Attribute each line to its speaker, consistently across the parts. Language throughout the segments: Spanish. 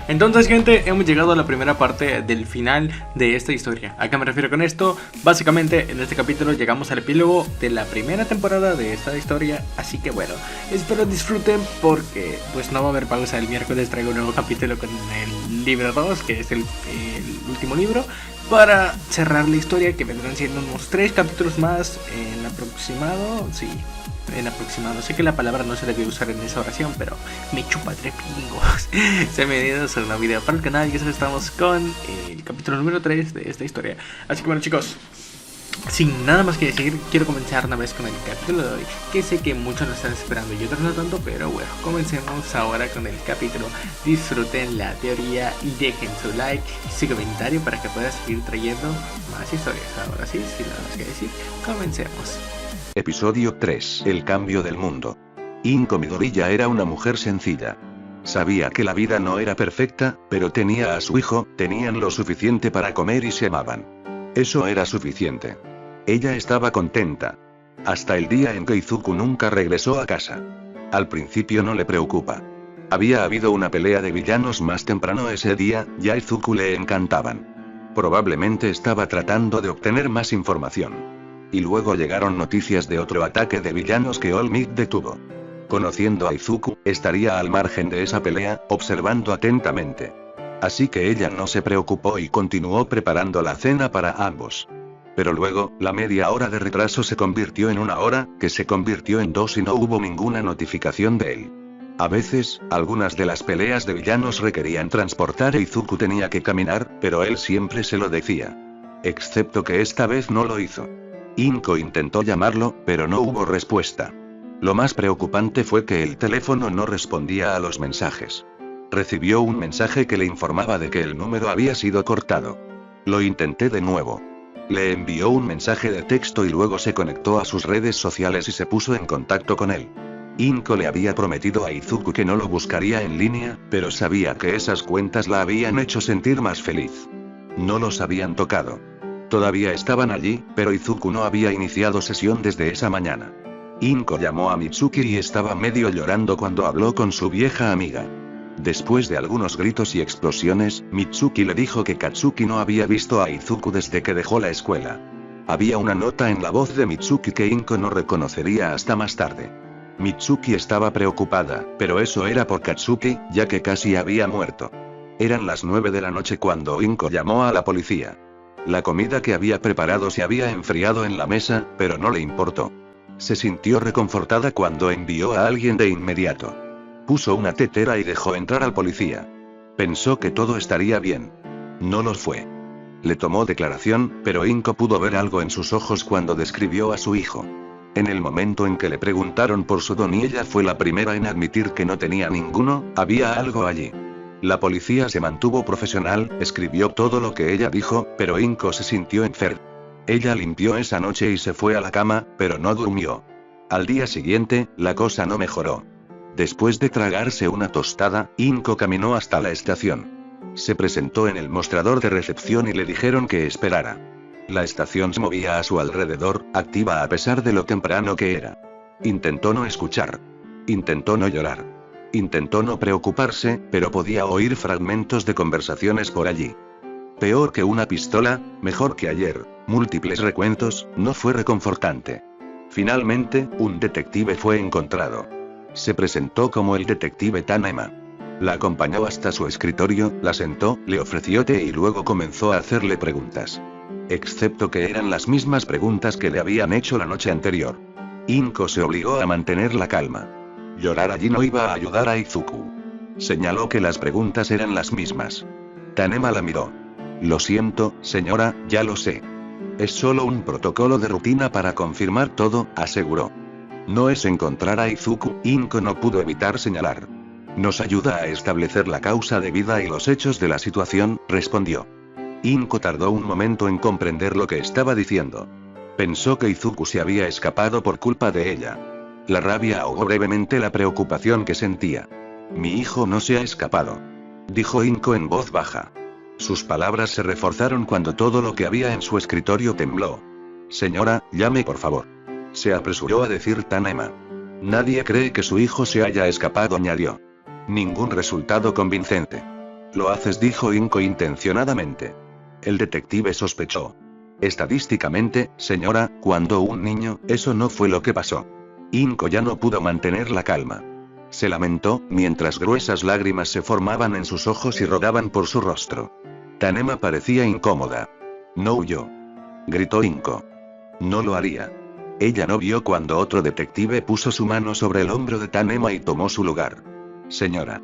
Speaker 1: Entonces, gente, hemos llegado a la primera parte del final de esta historia. ¿A qué me refiero con esto? Básicamente, en este capítulo llegamos al epílogo de la primera temporada de esta historia. Así que bueno, espero disfruten porque pues no va a haber pausa. El miércoles traigo un nuevo capítulo con el libro 2, que es el último libro, para cerrar la historia, que vendrán siendo unos 3 capítulos más en aproximado. Sí, en aproximado. Sé que la palabra no se debe usar en esa oración, pero me chupa 3 pingos. Se me dio sobre una video para el canal y eso estamos con el capítulo número 3 de esta historia. Así que bueno, chicos, sin nada más que decir, quiero comenzar una vez con el capítulo de hoy, que sé que muchos lo están esperando y otros no tanto, pero bueno, comencemos ahora con el capítulo. Disfruten la teoría y dejen su like y su comentario para que pueda seguir trayendo más historias. Ahora sí, sin nada más que decir, comencemos.
Speaker 2: Episodio 3. El cambio del mundo. Inko Midoriya era una mujer sencilla. Sabía que la vida no era perfecta, pero tenía a su hijo, tenían lo suficiente para comer y se amaban. Eso era suficiente. Ella estaba contenta. Hasta el día en que Izuku nunca regresó a casa. Al principio no le preocupa. Había habido una pelea de villanos más temprano ese día, y a Izuku le encantaban. Probablemente estaba tratando de obtener más información. Y luego llegaron noticias de otro ataque de villanos que All Might detuvo. Conociendo a Izuku, estaría al margen de esa pelea, observando atentamente. Así que ella no se preocupó y continuó preparando la cena para ambos. Pero luego, la media hora de retraso se convirtió en 1 hora, que se convirtió en 2 y no hubo ninguna notificación de él. A veces, algunas de las peleas de villanos requerían transportar e Izuku tenía que caminar, pero él siempre se lo decía. Excepto que esta vez no lo hizo. Inko intentó llamarlo, pero no hubo respuesta. Lo más preocupante fue que el teléfono no respondía a los mensajes. Recibió un mensaje que le informaba de que el número había sido cortado. Lo intenté de nuevo. Le envió un mensaje de texto y luego se conectó a sus redes sociales y se puso en contacto con él. Inko le había prometido a Izuku que no lo buscaría en línea, pero sabía que esas cuentas la habían hecho sentir más feliz. No los habían tocado. Todavía estaban allí, pero Izuku no había iniciado sesión desde esa mañana. Inko llamó a Mitsuki y estaba medio llorando cuando habló con su vieja amiga. Después de algunos gritos y explosiones, Mitsuki le dijo que Katsuki no había visto a Izuku desde que dejó la escuela. Había una nota en la voz de Mitsuki que Inko no reconocería hasta más tarde. Mitsuki estaba preocupada, pero eso era por Katsuki, ya que casi había muerto. Eran las 9 de la noche cuando Inko llamó a la policía. La comida que había preparado se había enfriado en la mesa, pero no le importó. Se sintió reconfortada cuando envió a alguien de inmediato. Puso una tetera y dejó entrar al policía. Pensó que todo estaría bien. No lo fue. Le tomó declaración, pero Inko pudo ver algo en sus ojos cuando describió a su hijo. En el momento en que le preguntaron por su don y ella fue la primera en admitir que no tenía ninguno, había algo allí. La policía se mantuvo profesional, escribió todo lo que ella dijo, pero Inko se sintió enferma. Ella limpió esa noche y se fue a la cama, pero no durmió. Al día siguiente, la cosa no mejoró. Después de tragarse una tostada, Inko caminó hasta la estación. Se presentó en el mostrador de recepción y le dijeron que esperara. La estación se movía a su alrededor, activa a pesar de lo temprano que era. Intentó no escuchar. Intentó no llorar. Intentó no preocuparse, pero podía oír fragmentos de conversaciones por allí. Peor que una pistola, mejor que ayer, múltiples recuentos, no fue reconfortante. Finalmente, un detective fue encontrado. Se presentó como el detective Tanema. La acompañó hasta su escritorio, la sentó, le ofreció té y luego comenzó a hacerle preguntas. Excepto que eran las mismas preguntas que le habían hecho la noche anterior. Inko se obligó a mantener la calma. Llorar allí no iba a ayudar a Izuku. Señaló que las preguntas eran las mismas. Tanema la miró. Lo siento, señora, ya lo sé. Es solo un protocolo de rutina para confirmar todo, aseguró. No es encontrar a Izuku, Inko no pudo evitar señalar. Nos ayuda a establecer la causa de vida y los hechos de la situación, respondió. Inko tardó un momento en comprender lo que estaba diciendo. Pensó que Izuku se había escapado por culpa de ella. La rabia ahogó brevemente la preocupación que sentía. Mi hijo no se ha escapado, dijo Inko en voz baja. Sus palabras se reforzaron cuando todo lo que había en su escritorio tembló. Señora, llame por favor. Se apresuró a decir Tanema. Nadie cree que su hijo se haya escapado, añadió. Ningún resultado convincente. Lo haces, dijo Inko intencionadamente. El detective sospechó. Estadísticamente, señora, cuando un niño, eso no fue lo que pasó. Inko ya no pudo mantener la calma. Se lamentó, mientras gruesas lágrimas se formaban en sus ojos y rodaban por su rostro. Tanema parecía incómoda. No huyó. Gritó Inko. No lo haría. Ella no vio cuando otro detective puso su mano sobre el hombro de Tanema y tomó su lugar. Señora.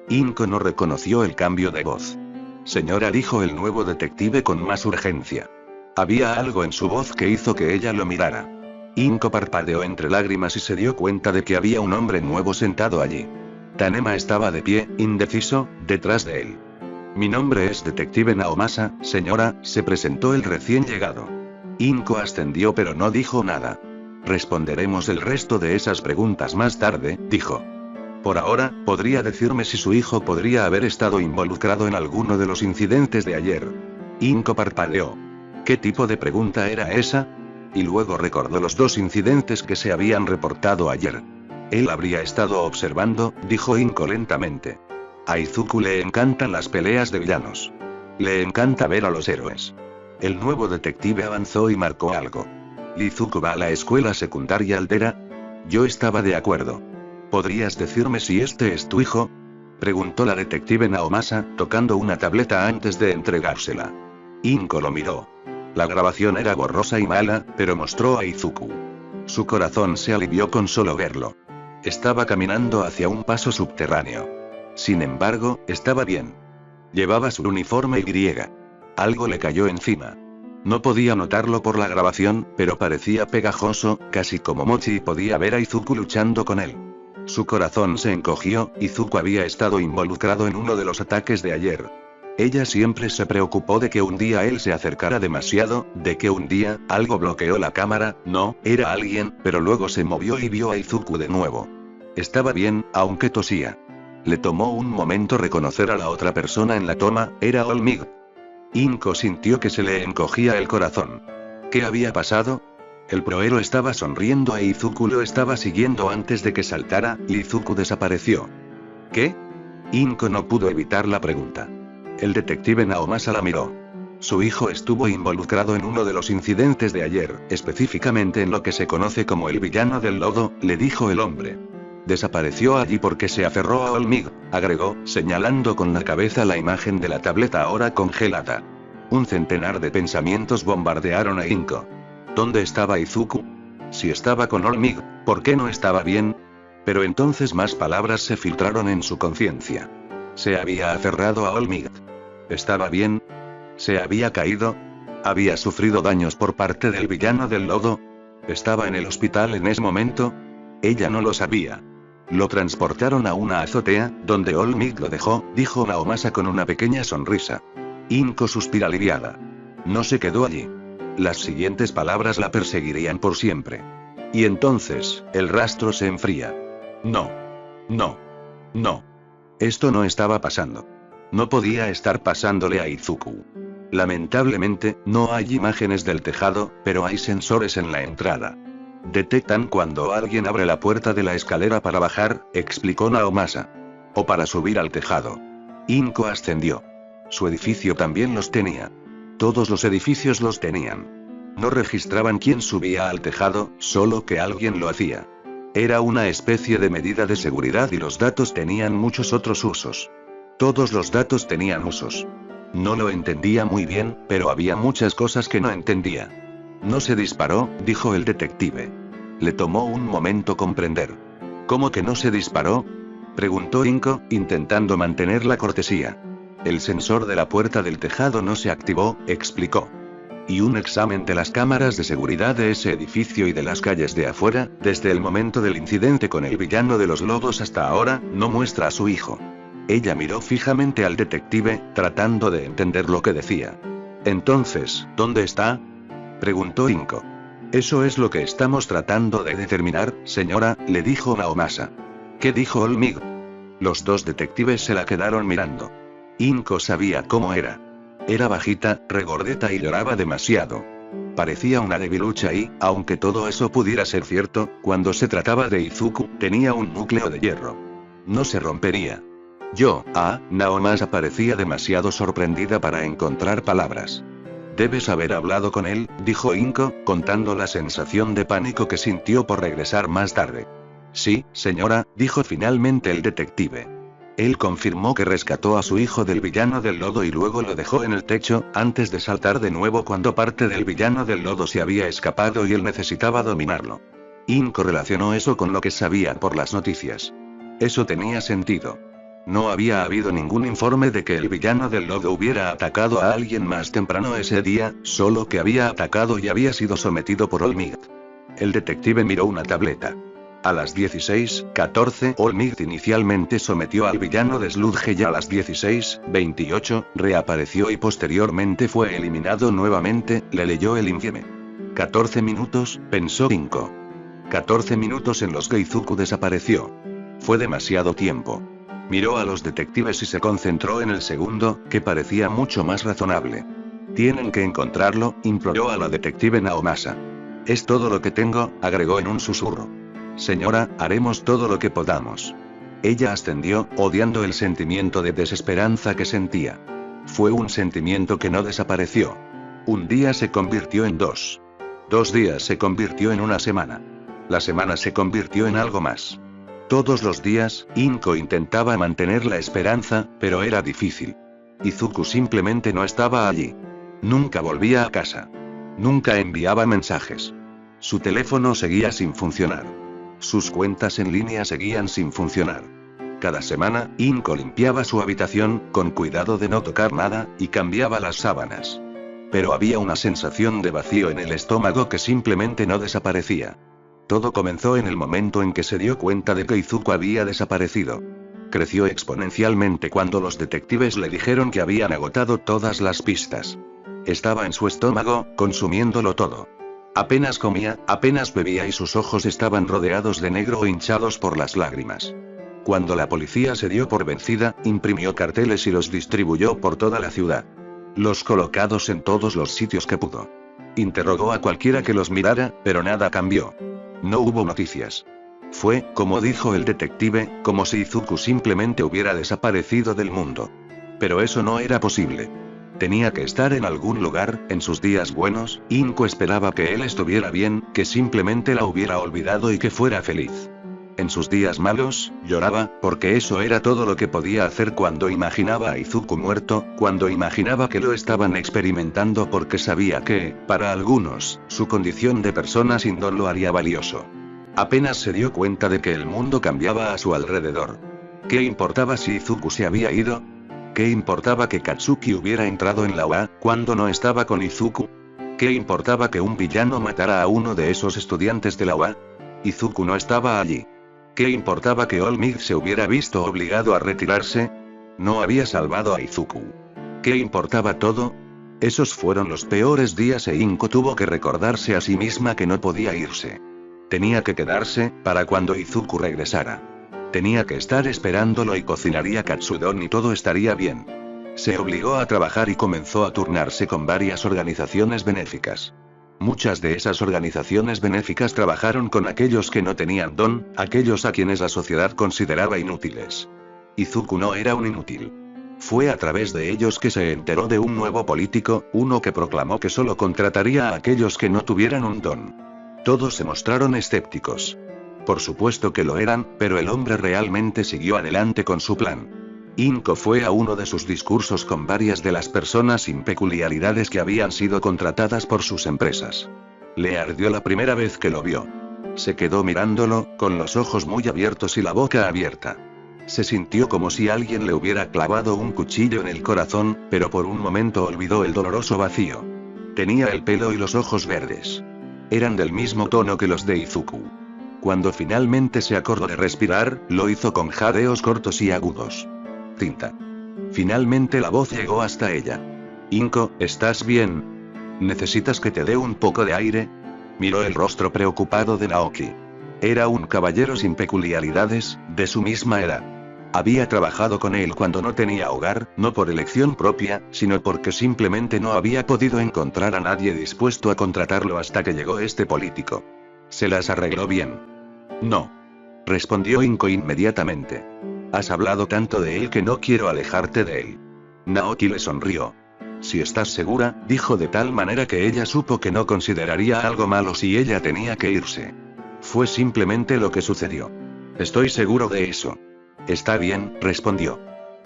Speaker 2: Inko no reconoció el cambio de voz. Señora, dijo el nuevo detective con más urgencia. Había algo en su voz que hizo que ella lo mirara. Inko parpadeó entre lágrimas y se dio cuenta de que había un hombre nuevo sentado allí. Tanema estaba de pie, indeciso, detrás de él. Mi nombre es Detective Naomasa, señora, se presentó el recién llegado. Inko ascendió pero no dijo nada. Responderemos el resto de esas preguntas más tarde, dijo. Por ahora, ¿podría decirme si su hijo podría haber estado involucrado en alguno de los incidentes de ayer? Inko parpadeó. ¿Qué tipo de pregunta era esa? Y luego recordó los 2 incidentes que se habían reportado ayer. Él habría estado observando, dijo Inko lentamente. A Izuku le encantan las peleas de villanos. Le encanta ver a los héroes. El nuevo detective avanzó y marcó algo. ¿Izuku va a la escuela secundaria Altera? Yo estaba de acuerdo. ¿Podrías decirme si este es tu hijo? Preguntó la detective Naomasa, tocando una tableta antes de entregársela. Inko lo miró. La grabación era borrosa y mala, pero mostró a Izuku. Su corazón se alivió con solo verlo. Estaba caminando hacia un paso subterráneo. Sin embargo, estaba bien. Llevaba su uniforme Y. Algo le cayó encima. No podía notarlo por la grabación, pero parecía pegajoso, casi como mochi, y podía ver a Izuku luchando con él. Su corazón se encogió. Izuku había estado involucrado en uno de los ataques de ayer. Ella siempre se preocupó de que un día él se acercara demasiado, de que un día, algo bloqueó la cámara, no, era alguien, pero luego se movió y vio a Izuku de nuevo. Estaba bien, aunque tosía. Le tomó un momento reconocer a la otra persona en la toma, era Olmig. Inko sintió que se le encogía el corazón. ¿Qué había pasado? El prohéroe estaba sonriendo e Izuku lo estaba siguiendo antes de que saltara, y Izuku desapareció. ¿Qué? Inko no pudo evitar la pregunta. El detective Naomasa la miró. Su hijo estuvo involucrado en uno de los incidentes de ayer, específicamente en lo que se conoce como el villano del lodo, le dijo el hombre. Desapareció allí porque se aferró a Olmig, agregó, señalando con la cabeza la imagen de la tableta ahora congelada. Un centenar de pensamientos bombardearon a Inko. ¿Dónde estaba Izuku? Si estaba con Olmig, ¿por qué no estaba bien? Pero entonces más palabras se filtraron en su conciencia. Se había aferrado a Olmig. ¿Estaba bien? ¿Se había caído? ¿Había sufrido daños por parte del villano del lodo? ¿Estaba en el hospital en ese momento? Ella no lo sabía. Lo transportaron a una azotea, donde Olmig lo dejó, dijo Naomasa con una pequeña sonrisa. Inko suspira aliviada. No se quedó allí. Las siguientes palabras la perseguirían por siempre. Y entonces, el rastro se enfría. No. No. No. Esto no estaba pasando. No podía estar pasándole a Izuku. Lamentablemente, no hay imágenes del tejado, pero hay sensores en la entrada. Detectan cuando alguien abre la puerta de la escalera para bajar, explicó Naomasa. O para subir al tejado. Inko ascendió. Su edificio también los tenía. Todos los edificios los tenían. No registraban quién subía al tejado, solo que alguien lo hacía. Era una especie de medida de seguridad y los datos tenían muchos otros usos. Todos los datos tenían usos. No lo entendía muy bien, pero había muchas cosas que no entendía. No se disparó, dijo el detective. Le tomó un momento comprender. ¿Cómo que no se disparó? Preguntó Inko, intentando mantener la cortesía. El sensor de la puerta del tejado no se activó, explicó. Y un examen de las cámaras de seguridad de ese edificio y de las calles de afuera, desde el momento del incidente con el villano de los lodos hasta ahora, no muestra a su hijo. Ella miró fijamente al detective, tratando de entender lo que decía. Entonces, ¿dónde está? Preguntó Inko. Eso es lo que estamos tratando de determinar, señora, le dijo Naomasa. ¿Qué dijo Olmig? Los 2 detectives se la quedaron mirando. Inko sabía cómo era. Era bajita, regordeta y lloraba demasiado. Parecía una debilucha y, aunque todo eso pudiera ser cierto, cuando se trataba de Izuku, tenía un núcleo de hierro. No se rompería. Naomasa parecía demasiado sorprendida para encontrar palabras. Debes haber hablado con él, dijo Inko, contando la sensación de pánico que sintió por regresar más tarde. Sí, señora, dijo finalmente el detective. Él confirmó que rescató a su hijo del villano del lodo y luego lo dejó en el techo, antes de saltar de nuevo cuando parte del villano del lodo se había escapado y él necesitaba dominarlo. Inko relacionó eso con lo que sabía por las noticias. Eso tenía sentido. No había habido ningún informe de que el villano del lodo hubiera atacado a alguien más temprano ese día, solo que había atacado y había sido sometido por Olmigt. El detective miró una tableta. A las 16:14 Olmigt inicialmente sometió al villano de Sludge y a las 16:28 reapareció y posteriormente fue eliminado nuevamente, le leyó el informe. 14 minutos, pensó Inko. 14 minutos en los que Izuku desapareció. Fue demasiado tiempo. Miró a los detectives y se concentró en el segundo, que parecía mucho más razonable. Tienen que encontrarlo, imploró a la detective Naomasa. Es todo lo que tengo, agregó en un susurro. Señora, haremos todo lo que podamos. Ella ascendió, odiando el sentimiento de desesperanza que sentía. Fue un sentimiento que no desapareció. Un día se convirtió en 2. 2 días se convirtió en una semana. La semana se convirtió en algo más. Todos los días, Inko intentaba mantener la esperanza, pero era difícil. Izuku simplemente no estaba allí. Nunca volvía a casa. Nunca enviaba mensajes. Su teléfono seguía sin funcionar. Sus cuentas en línea seguían sin funcionar. Cada semana, Inko limpiaba su habitación, con cuidado de no tocar nada, y cambiaba las sábanas. Pero había una sensación de vacío en el estómago que simplemente no desaparecía. Todo comenzó en el momento en que se dio cuenta de que Izuku había desaparecido. Creció exponencialmente cuando los detectives le dijeron que habían agotado todas las pistas. Estaba en su estómago, consumiéndolo todo. Apenas comía, apenas bebía y sus ojos estaban rodeados de negro o hinchados por las lágrimas. Cuando la policía se dio por vencida, imprimió carteles y los distribuyó por toda la ciudad. Los colocados en todos los sitios que pudo. Interrogó a cualquiera que los mirara, pero nada cambió. No hubo noticias. Fue, como dijo el detective, como si Izuku simplemente hubiera desaparecido del mundo. Pero eso no era posible. Tenía que estar en algún lugar. En sus días buenos, Inko esperaba que él estuviera bien, que simplemente la hubiera olvidado y que fuera feliz. En sus días malos, lloraba, porque eso era todo lo que podía hacer cuando imaginaba a Izuku muerto, cuando imaginaba que lo estaban experimentando porque sabía que, para algunos, su condición de persona sin don lo haría valioso. Apenas se dio cuenta de que el mundo cambiaba a su alrededor. ¿Qué importaba si Izuku se había ido? ¿Qué importaba que Katsuki hubiera entrado en la UA, cuando no estaba con Izuku? ¿Qué importaba que un villano matara a uno de esos estudiantes de la UA? Izuku no estaba allí. ¿Qué importaba que Olmigt se hubiera visto obligado a retirarse? No había salvado a Izuku. ¿Qué importaba todo? Esos fueron los peores días e Inko tuvo que recordarse a sí misma que no podía irse. Tenía que quedarse, para cuando Izuku regresara. Tenía que estar esperándolo y cocinaría katsudon y todo estaría bien. Se obligó a trabajar y comenzó a turnarse con varias organizaciones benéficas. Muchas de esas organizaciones benéficas trabajaron con aquellos que no tenían don, aquellos a quienes la sociedad consideraba inútiles. Izuku no era un inútil. Fue a través de ellos que se enteró de un nuevo político, uno que proclamó que solo contrataría a aquellos que no tuvieran un don. Todos se mostraron escépticos. Por supuesto que lo eran, pero el hombre realmente siguió adelante con su plan. Inko fue a uno de sus discursos con varias de las personas sin peculiaridades que habían sido contratadas por sus empresas. Le ardió la primera vez que lo vio. Se quedó mirándolo, con los ojos muy abiertos y la boca abierta. Se sintió como si alguien le hubiera clavado un cuchillo en el corazón, pero por un momento olvidó el doloroso vacío. Tenía el pelo y los ojos verdes. Eran del mismo tono que los de Izuku. Cuando finalmente se acordó de respirar, lo hizo con jadeos cortos y agudos. Tinta. Finalmente la voz llegó hasta ella. Inko, ¿estás bien? ¿Necesitas que te dé un poco de aire? Miró el rostro preocupado de Naoki. Era un caballero sin peculiaridades, de su misma edad. Había trabajado con él cuando no tenía hogar, no por elección propia, sino porque simplemente no había podido encontrar a nadie dispuesto a contratarlo hasta que llegó este político. ¿Se las arregló bien? No. Respondió Inko inmediatamente. Has hablado tanto de él que no quiero alejarte de él. Naoki le sonrió. Si estás segura, dijo de tal manera que ella supo que no consideraría algo malo si ella tenía que irse. Fue simplemente lo que sucedió. Estoy seguro de eso. Está bien, respondió.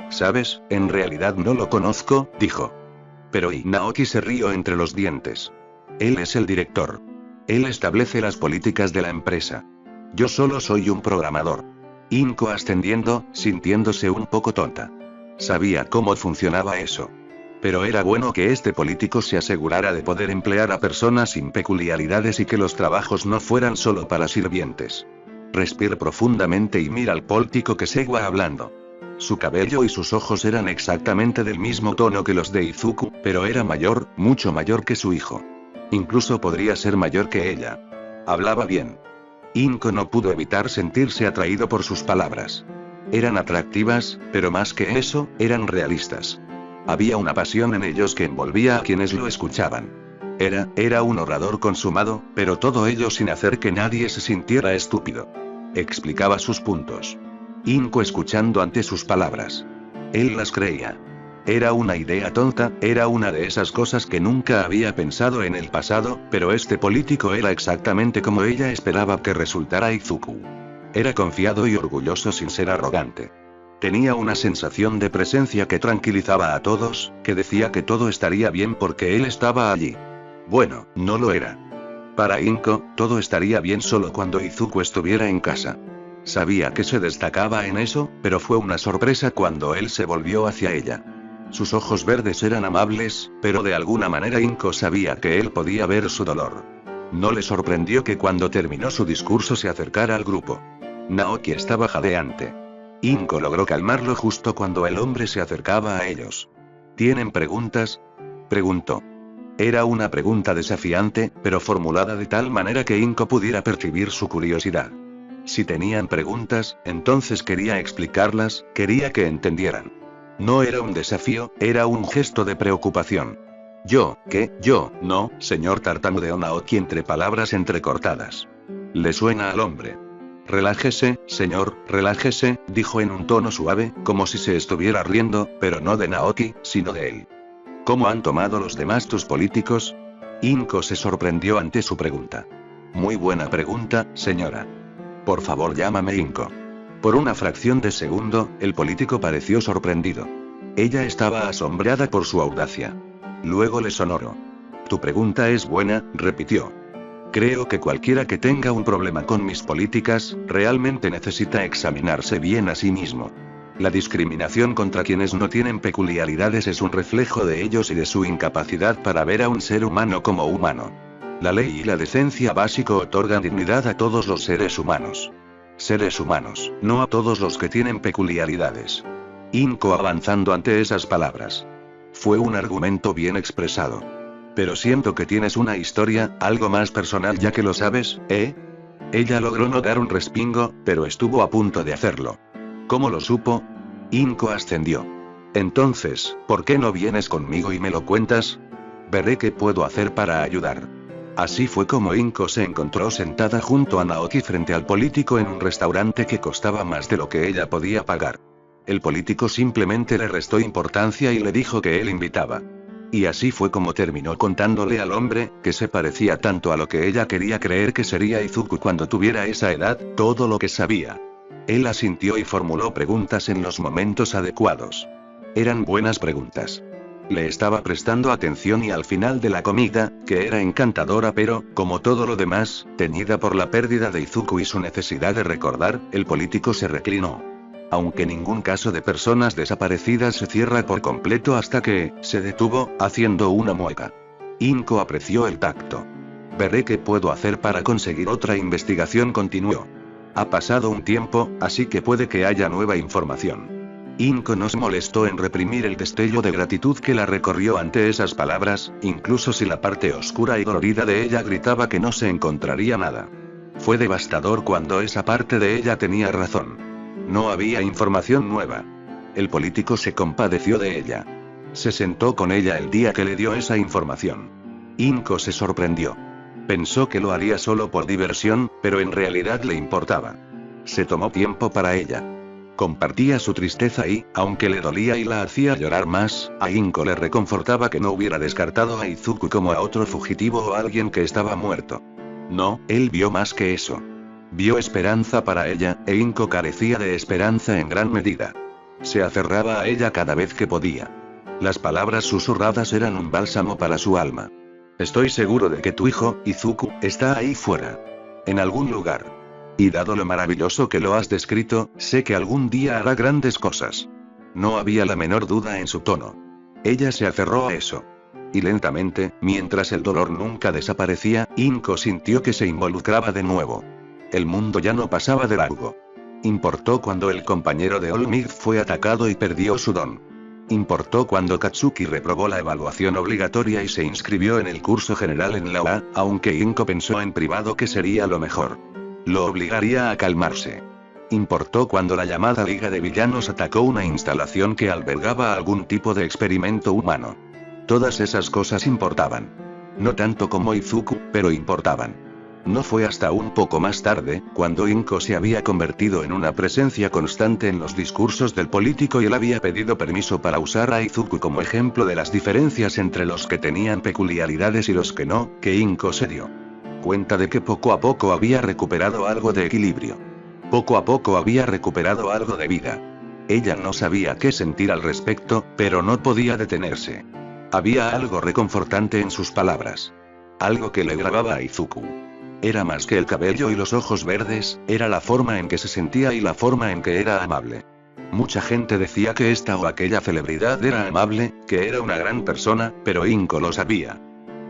Speaker 2: ¿Sabes? En realidad no lo conozco, dijo. Pero Naoki se rió entre los dientes. Él es el director. Él establece las políticas de la empresa. Yo solo soy un programador. Inko ascendiendo, sintiéndose un poco tonta. Sabía cómo funcionaba eso. Pero era bueno que este político se asegurara de poder emplear a personas sin peculiaridades y que los trabajos no fueran solo para sirvientes. Respira profundamente y mira al político que seguía hablando. Su cabello y sus ojos eran exactamente del mismo tono que los de Izuku, pero era mayor, mucho mayor que su hijo. Incluso podría ser mayor que ella. Hablaba bien. Inko no pudo evitar sentirse atraído por sus palabras. Eran atractivas, pero más que eso, eran realistas. Había una pasión en ellos que envolvía a quienes lo escuchaban. Era un orador consumado, pero todo ello sin hacer que nadie se sintiera estúpido. Explicaba sus puntos. Inko escuchando ante sus palabras. Él las creía. Era una idea tonta, era una de esas cosas que nunca había pensado en el pasado, pero este político era exactamente como ella esperaba que resultara Izuku. Era confiado y orgulloso sin ser arrogante. Tenía una sensación de presencia que tranquilizaba a todos, que decía que todo estaría bien porque él estaba allí. Bueno, no lo era. Para Inko, todo estaría bien solo cuando Izuku estuviera en casa. Sabía que se destacaba en eso, pero fue una sorpresa cuando él se volvió hacia ella. Sus ojos verdes eran amables, pero de alguna manera Inko sabía que él podía ver su dolor. No le sorprendió que cuando terminó su discurso se acercara al grupo. Naoki estaba jadeante. Inko logró calmarlo justo cuando el hombre se acercaba a ellos. ¿Tienen preguntas?, preguntó. Era una pregunta desafiante, pero formulada de tal manera que Inko pudiera percibir su curiosidad. Si tenían preguntas, entonces quería explicarlas, quería que entendieran. No era un desafío, era un gesto de preocupación. No, señor, tartamudeó Naoki entre palabras entrecortadas. ¿Le suena al hombre? Relájese, señor, relájese, dijo en un tono suave, como si se estuviera riendo, pero no de Naoki, sino de él. ¿Cómo han tomado los demás tus políticos? Inko se sorprendió ante su pregunta. Muy buena pregunta, señora. Por favor, llámame Inko. Por una fracción de segundo, el político pareció sorprendido. Ella estaba asombrada por su audacia. Luego le sonró. Tu pregunta es buena, repitió. Creo que cualquiera que tenga un problema con mis políticas, realmente necesita examinarse bien a sí mismo. La discriminación contra quienes no tienen peculiaridades es un reflejo de ellos y de su incapacidad para ver a un ser humano como humano. La ley y la decencia básico otorgan dignidad a todos los seres humanos. Seres humanos, no a todos los que tienen peculiaridades. Inko avanzando ante esas palabras. Fue un argumento bien expresado. Pero siento que tienes una historia, algo más personal ya que lo sabes, ¿eh? Ella logró no dar un respingo, pero estuvo a punto de hacerlo. ¿Cómo lo supo? Inko ascendió. Entonces, ¿por qué no vienes conmigo y me lo cuentas? Veré qué puedo hacer para ayudar. Así fue como Inko se encontró sentada junto a Naoki frente al político en un restaurante que costaba más de lo que ella podía pagar. El político simplemente le restó importancia y le dijo que él invitaba. Y así fue como terminó contándole al hombre, que se parecía tanto a lo que ella quería creer que sería Izuku cuando tuviera esa edad, todo lo que sabía. Él asintió y formuló preguntas en los momentos adecuados. Eran buenas preguntas. Le estaba prestando atención y al final de la comida, que era encantadora pero, como todo lo demás, teñida por la pérdida de Izuku y su necesidad de recordar, el político se reclinó. Aunque ningún caso de personas desaparecidas se cierra por completo hasta que, se detuvo, haciendo una mueca. Inko apreció el tacto. Veré qué puedo hacer para conseguir otra investigación, continuó. Ha pasado un tiempo, así que puede que haya nueva información. Inko no se molestó en reprimir el destello de gratitud que la recorrió ante esas palabras, incluso si la parte oscura y dolorida de ella gritaba que no se encontraría nada. Fue devastador cuando esa parte de ella tenía razón. No había información nueva. El político se compadeció de ella. Se sentó con ella el día que le dio esa información. Inko se sorprendió. Pensó que lo haría solo por diversión, pero en realidad le importaba. Se tomó tiempo para ella. Compartía su tristeza y, aunque le dolía y la hacía llorar más, a Inko le reconfortaba que no hubiera descartado a Izuku como a otro fugitivo o a alguien que estaba muerto. No, él vio más que eso. Vio esperanza para ella, e Inko carecía de esperanza en gran medida. Se aferraba a ella cada vez que podía. Las palabras susurradas eran un bálsamo para su alma. Estoy seguro de que tu hijo, Izuku, está ahí fuera. En algún lugar. Y dado lo maravilloso que lo has descrito, sé que algún día hará grandes cosas. No había la menor duda en su tono. Ella se aferró a eso. Y lentamente, mientras el dolor nunca desaparecía, Inko sintió que se involucraba de nuevo. El mundo ya no pasaba de largo. Importó cuando el compañero de All Might fue atacado y perdió su don. Importó cuando Katsuki reprobó la evaluación obligatoria y se inscribió en el curso general en la UA, aunque Inko pensó en privado que sería lo mejor. Lo obligaría a calmarse. Importó cuando la llamada Liga de Villanos atacó una instalación que albergaba algún tipo de experimento humano. Todas esas cosas importaban. No tanto como Izuku, pero importaban. No fue hasta un poco más tarde, cuando Inko se había convertido en una presencia constante en los discursos del político y él había pedido permiso para usar a Izuku como ejemplo de las diferencias entre los que tenían peculiaridades y los que no, que Inko se dio cuenta de que poco a poco había recuperado algo de equilibrio. Poco a poco había recuperado algo de vida. Ella no sabía qué sentir al respecto, pero no podía detenerse. Había algo reconfortante en sus palabras. Algo que le grababa a Izuku. Era más que el cabello y los ojos verdes, era la forma en que se sentía y la forma en que era amable. Mucha gente decía que esta o aquella celebridad era amable, que era una gran persona, pero Inko lo sabía.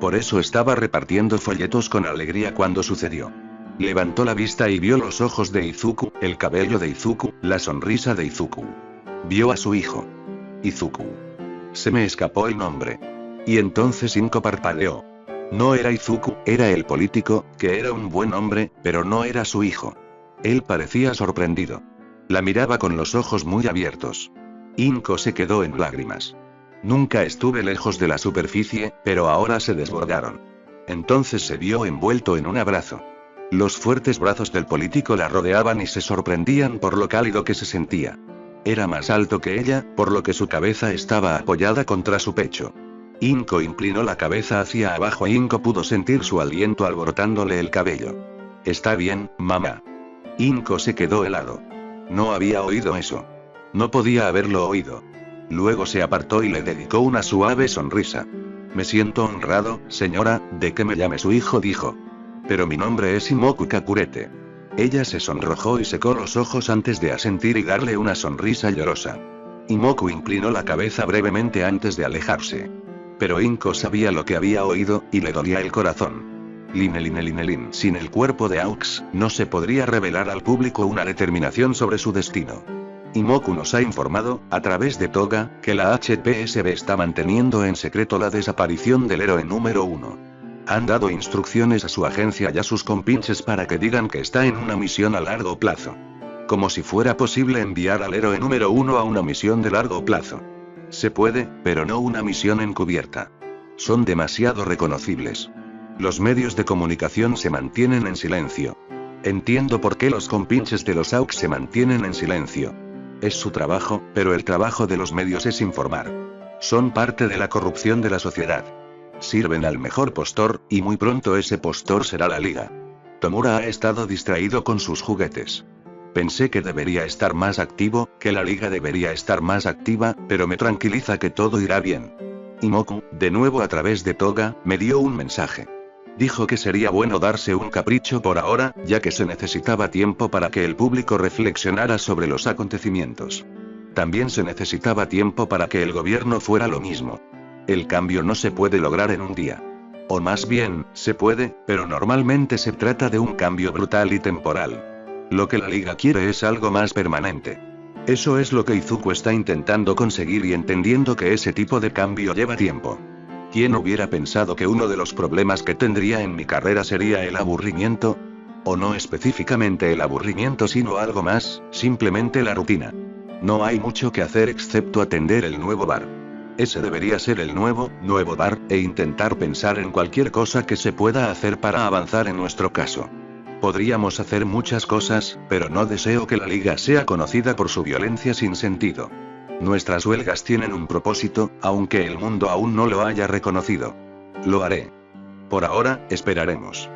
Speaker 2: Por eso estaba repartiendo folletos con alegría cuando sucedió. Levantó la vista y vio los ojos de Izuku, el cabello de Izuku, la sonrisa de Izuku. Vio a su hijo. Izuku. Se me escapó el nombre. Y entonces Inko parpadeó. No era Izuku, era el político, que era un buen hombre, pero no era su hijo. Él parecía sorprendido. La miraba con los ojos muy abiertos. Inko se quedó en lágrimas. Nunca estuve lejos de la superficie, pero ahora se desbordaron. Entonces se vio envuelto en un abrazo. Los fuertes brazos del político la rodeaban y se sorprendían por lo cálido que se sentía. Era más alto que ella, por lo que su cabeza estaba apoyada contra su pecho. Inko inclinó la cabeza hacia abajo e Inko pudo sentir su aliento alborotándole el cabello. Está bien, mamá. Inko se quedó helado. No había oído eso. No podía haberlo oído. Luego se apartó y le dedicó una suave sonrisa. Me siento honrado, señora, de que me llame su hijo, dijo. Pero mi nombre es Imoku Kakurete. Ella se sonrojó y secó los ojos antes de asentir y darle una sonrisa llorosa. Imoku inclinó la cabeza brevemente antes de alejarse. Pero Inko sabía lo que había oído, y le dolía el corazón. Linelin. Sin el cuerpo de Aux, no se podría revelar al público una determinación sobre su destino. Imoku nos ha informado, a través de Toga, que la HPSB está manteniendo en secreto la desaparición del héroe número 1. Han dado instrucciones a su agencia y a sus compinches para que digan que está en una misión a largo plazo. Como si fuera posible enviar al héroe número 1 a una misión de largo plazo. Se puede, pero no una misión encubierta. Son demasiado reconocibles. Los medios de comunicación se mantienen en silencio. Entiendo por qué los compinches de los AUX se mantienen en silencio. Es su trabajo, pero el trabajo de los medios es informar. Son parte de la corrupción de la sociedad. Sirven al mejor postor, y muy pronto ese postor será la liga. Tomura ha estado distraído con sus juguetes. Pensé que debería estar más activo, que la liga debería estar más activa, pero me tranquiliza que todo irá bien. Imoku, de nuevo a través de Toga, me dio un mensaje. Dijo que sería bueno darse un capricho por ahora, ya que se necesitaba tiempo para que el público reflexionara sobre los acontecimientos. También se necesitaba tiempo para que el gobierno fuera lo mismo. El cambio no se puede lograr en un día. O más bien, se puede, pero normalmente se trata de un cambio brutal y temporal. Lo que la liga quiere es algo más permanente. Eso es lo que Izuku está intentando conseguir y entendiendo que ese tipo de cambio lleva tiempo. ¿Quién hubiera pensado que uno de los problemas que tendría en mi carrera sería el aburrimiento? O no específicamente el aburrimiento, sino algo más, simplemente la rutina. No hay mucho que hacer excepto atender el nuevo bar. Ese debería ser el nuevo bar, e intentar pensar en cualquier cosa que se pueda hacer para avanzar en nuestro caso. Podríamos hacer muchas cosas, pero no deseo que la liga sea conocida por su violencia sin sentido. Nuestras huelgas tienen un propósito, aunque el mundo aún no lo haya reconocido. Lo haré. Por ahora, esperaremos.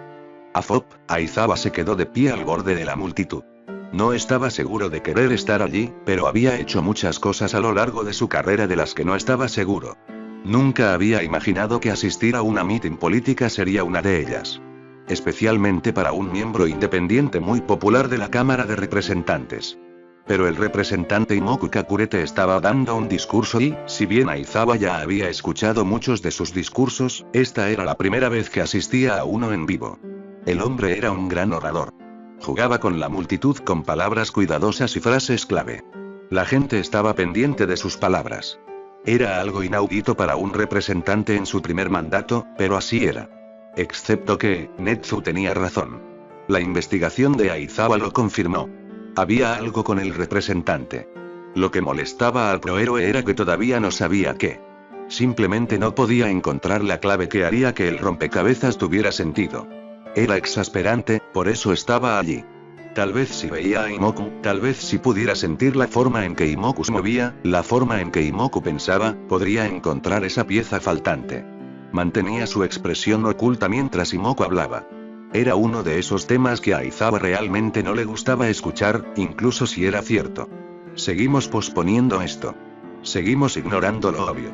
Speaker 2: Aizawa se quedó de pie al borde de la multitud. No estaba seguro de querer estar allí, pero había hecho muchas cosas a lo largo de su carrera de las que no estaba seguro. Nunca había imaginado que asistir a una meeting política sería una de ellas. Especialmente para un miembro independiente muy popular de la Cámara de Representantes. Pero el representante Imoku Kakurete estaba dando un discurso y, si bien Aizawa ya había escuchado muchos de sus discursos, esta era la primera vez que asistía a uno en vivo. El hombre era un gran orador. Jugaba con la multitud con palabras cuidadosas y frases clave. La gente estaba pendiente de sus palabras. Era algo inaudito para un representante en su primer mandato, pero así era. Excepto que, Netsu tenía razón. La investigación de Aizawa lo confirmó. Había algo con el representante. Lo que molestaba al prohéroe era que todavía no sabía qué. Simplemente no podía encontrar la clave que haría que el rompecabezas tuviera sentido. Era exasperante, por eso estaba allí. Tal vez si veía a Imoku, tal vez si pudiera sentir la forma en que Imoku se movía, la forma en que Imoku pensaba, podría encontrar esa pieza faltante. Mantenía su expresión oculta mientras Imoku hablaba. Era uno de esos temas que a Aizawa realmente no le gustaba escuchar, incluso si era cierto. Seguimos posponiendo esto. Seguimos ignorando lo obvio.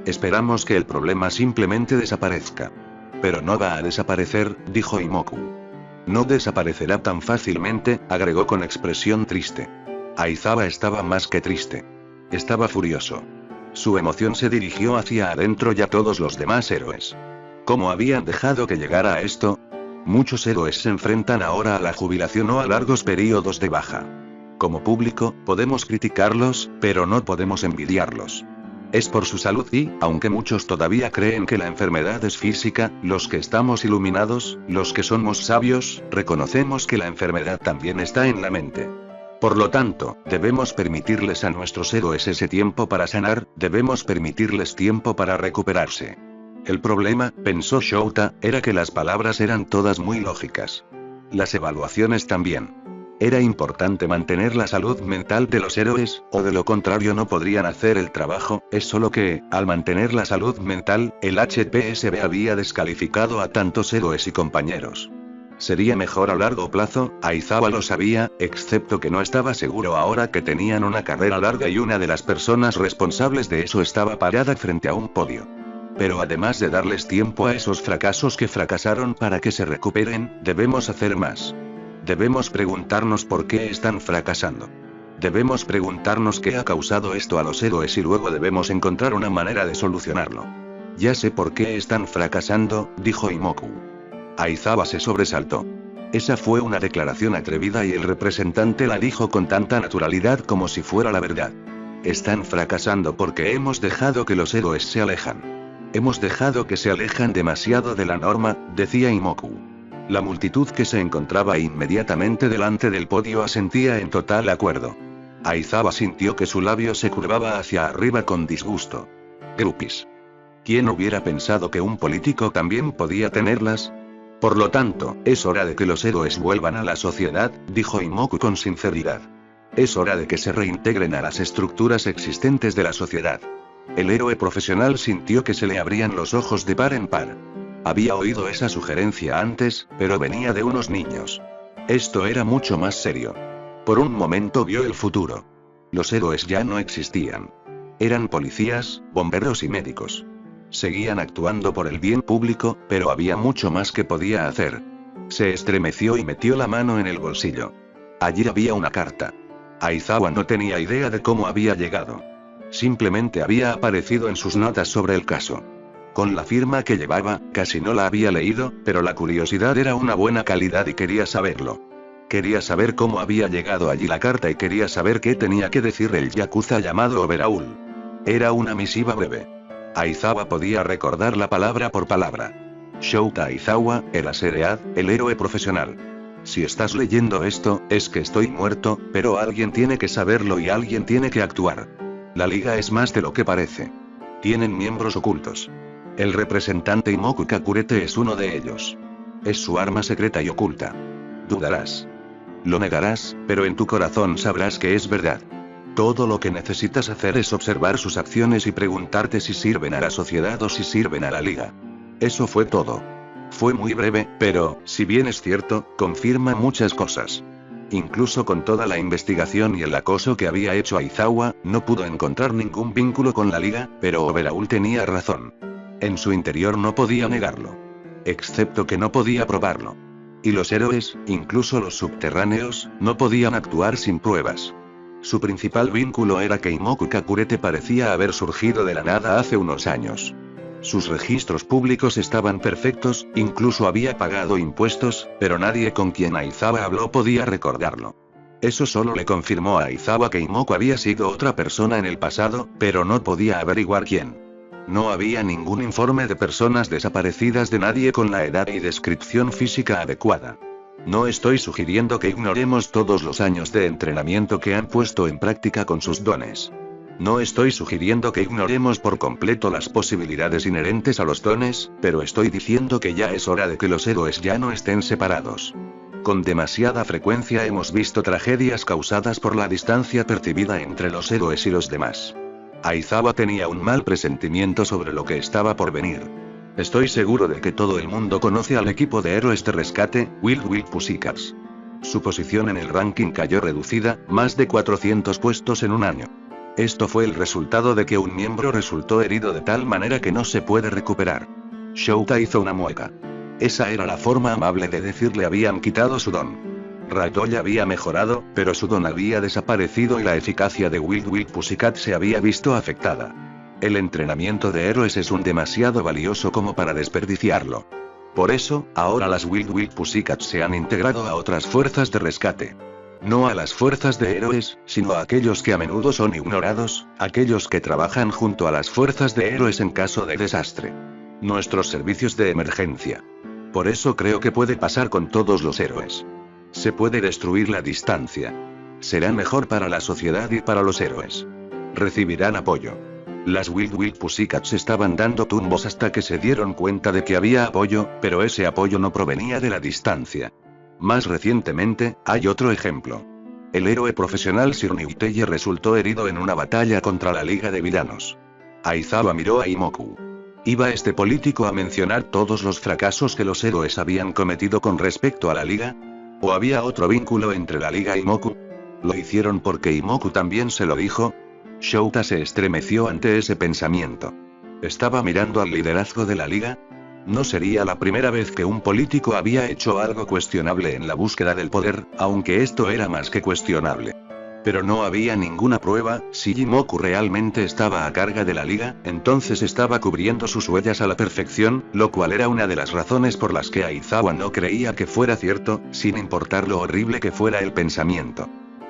Speaker 2: Esperamos que el problema simplemente desaparezca. Pero no va a desaparecer, dijo Imoku. No desaparecerá tan fácilmente, agregó con expresión triste. Aizawa estaba más que triste. Estaba furioso. Su emoción se dirigió hacia adentro y a todos los demás héroes. ¿Cómo habían dejado que llegara a esto? Muchos héroes se enfrentan ahora a la jubilación o a largos periodos de baja. Como público, podemos criticarlos, pero no podemos envidiarlos. Es por su salud y, aunque muchos todavía creen que la enfermedad es física, los que estamos iluminados, los que somos sabios, reconocemos que la enfermedad también está en la mente. Por lo tanto, debemos permitirles a nuestros héroes ese tiempo para sanar, debemos permitirles tiempo para recuperarse. El problema, pensó Shouta, era que las palabras eran todas muy lógicas. Las evaluaciones también. Era importante mantener la salud mental de los héroes, o de lo contrario no podrían hacer el trabajo, es solo que, al mantener la salud mental, el HPSB había descalificado a tantos héroes y compañeros. Sería mejor a largo plazo, Aizawa lo sabía, excepto que no estaba seguro ahora que tenían una carrera larga y una de las personas responsables de eso estaba parada frente a un podio. Pero además de darles tiempo a esos fracasos que fracasaron para que se recuperen, debemos hacer más. Debemos preguntarnos por qué están fracasando. Debemos preguntarnos qué ha causado esto a los héroes y luego debemos encontrar una manera de solucionarlo. Ya sé por qué están fracasando, dijo Imoku. Aizawa se sobresaltó. Esa fue una declaración atrevida y el representante la dijo con tanta naturalidad como si fuera la verdad. Están fracasando porque hemos dejado que los héroes se alejan. Hemos dejado que se alejan demasiado de la norma, decía Imoku. La multitud que se encontraba inmediatamente delante del podio asentía en total acuerdo. Aizawa sintió que su labio se curvaba hacia arriba con disgusto. Groupies. ¿Quién hubiera pensado que un político también podía tenerlas? Por lo tanto, es hora de que los héroes vuelvan a la sociedad, dijo Imoku con sinceridad. Es hora de que se reintegren a las estructuras existentes de la sociedad. El héroe profesional sintió que se le abrían los ojos de par en par. Había oído esa sugerencia antes, pero venía de unos niños. Esto era mucho más serio. Por un momento vio el futuro. Los héroes ya no existían. Eran policías, bomberos y médicos. Seguían actuando por el bien público, pero había mucho más que podía hacer. Se estremeció y metió la mano en el bolsillo. Allí había una carta. Aizawa no tenía idea de cómo había llegado. Simplemente había aparecido en sus notas sobre el caso. Con la firma que llevaba, casi no la había leído, pero la curiosidad era una buena calidad y quería saberlo. Quería saber cómo había llegado allí la carta y quería saber qué tenía que decir el yakuza llamado Overaul. Era una misiva breve. Aizawa podía recordar la palabra por palabra. Shouta Aizawa, el Aseread, el héroe profesional. Si estás leyendo esto, es que estoy muerto, pero alguien tiene que saberlo y alguien tiene que actuar. La liga es más de lo que parece. Tienen miembros ocultos. El representante Imoku Kakurete es uno de ellos. Es su arma secreta y oculta. Dudarás. Lo negarás, pero en tu corazón sabrás que es verdad. Todo lo que necesitas hacer es observar sus acciones y preguntarte si sirven a la sociedad o si sirven a la liga. Eso fue todo. Fue muy breve, pero, si bien es cierto, confirma muchas cosas. Incluso con toda la investigación y el acoso que había hecho Aizawa, no pudo encontrar ningún vínculo con la liga, pero Overhaul tenía razón. En su interior no podía negarlo. Excepto que no podía probarlo. Y los héroes, incluso los subterráneos, no podían actuar sin pruebas. Su principal vínculo era que Imoku Kakurete parecía haber surgido de la nada hace unos años. Sus registros públicos estaban perfectos, incluso había pagado impuestos, pero nadie con quien Aizawa habló podía recordarlo. Eso solo le confirmó a Aizawa que Imoku había sido otra persona en el pasado, pero no podía averiguar quién. No había ningún informe de personas desaparecidas de nadie con la edad y descripción física adecuada. No estoy sugiriendo que ignoremos todos los años de entrenamiento que han puesto en práctica con sus dones. No estoy sugiriendo que ignoremos por completo las posibilidades inherentes a los dones, pero estoy diciendo que ya es hora de que los héroes ya no estén separados. Con demasiada frecuencia hemos visto tragedias causadas por la distancia percibida entre los héroes y los demás. Aizawa tenía un mal presentimiento sobre lo que estaba por venir. Estoy seguro de que todo el mundo conoce al equipo de héroes de rescate, Wild Wild Pussycats. Su posición en el ranking cayó reducida, más de 400 puestos en un año. Esto fue el resultado de que un miembro resultó herido de tal manera que no se puede recuperar. Shouta hizo una mueca. Esa era la forma amable de decirle habían quitado su don. Ragdoll había mejorado, pero su don había desaparecido y la eficacia de Wild Wild Pussycat se había visto afectada. El entrenamiento de héroes es demasiado valioso como para desperdiciarlo. Por eso, ahora las Wild Wild Pussycats se han integrado a otras fuerzas de rescate. No a las fuerzas de héroes, sino a aquellos que a menudo son ignorados, aquellos que trabajan junto a las fuerzas de héroes en caso de desastre. Nuestros servicios de emergencia. Por eso creo que puede pasar con todos los héroes. Se puede destruir la distancia. Será mejor para la sociedad y para los héroes. Recibirán apoyo. Las Wild Wild Pussycats estaban dando tumbos hasta que se dieron cuenta de que había apoyo, pero ese apoyo no provenía de la distancia. Más recientemente, hay otro ejemplo. El héroe profesional Sir Niuteye resultó herido en una batalla contra la Liga de Villanos. Aizawa miró a Imoku. ¿Iba este político a mencionar todos los fracasos que los héroes habían cometido con respecto a la Liga? ¿O había otro vínculo entre la Liga y Imoku? ¿Lo hicieron porque Imoku también se lo dijo? Shouta se estremeció ante ese pensamiento. ¿Estaba mirando al liderazgo de la Liga? No sería la primera vez que un político había hecho algo cuestionable en la búsqueda del poder, aunque esto era más que cuestionable. Pero no había ninguna prueba. Si Imoku realmente estaba a cargo de la Liga, entonces estaba cubriendo sus huellas a la perfección, lo cual era una de las razones por las que Aizawa no creía que fuera cierto, sin importar lo horrible que fuera el pensamiento.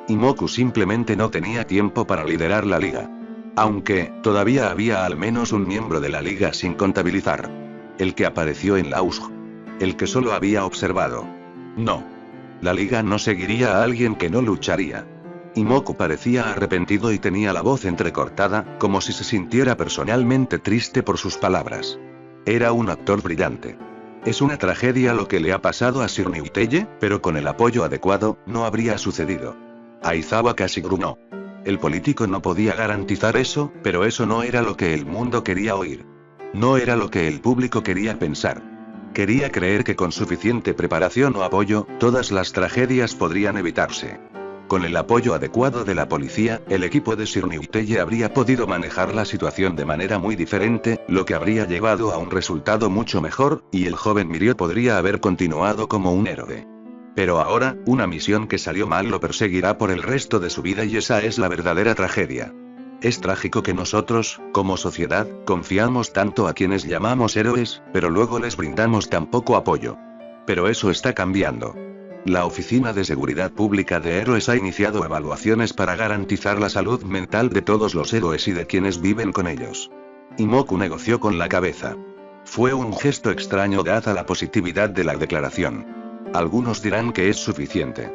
Speaker 2: Imoku simplemente no tenía tiempo para liderar la Liga. Aunque, todavía había al menos un miembro de la Liga sin contabilizar. El que apareció en la USG. El que solo había observado. No. La Liga no seguiría a alguien que no lucharía. Imoku parecía arrepentido y tenía la voz entrecortada, como si se sintiera personalmente triste por sus palabras. Era un actor brillante. Es una tragedia lo que le ha pasado a Sir Niuteye, pero con el apoyo adecuado, no habría sucedido. Aizawa casi gruñó. El político no podía garantizar eso, pero eso no era lo que el mundo quería oír. No era lo que el público quería pensar. Quería creer que con suficiente preparación o apoyo, todas las tragedias podrían evitarse. Con el apoyo adecuado de la policía, el equipo de Sir Niuteye habría podido manejar la situación de manera muy diferente, lo que habría llevado a un resultado mucho mejor, y el joven Mirio podría haber continuado como un héroe. Pero ahora, una misión que salió mal lo perseguirá por el resto de su vida y esa es la verdadera tragedia. Es trágico que nosotros, como sociedad, confiamos tanto a quienes llamamos héroes, pero luego les brindamos tan poco apoyo. Pero eso está cambiando. La Oficina de Seguridad Pública de Héroes ha iniciado evaluaciones para garantizar la salud mental de todos los héroes y de quienes viven con ellos. Imoku negoció con la cabeza. Fue un gesto extraño dada la positividad de la declaración. Algunos dirán que es suficiente.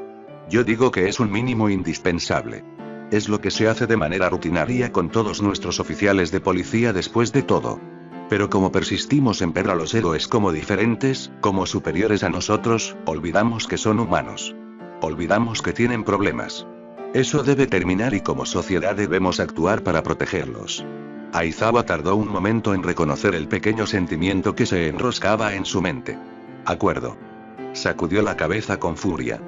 Speaker 2: Yo digo que es un mínimo indispensable. Es lo que se hace de manera rutinaria con todos nuestros oficiales de policía después de todo. Pero como persistimos en ver a los héroes como diferentes, como superiores a nosotros, olvidamos que son humanos. Olvidamos que tienen problemas. Eso debe terminar y como sociedad debemos actuar para protegerlos. Aizawa tardó un momento en reconocer el pequeño sentimiento que se enroscaba en su mente. Acuerdo. Sacudió la cabeza con furia.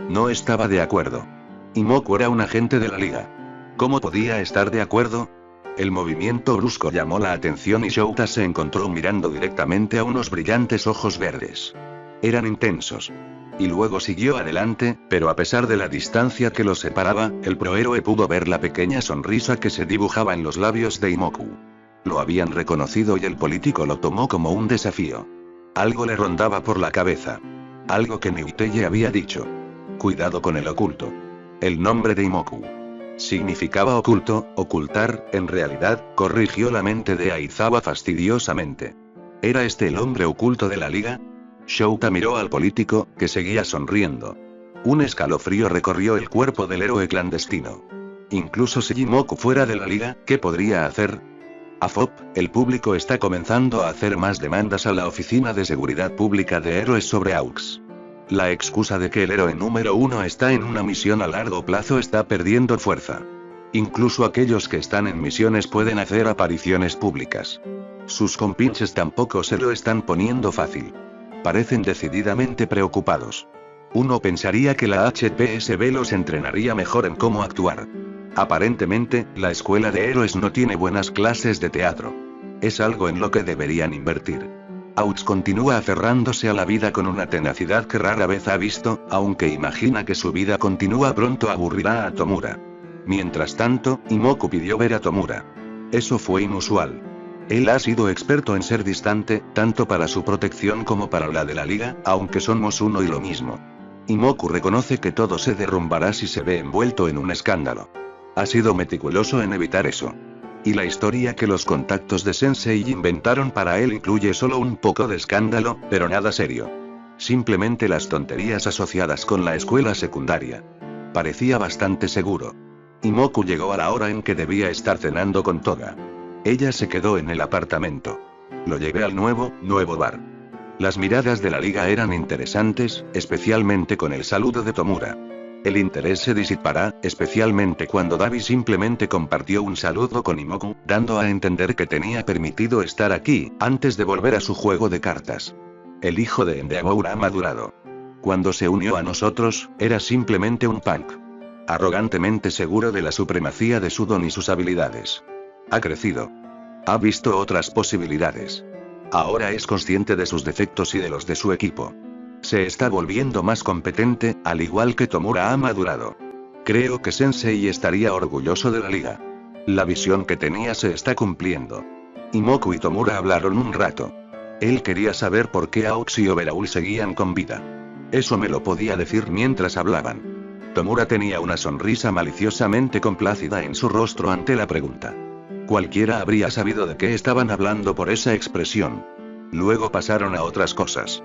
Speaker 2: No estaba de acuerdo. Imoku era un agente de la liga. ¿Cómo podía estar de acuerdo? El movimiento brusco llamó la atención y Shouta se encontró mirando directamente a unos brillantes ojos verdes. Eran intensos. Y luego siguió adelante, pero a pesar de la distancia que los separaba, el prohéroe pudo ver la pequeña sonrisa que se dibujaba en los labios de Imoku. Lo habían reconocido y el político lo tomó como un desafío. Algo le rondaba por la cabeza. Algo que Niuteye había dicho. Cuidado con el oculto. El nombre de Imoku significaba oculto, ocultar, en realidad, corrigió la mente de Aizawa fastidiosamente. ¿Era este el hombre oculto de la liga? Shouta miró al político, que seguía sonriendo. Un escalofrío recorrió el cuerpo del héroe clandestino. Incluso si Imoku fuera de la liga, ¿qué podría hacer? AFOP, el público está comenzando a hacer más demandas a la Oficina de Seguridad Pública de Héroes sobre AUX. La excusa de que el héroe número 1 está en una misión a largo plazo está perdiendo fuerza. Incluso aquellos que están en misiones pueden hacer apariciones públicas. Sus compinches tampoco se lo están poniendo fácil. Parecen decididamente preocupados. Uno pensaría que la HPSB los entrenaría mejor en cómo actuar. Aparentemente, la escuela de héroes no tiene buenas clases de teatro. Es algo en lo que deberían invertir. AUX continúa aferrándose a la vida con una tenacidad que rara vez ha visto, aunque imagina que su vida continúa pronto aburrirá a Tomura. Mientras tanto, Imoku pidió ver a Tomura. Eso fue inusual. Él ha sido experto en ser distante, tanto para su protección como para la de la liga, aunque somos uno y lo mismo. Imoku reconoce que todo se derrumbará si se ve envuelto en un escándalo. Ha sido meticuloso en evitar eso. Y la historia que los contactos de Sensei inventaron para él incluye solo un poco de escándalo, pero nada serio. Simplemente las tonterías asociadas con la escuela secundaria. Parecía bastante seguro. Imoku llegó a la hora en que debía estar cenando con Toga. Ella se quedó en el apartamento. Lo llevé al nuevo bar. Las miradas de la liga eran interesantes, especialmente con el saludo de Tomura. El interés se disipará, especialmente cuando Dabi simplemente compartió un saludo con Imoku, dando a entender que tenía permitido estar aquí, antes de volver a su juego de cartas. El hijo de Endeavor ha madurado. Cuando se unió a nosotros, era simplemente un punk. Arrogantemente seguro de la supremacía de su don y sus habilidades. Ha crecido. Ha visto otras posibilidades. Ahora es consciente de sus defectos y de los de su equipo. Se está volviendo más competente, al igual que Tomura ha madurado. Creo que Sensei estaría orgulloso de la liga. La visión que tenía se está cumpliendo. Imoku y Tomura hablaron un rato. Él quería saber por qué Aox y Overhaul seguían con vida. Eso me lo podía decir mientras hablaban. Tomura tenía una sonrisa maliciosamente complacida en su rostro ante la pregunta. Cualquiera habría sabido de qué estaban hablando por esa expresión. Luego pasaron a otras cosas.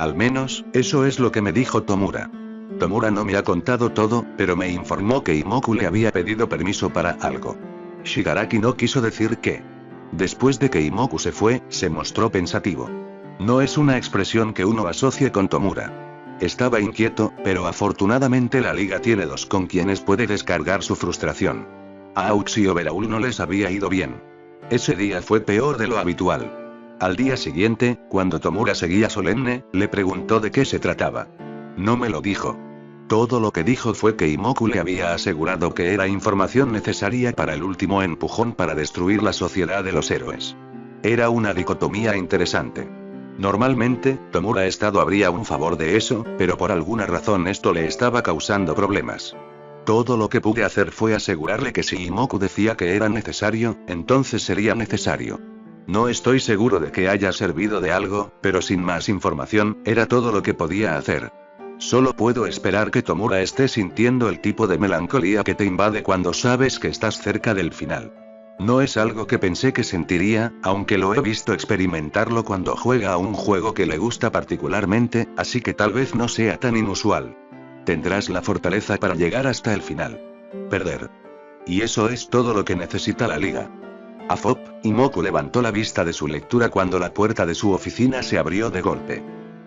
Speaker 2: Al menos, eso es lo que me dijo Tomura. Tomura no me ha contado todo, pero me informó que Imoku le había pedido permiso para algo. Shigaraki no quiso decir qué. Después de que Imoku se fue, se mostró pensativo. No es una expresión que uno asocie con Tomura. Estaba inquieto, pero afortunadamente la liga tiene dos con quienes puede descargar su frustración. A Aox y Overhaul no les había ido bien. Ese día fue peor de lo habitual. Al día siguiente, cuando Tomura seguía solemne, le preguntó de qué se trataba. No me lo dijo. Todo lo que dijo fue que Imoku le había asegurado que era información necesaria para el último empujón para destruir la sociedad de los héroes. Era una dicotomía interesante. Normalmente, Tomura Estado habría un favor de eso, pero por alguna razón esto le estaba causando problemas. Todo lo que pude hacer fue asegurarle que si Imoku decía que era necesario, entonces sería necesario. No estoy seguro de que haya servido de algo, pero sin más información, era todo lo que podía hacer. Solo puedo esperar que Tomura esté sintiendo el tipo de melancolía que te invade cuando sabes que estás cerca del final. No es algo que pensé que sentiría, aunque lo he visto experimentarlo cuando juega a un juego que le gusta particularmente, así que tal vez no sea tan inusual. Tendrás la fortaleza para llegar hasta el final. Perder. Y eso es todo lo que necesita la liga. Afop, Imoku levantó la vista de su lectura cuando la puerta de su oficina se abrió de golpe.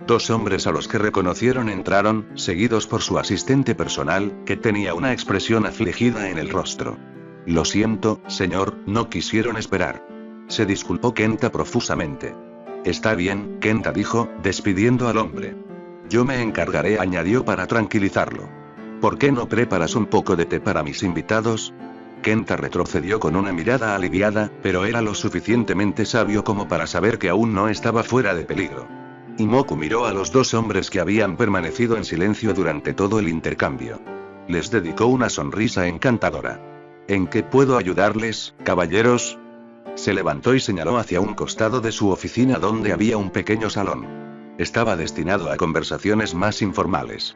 Speaker 2: Dos hombres a los que reconocieron entraron, seguidos por su asistente personal, que tenía una expresión afligida en el rostro. Lo siento, señor, no quisieron esperar. Se disculpó Kenta profusamente. Está bien, Kenta dijo, despidiendo al hombre. Yo me encargaré, añadió para tranquilizarlo. ¿Por qué no preparas un poco de té para mis invitados? Kenta retrocedió con una mirada aliviada, pero era lo suficientemente sabio como para saber que aún no estaba fuera de peligro. Imoku miró a los dos hombres que habían permanecido en silencio durante todo el intercambio. Les dedicó una sonrisa encantadora. ¿En qué puedo ayudarles, caballeros? Se levantó y señaló hacia un costado de su oficina donde había un pequeño salón. Estaba destinado a conversaciones más informales.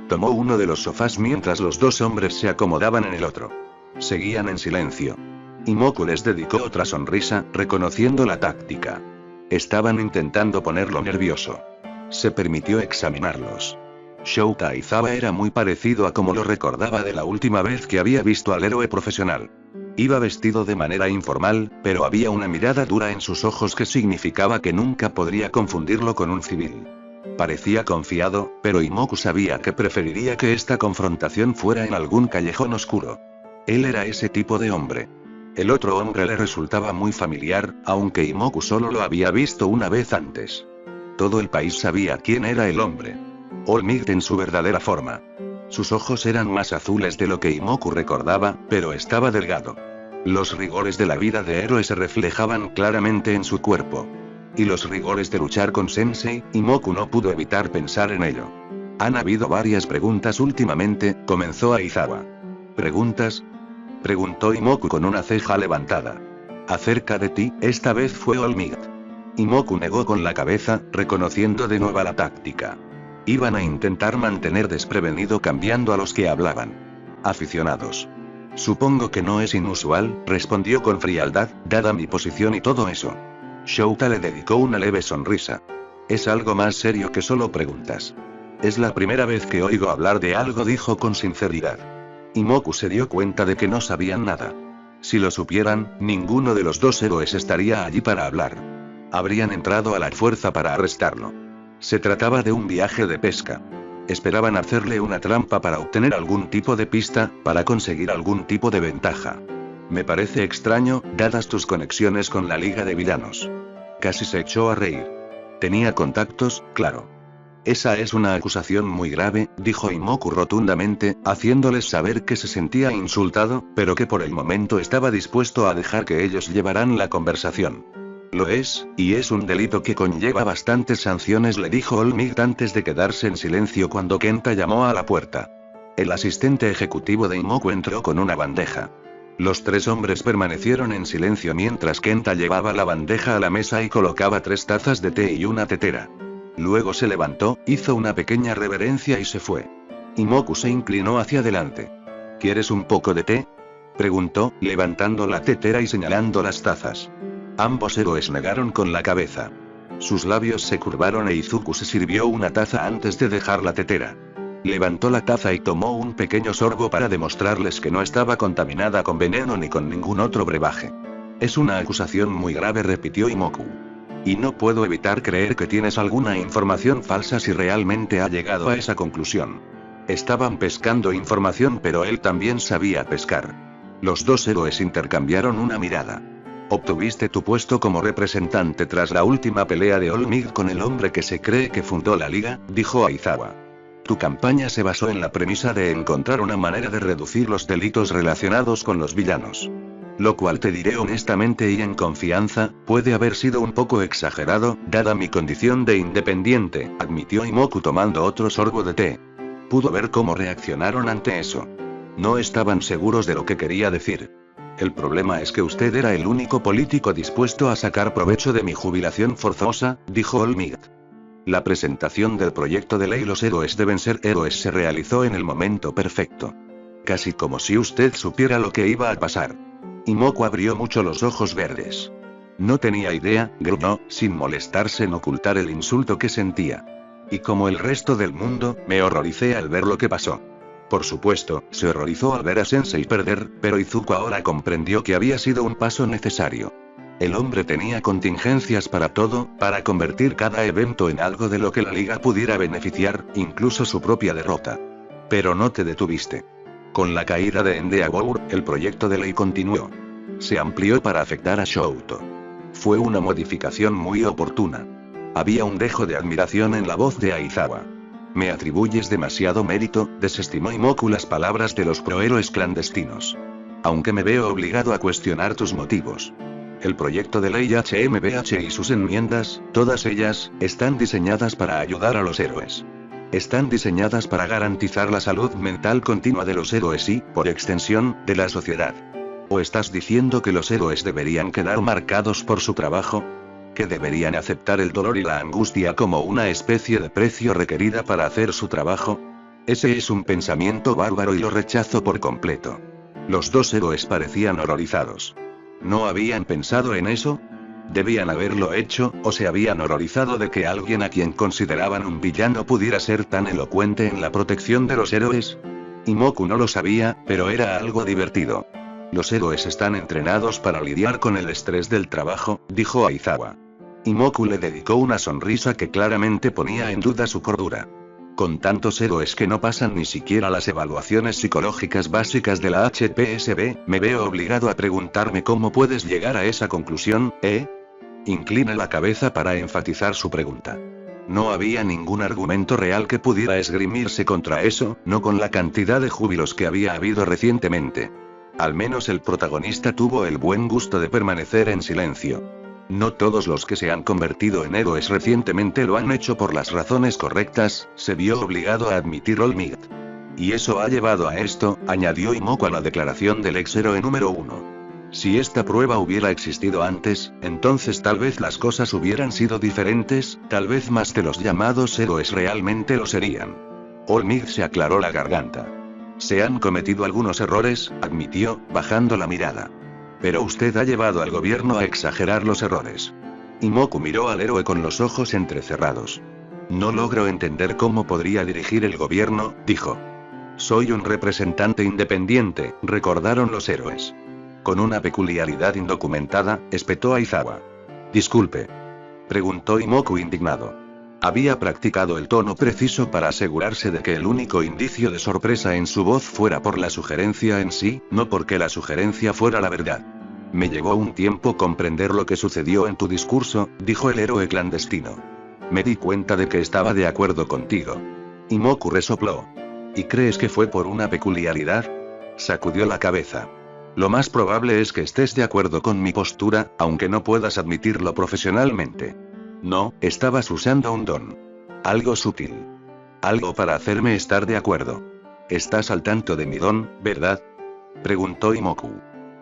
Speaker 2: Tomó uno de los sofás mientras los dos hombres se acomodaban en el otro. Seguían en silencio. Imoku les dedicó otra sonrisa, reconociendo la táctica. Estaban intentando ponerlo nervioso. Se permitió examinarlos. Shouta Aizawa era muy parecido a como lo recordaba de la última vez que había visto al héroe profesional. Iba vestido de manera informal, pero había una mirada dura en sus ojos que significaba que nunca podría confundirlo con un civil. Parecía confiado, pero Imoku sabía que preferiría que esta confrontación fuera en algún callejón oscuro. Él era ese tipo de hombre. El otro hombre le resultaba muy familiar, aunque Imoku solo lo había visto una vez antes. Todo el país sabía quién era el hombre. All Might en su verdadera forma. Sus ojos eran más azules de lo que Imoku recordaba, pero estaba delgado. Los rigores de la vida de héroe se reflejaban claramente en su cuerpo. Y los rigores de luchar con Sensei, Imoku no pudo evitar pensar en ello. Han habido varias preguntas últimamente, comenzó Aizawa. ¿Preguntas? Preguntó Imoku con una ceja levantada. Acerca de ti, esta vez fue All Might. Imoku negó con la cabeza, reconociendo de nuevo la táctica. Iban a intentar mantener desprevenido cambiando a los que hablaban. Aficionados. Supongo que no es inusual, respondió con frialdad, dada mi posición y todo eso. Shouta le dedicó una leve sonrisa. Es algo más serio que solo preguntas. Es la primera vez que oigo hablar de algo, dijo con sinceridad. Imoku se dio cuenta de que no sabían nada. Si lo supieran, ninguno de los dos héroes estaría allí para hablar. Habrían entrado a la fuerza para arrestarlo. Se trataba de un viaje de pesca. Esperaban hacerle una trampa para obtener algún tipo de pista, para conseguir algún tipo de ventaja. Me parece extraño, dadas tus conexiones con la Liga de Villanos. Casi se echó a reír. Tenía contactos, claro. Esa es una acusación muy grave, dijo Imoku rotundamente, haciéndoles saber que se sentía insultado, pero que por el momento estaba dispuesto a dejar que ellos llevaran la conversación. Lo es, y es un delito que conlleva bastantes sanciones, le dijo All Might antes de quedarse en silencio cuando Kenta llamó a la puerta. El asistente ejecutivo de Imoku entró con una bandeja. Los tres hombres permanecieron en silencio mientras Kenta llevaba la bandeja a la mesa y colocaba 3 tazas de té y una tetera. Luego se levantó, hizo una pequeña reverencia y se fue. Imoku se inclinó hacia adelante. ¿Quieres un poco de té?, preguntó, levantando la tetera y señalando las tazas. Ambos héroes negaron con la cabeza. Sus labios se curvaron e Izuku se sirvió una taza antes de dejar la tetera. Levantó la taza y tomó un pequeño sorbo para demostrarles que no estaba contaminada con veneno ni con ningún otro brebaje. Es una acusación muy grave, repitió Imoku. Y no puedo evitar creer que tienes alguna información falsa si realmente ha llegado a esa conclusión. Estaban pescando información, pero él también sabía pescar. Los dos héroes intercambiaron una mirada. Obtuviste tu puesto como representante tras la última pelea de All Might con el hombre que se cree que fundó la liga, dijo Aizawa. Tu campaña se basó en la premisa de encontrar una manera de reducir los delitos relacionados con los villanos. Lo cual, te diré honestamente y en confianza, puede haber sido un poco exagerado, dada mi condición de independiente, admitió Imoku tomando otro sorbo de té. Pudo ver cómo reaccionaron ante eso. No estaban seguros de lo que quería decir. El problema es que usted era el único político dispuesto a sacar provecho de mi jubilación forzosa, dijo All Might. La presentación del proyecto de ley Los héroes deben ser héroes se realizó en el momento perfecto. Casi como si usted supiera lo que iba a pasar. Imoku abrió mucho los ojos verdes. No tenía idea, gruñó, sin molestarse en ocultar el insulto que sentía. Y como el resto del mundo, me horroricé al ver lo que pasó. Por supuesto, se horrorizó al ver a Sensei perder, pero Izuku ahora comprendió que había sido un paso necesario. El hombre tenía contingencias para todo, para convertir cada evento en algo de lo que la liga pudiera beneficiar, incluso su propia derrota. Pero no te detuviste. Con la caída de Endeavor, el proyecto de ley continuó. Se amplió para afectar a Shouto. Fue una modificación muy oportuna. Había un dejo de admiración en la voz de Aizawa. Me atribuyes demasiado mérito, desestimó Imoku las palabras de los prohéroes clandestinos. Aunque me veo obligado a cuestionar tus motivos. El proyecto de ley HMBH y sus enmiendas, todas ellas, están diseñadas para ayudar a los héroes. Están diseñadas para garantizar la salud mental continua de los héroes y, por extensión, de la sociedad. ¿O estás diciendo que los héroes deberían quedar marcados por su trabajo? ¿Que deberían aceptar el dolor y la angustia como una especie de precio requerida para hacer su trabajo? Ese es un pensamiento bárbaro y lo rechazo por completo. Los dos héroes parecían horrorizados. ¿No habían pensado en eso? Debían haberlo hecho, o se habían horrorizado de que alguien a quien consideraban un villano pudiera ser tan elocuente en la protección de los héroes. Imoku no lo sabía, pero era algo divertido. Los héroes están entrenados para lidiar con el estrés del trabajo, dijo Aizawa. Imoku le dedicó una sonrisa que claramente ponía en duda su cordura. Con tantos héroes que no pasan ni siquiera las evaluaciones psicológicas básicas de la HPSB, me veo obligado a preguntarme cómo puedes llegar a esa conclusión, ¿eh? Inclina la cabeza para enfatizar su pregunta. No había ningún argumento real que pudiera esgrimirse contra eso, no con la cantidad de júbilos que había habido recientemente. Al menos el protagonista tuvo el buen gusto de permanecer en silencio. No todos los que se han convertido en héroes recientemente lo han hecho por las razones correctas, se vio obligado a admitir All Might. Y eso ha llevado a esto, añadió Imoku a la declaración del ex héroe número 1. Si esta prueba hubiera existido antes, entonces tal vez las cosas hubieran sido diferentes, tal vez más de los llamados héroes realmente lo serían. All Might se aclaró la garganta. Se han cometido algunos errores, admitió, bajando la mirada. Pero usted ha llevado al gobierno a exagerar los errores. Imoku miró al héroe con los ojos entrecerrados. No logro entender cómo podría dirigir el gobierno, dijo. Soy un representante independiente, recordaron los héroes. Con una peculiaridad indocumentada, espetó Aizawa. Disculpe. Preguntó Imoku indignado. Había practicado el tono preciso para asegurarse de que el único indicio de sorpresa en su voz fuera por la sugerencia en sí, no porque la sugerencia fuera la verdad. Me llevó un tiempo comprender lo que sucedió en tu discurso, dijo el héroe clandestino. Me di cuenta de que estaba de acuerdo contigo. Imoku resopló. ¿Y crees que fue por una peculiaridad? Sacudió la cabeza. Lo más probable es que estés de acuerdo con mi postura, aunque no puedas admitirlo profesionalmente. No, estabas usando un don. Algo sutil. Algo para hacerme estar de acuerdo. ¿Estás al tanto de mi don, verdad? Preguntó Imoku.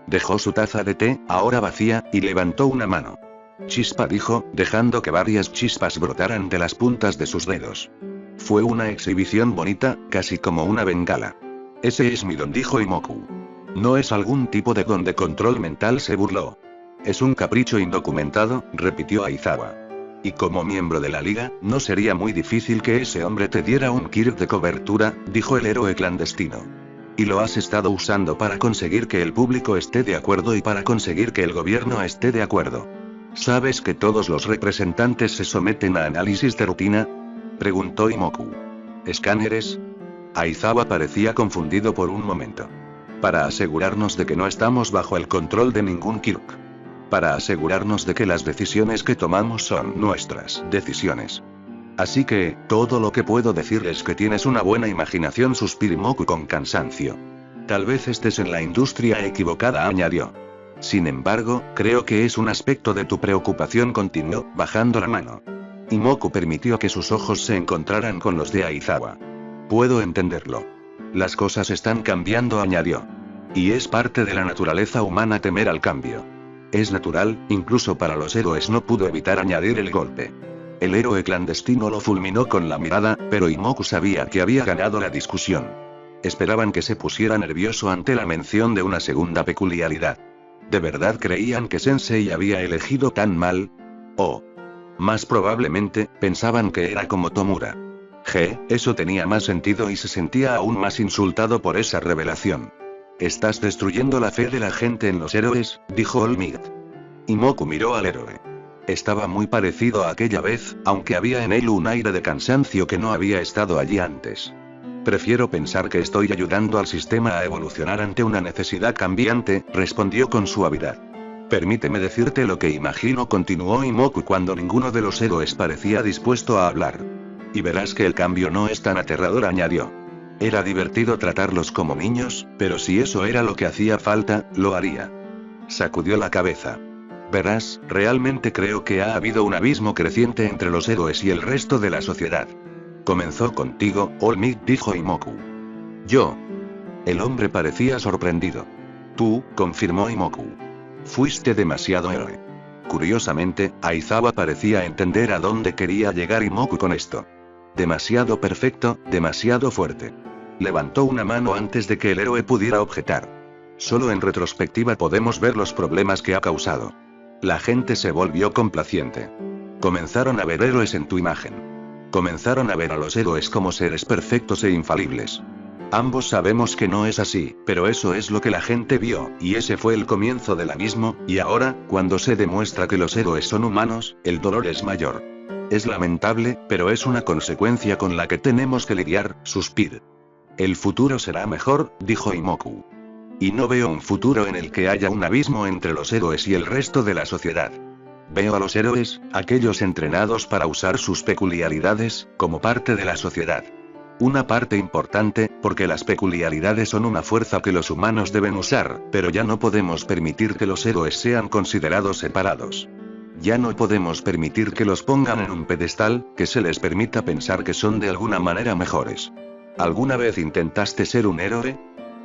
Speaker 2: Dejó su taza de té, ahora vacía, y levantó una mano. Chispa dijo, dejando que varias chispas brotaran de las puntas de sus dedos. Fue una exhibición bonita, casi como una bengala. Ese es mi don, dijo Imoku. No es algún tipo de don de control mental, se burló. Es un capricho indocumentado, repitió Aizawa. Y como miembro de la liga, no sería muy difícil que ese hombre te diera un kit de cobertura, dijo el héroe clandestino. Y lo has estado usando para conseguir que el público esté de acuerdo y para conseguir que el gobierno esté de acuerdo. ¿Sabes que todos los representantes se someten a análisis de rutina? Preguntó Imoku. ¿Escáneres? Aizawa parecía confundido por un momento. Para asegurarnos de que no estamos bajo el control de ningún Kirk. Para asegurarnos de que las decisiones que tomamos son nuestras decisiones. Así que, todo lo que puedo decir es que tienes una buena imaginación, suspiró Imoku con cansancio. Tal vez estés en la industria equivocada, añadió. Sin embargo, creo que es un aspecto de tu preocupación, continuó, bajando la mano. Imoku permitió que sus ojos se encontraran con los de Aizawa. Puedo entenderlo. Las cosas están cambiando, añadió. Y es parte de la naturaleza humana temer al cambio. Es natural, incluso para los héroes, no pudo evitar añadir el golpe. El héroe clandestino lo fulminó con la mirada, pero Imoku sabía que había ganado la discusión. Esperaban que se pusiera nervioso ante la mención de una segunda peculiaridad. ¿De verdad creían que Sensei había elegido tan mal? O, más probablemente, pensaban que era como Tomura. eso tenía más sentido y se sentía aún más insultado por esa revelación. Estás destruyendo la fe de la gente en los héroes, dijo All Might. Imoku miró al héroe. Estaba muy parecido a aquella vez, aunque había en él un aire de cansancio que no había estado allí antes. Prefiero pensar que estoy ayudando al sistema a evolucionar ante una necesidad cambiante, respondió con suavidad. Permíteme decirte lo que imagino, continuó Imoku cuando ninguno de los héroes parecía dispuesto a hablar. Y verás que el cambio no es tan aterrador, añadió. Era divertido tratarlos como niños, pero si eso era lo que hacía falta, lo haría. Sacudió la cabeza. Verás, realmente creo que ha habido un abismo creciente entre los héroes y el resto de la sociedad. Comenzó contigo, All Might, dijo Imoku. Yo. El hombre parecía sorprendido. Tú, confirmó Imoku. Fuiste demasiado héroe. Curiosamente, Aizawa parecía entender a dónde quería llegar Imoku con esto. Demasiado perfecto, demasiado fuerte. Levantó una mano antes de que el héroe pudiera objetar. Solo en retrospectiva podemos ver los problemas que ha causado. La gente se volvió complaciente. Comenzaron a ver héroes en tu imagen. Comenzaron a ver a los héroes como seres perfectos e infalibles. Ambos sabemos que no es así, pero eso es lo que la gente vio, y ese fue el comienzo del abismo, y ahora, cuando se demuestra que los héroes son humanos, el dolor es mayor. Es lamentable, pero es una consecuencia con la que tenemos que lidiar, suspiró. El futuro será mejor, dijo Imoku. Y no veo un futuro en el que haya un abismo entre los héroes y el resto de la sociedad. Veo a los héroes, aquellos entrenados para usar sus peculiaridades, como parte de la sociedad. Una parte importante, porque las peculiaridades son una fuerza que los humanos deben usar, pero ya no podemos permitir que los héroes sean considerados separados. Ya no podemos permitir que los pongan en un pedestal, que se les permita pensar que son de alguna manera mejores. ¿Alguna vez intentaste ser un héroe?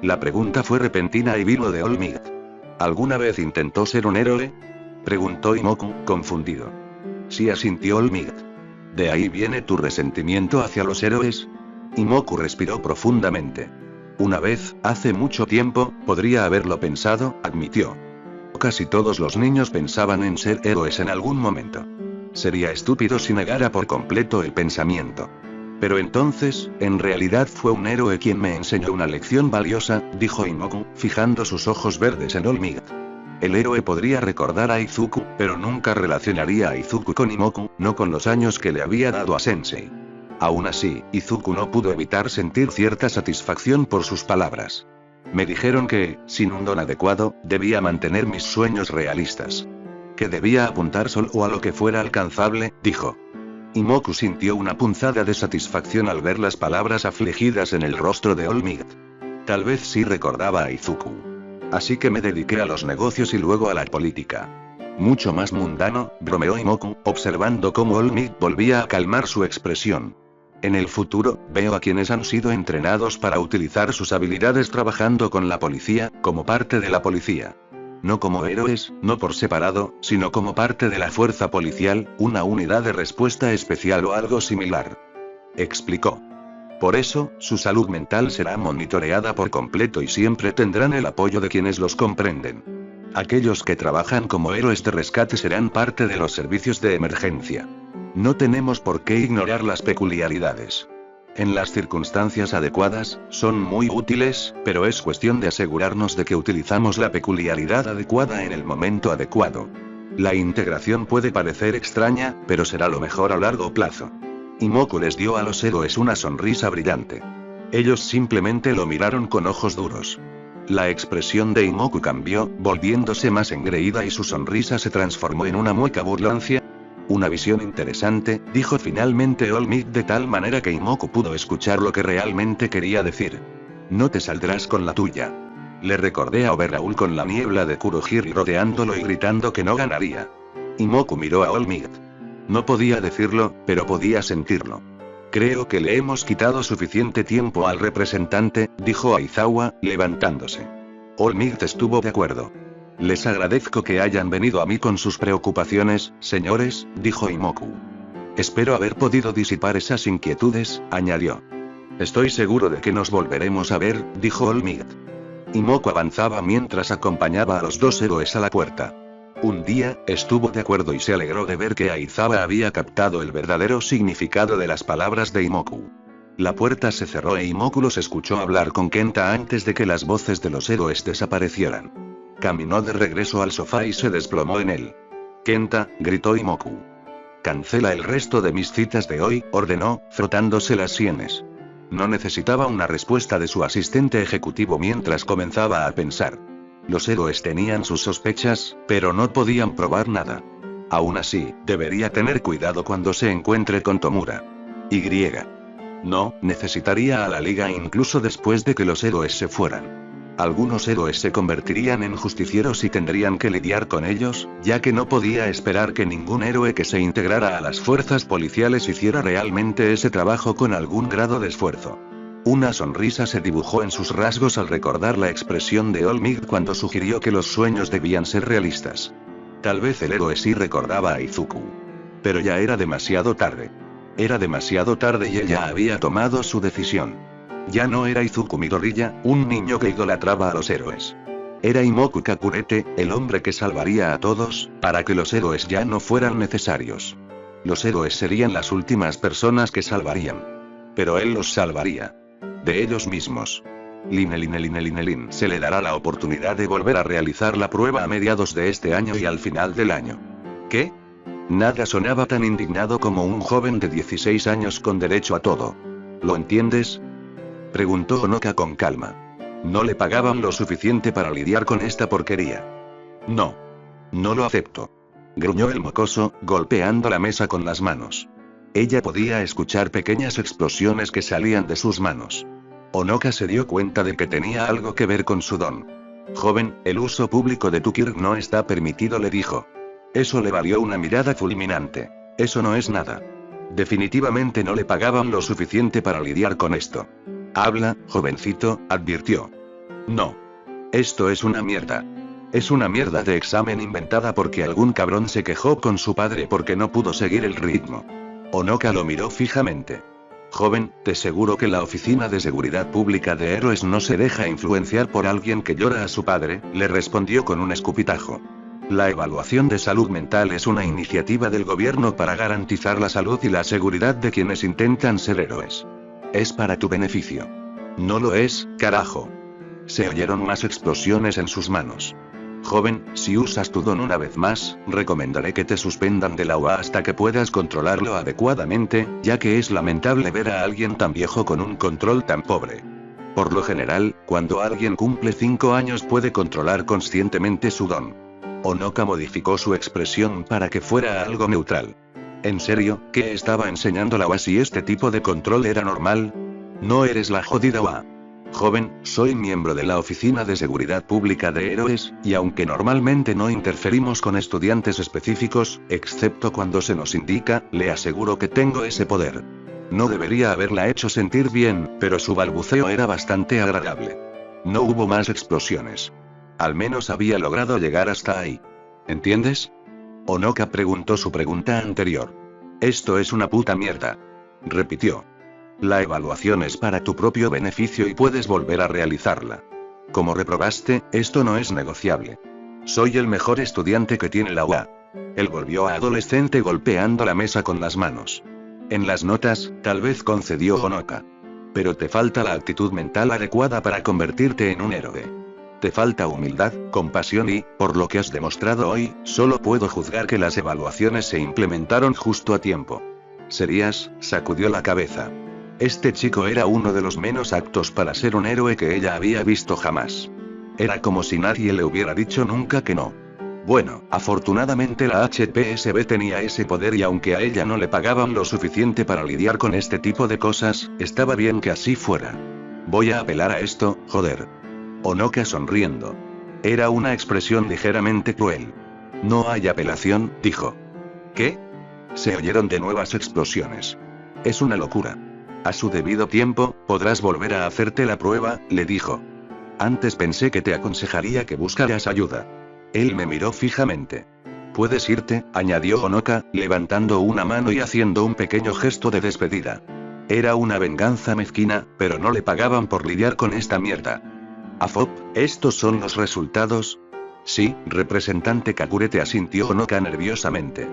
Speaker 2: La pregunta fue repentina y vino de All Might. ¿Alguna vez intentó ser un héroe? Preguntó Imoku, confundido. Sí, asintió All Might. ¿De ahí viene tu resentimiento hacia los héroes? Imoku respiró profundamente. Una vez, hace mucho tiempo, podría haberlo pensado, admitió. Casi todos los niños pensaban en ser héroes en algún momento. Sería estúpido si negara por completo el pensamiento. Pero entonces, en realidad fue un héroe quien me enseñó una lección valiosa, dijo Imoku, fijando sus ojos verdes en All Might. El héroe podría recordar a Izuku, pero nunca relacionaría a Izuku con Imoku, no con los años que le había dado a Sensei. Aún así, Izuku no pudo evitar sentir cierta satisfacción por sus palabras. Me dijeron que, sin un don adecuado, debía mantener mis sueños realistas. Que debía apuntar solo a lo que fuera alcanzable, dijo. Imoku sintió una punzada de satisfacción al ver las palabras afligidas en el rostro de All Might. Tal vez sí recordaba a Izuku. Así que me dediqué a los negocios y luego a la política. Mucho más mundano, bromeó Imoku, observando cómo All Might volvía a calmar su expresión. En el futuro, veo a quienes han sido entrenados para utilizar sus habilidades trabajando con la policía, como parte de la policía. No como héroes, no por separado, sino como parte de la fuerza policial, una unidad de respuesta especial o algo similar. Explicó. Por eso, su salud mental será monitoreada por completo y siempre tendrán el apoyo de quienes los comprenden. Aquellos que trabajan como héroes de rescate serán parte de los servicios de emergencia. No tenemos por qué ignorar las peculiaridades. En las circunstancias adecuadas, son muy útiles, pero es cuestión de asegurarnos de que utilizamos la peculiaridad adecuada en el momento adecuado. La integración puede parecer extraña, pero será lo mejor a largo plazo. Imoku les dio a los héroes una sonrisa brillante. Ellos simplemente lo miraron con ojos duros. La expresión de Imoku cambió, volviéndose más engreída y su sonrisa se transformó en una mueca burlancia. Una visión interesante, dijo finalmente All Might de tal manera que Imoku pudo escuchar lo que realmente quería decir. No te saldrás con la tuya. Le recordé a Overhaul con la niebla de Kurohiri rodeándolo y gritando que no ganaría. Imoku miró a All Might. No podía decirlo, pero podía sentirlo. Creo que le hemos quitado suficiente tiempo al representante, dijo Aizawa, levantándose. All Might estuvo de acuerdo. Les agradezco que hayan venido a mí con sus preocupaciones, señores, dijo Imoku. Espero haber podido disipar esas inquietudes, añadió. Estoy seguro de que nos volveremos a ver, dijo All Might. Imoku avanzaba mientras acompañaba a los dos héroes a la puerta. Un día, estuvo de acuerdo y se alegró de ver que Aizawa había captado el verdadero significado de las palabras de Imoku. La puerta se cerró e Imoku los escuchó hablar con Kenta antes de que las voces de los héroes desaparecieran. Caminó de regreso al sofá y se desplomó en él. Kenta, gritó Imoku. Cancela el resto de mis citas de hoy, ordenó, frotándose las sienes. No necesitaba una respuesta de su asistente ejecutivo mientras comenzaba a pensar. Los héroes tenían sus sospechas, pero no podían probar nada. Aún así, debería tener cuidado cuando se encuentre con Tomura. Y. No, necesitaría a la liga incluso después de que los héroes se fueran. Algunos héroes se convertirían en justicieros y tendrían que lidiar con ellos, ya que no podía esperar que ningún héroe que se integrara a las fuerzas policiales hiciera realmente ese trabajo con algún grado de esfuerzo. Una sonrisa se dibujó en sus rasgos al recordar la expresión de Olmig cuando sugirió que los sueños debían ser realistas. Tal vez el héroe sí recordaba a Izuku. Pero ya era demasiado tarde. Era demasiado tarde y ella había tomado su decisión. Ya no era Izuku Midoriya, un niño que idolatraba a los héroes. Era Imoku Kakurete, el hombre que salvaría a todos, para que los héroes ya no fueran necesarios. Los héroes serían las últimas personas que salvarían. Pero él los salvaría. De ellos mismos. Lin. Se le dará la oportunidad de volver a realizar la prueba a mediados de este año y al final del año. ¿Qué? Nada sonaba tan indignado como un joven de 16 años con derecho a todo. ¿Lo entiendes?, preguntó Onoka con calma. No le pagaban lo suficiente para lidiar con esta porquería. No. No lo acepto. Gruñó el mocoso, golpeando la mesa con las manos. Ella podía escuchar pequeñas explosiones que salían de sus manos. Onoka se dio cuenta de que tenía algo que ver con su don. Joven, el uso público de tu Kirk no está permitido, le dijo. Eso le valió una mirada fulminante. Eso no es nada. Definitivamente no le pagaban lo suficiente para lidiar con esto. Habla, jovencito, advirtió. No. Esto es una mierda. Es una mierda de examen inventada porque algún cabrón se quejó con su padre porque no pudo seguir el ritmo. Onoka lo miró fijamente. Joven, te aseguro que la Oficina de Seguridad Pública de Héroes no se deja influenciar por alguien que llora a su padre, le respondió con un escupitajo. La evaluación de salud mental es una iniciativa del gobierno para garantizar la salud y la seguridad de quienes intentan ser héroes. Es para tu beneficio. No lo es, carajo. Se oyeron más explosiones en sus manos. Joven, si usas tu don una vez más, recomendaré que te suspendan de la UA hasta que puedas controlarlo adecuadamente, ya que es lamentable ver a alguien tan viejo con un control tan pobre. Por lo general, cuando alguien cumple 5 años puede controlar conscientemente su don. Onoka modificó su expresión para que fuera algo neutral. ¿En serio, qué estaba enseñando la UA si este tipo de control era normal? No eres la jodida UA. Joven, soy miembro de la Oficina de Seguridad Pública de Héroes, y aunque normalmente no interferimos con estudiantes específicos, excepto cuando se nos indica, le aseguro que tengo ese poder. No debería haberla hecho sentir bien, pero su balbuceo era bastante agradable. No hubo más explosiones. Al menos había logrado llegar hasta ahí. ¿Entiendes? Onoka preguntó su pregunta anterior. Esto es una puta mierda. Repitió. La evaluación es para tu propio beneficio y puedes volver a realizarla. Como reprobaste, esto no es negociable. Soy el mejor estudiante que tiene la UA. Él volvió a adolescente golpeando la mesa con las manos. En las notas, tal vez concedió Onoka. Pero te falta la actitud mental adecuada para convertirte en un héroe. Te falta humildad, compasión y, por lo que has demostrado hoy, solo puedo juzgar que las evaluaciones se implementaron justo a tiempo. Serías, sacudió la cabeza. Este chico era uno de los menos aptos para ser un héroe que ella había visto jamás. Era como si nadie le hubiera dicho nunca que no. Bueno, afortunadamente la HPSB tenía ese poder y aunque a ella no le pagaban lo suficiente para lidiar con este tipo de cosas, estaba bien que así fuera. Voy a apelar a esto, joder. Onoka sonriendo. Era una expresión ligeramente cruel. No hay apelación, dijo. ¿Qué? Se oyeron de nuevas explosiones. Es una locura. A su debido tiempo, podrás volver a hacerte la prueba, le dijo. Antes pensé que te aconsejaría que buscaras ayuda. Él me miró fijamente. Puedes irte, añadió Onoka, levantando una mano y haciendo un pequeño gesto de despedida. Era una venganza mezquina, pero no le pagaban por lidiar con esta mierda. Afop, ¿estos son los resultados? Sí, representante Kakurete, asintió Onoka nerviosamente.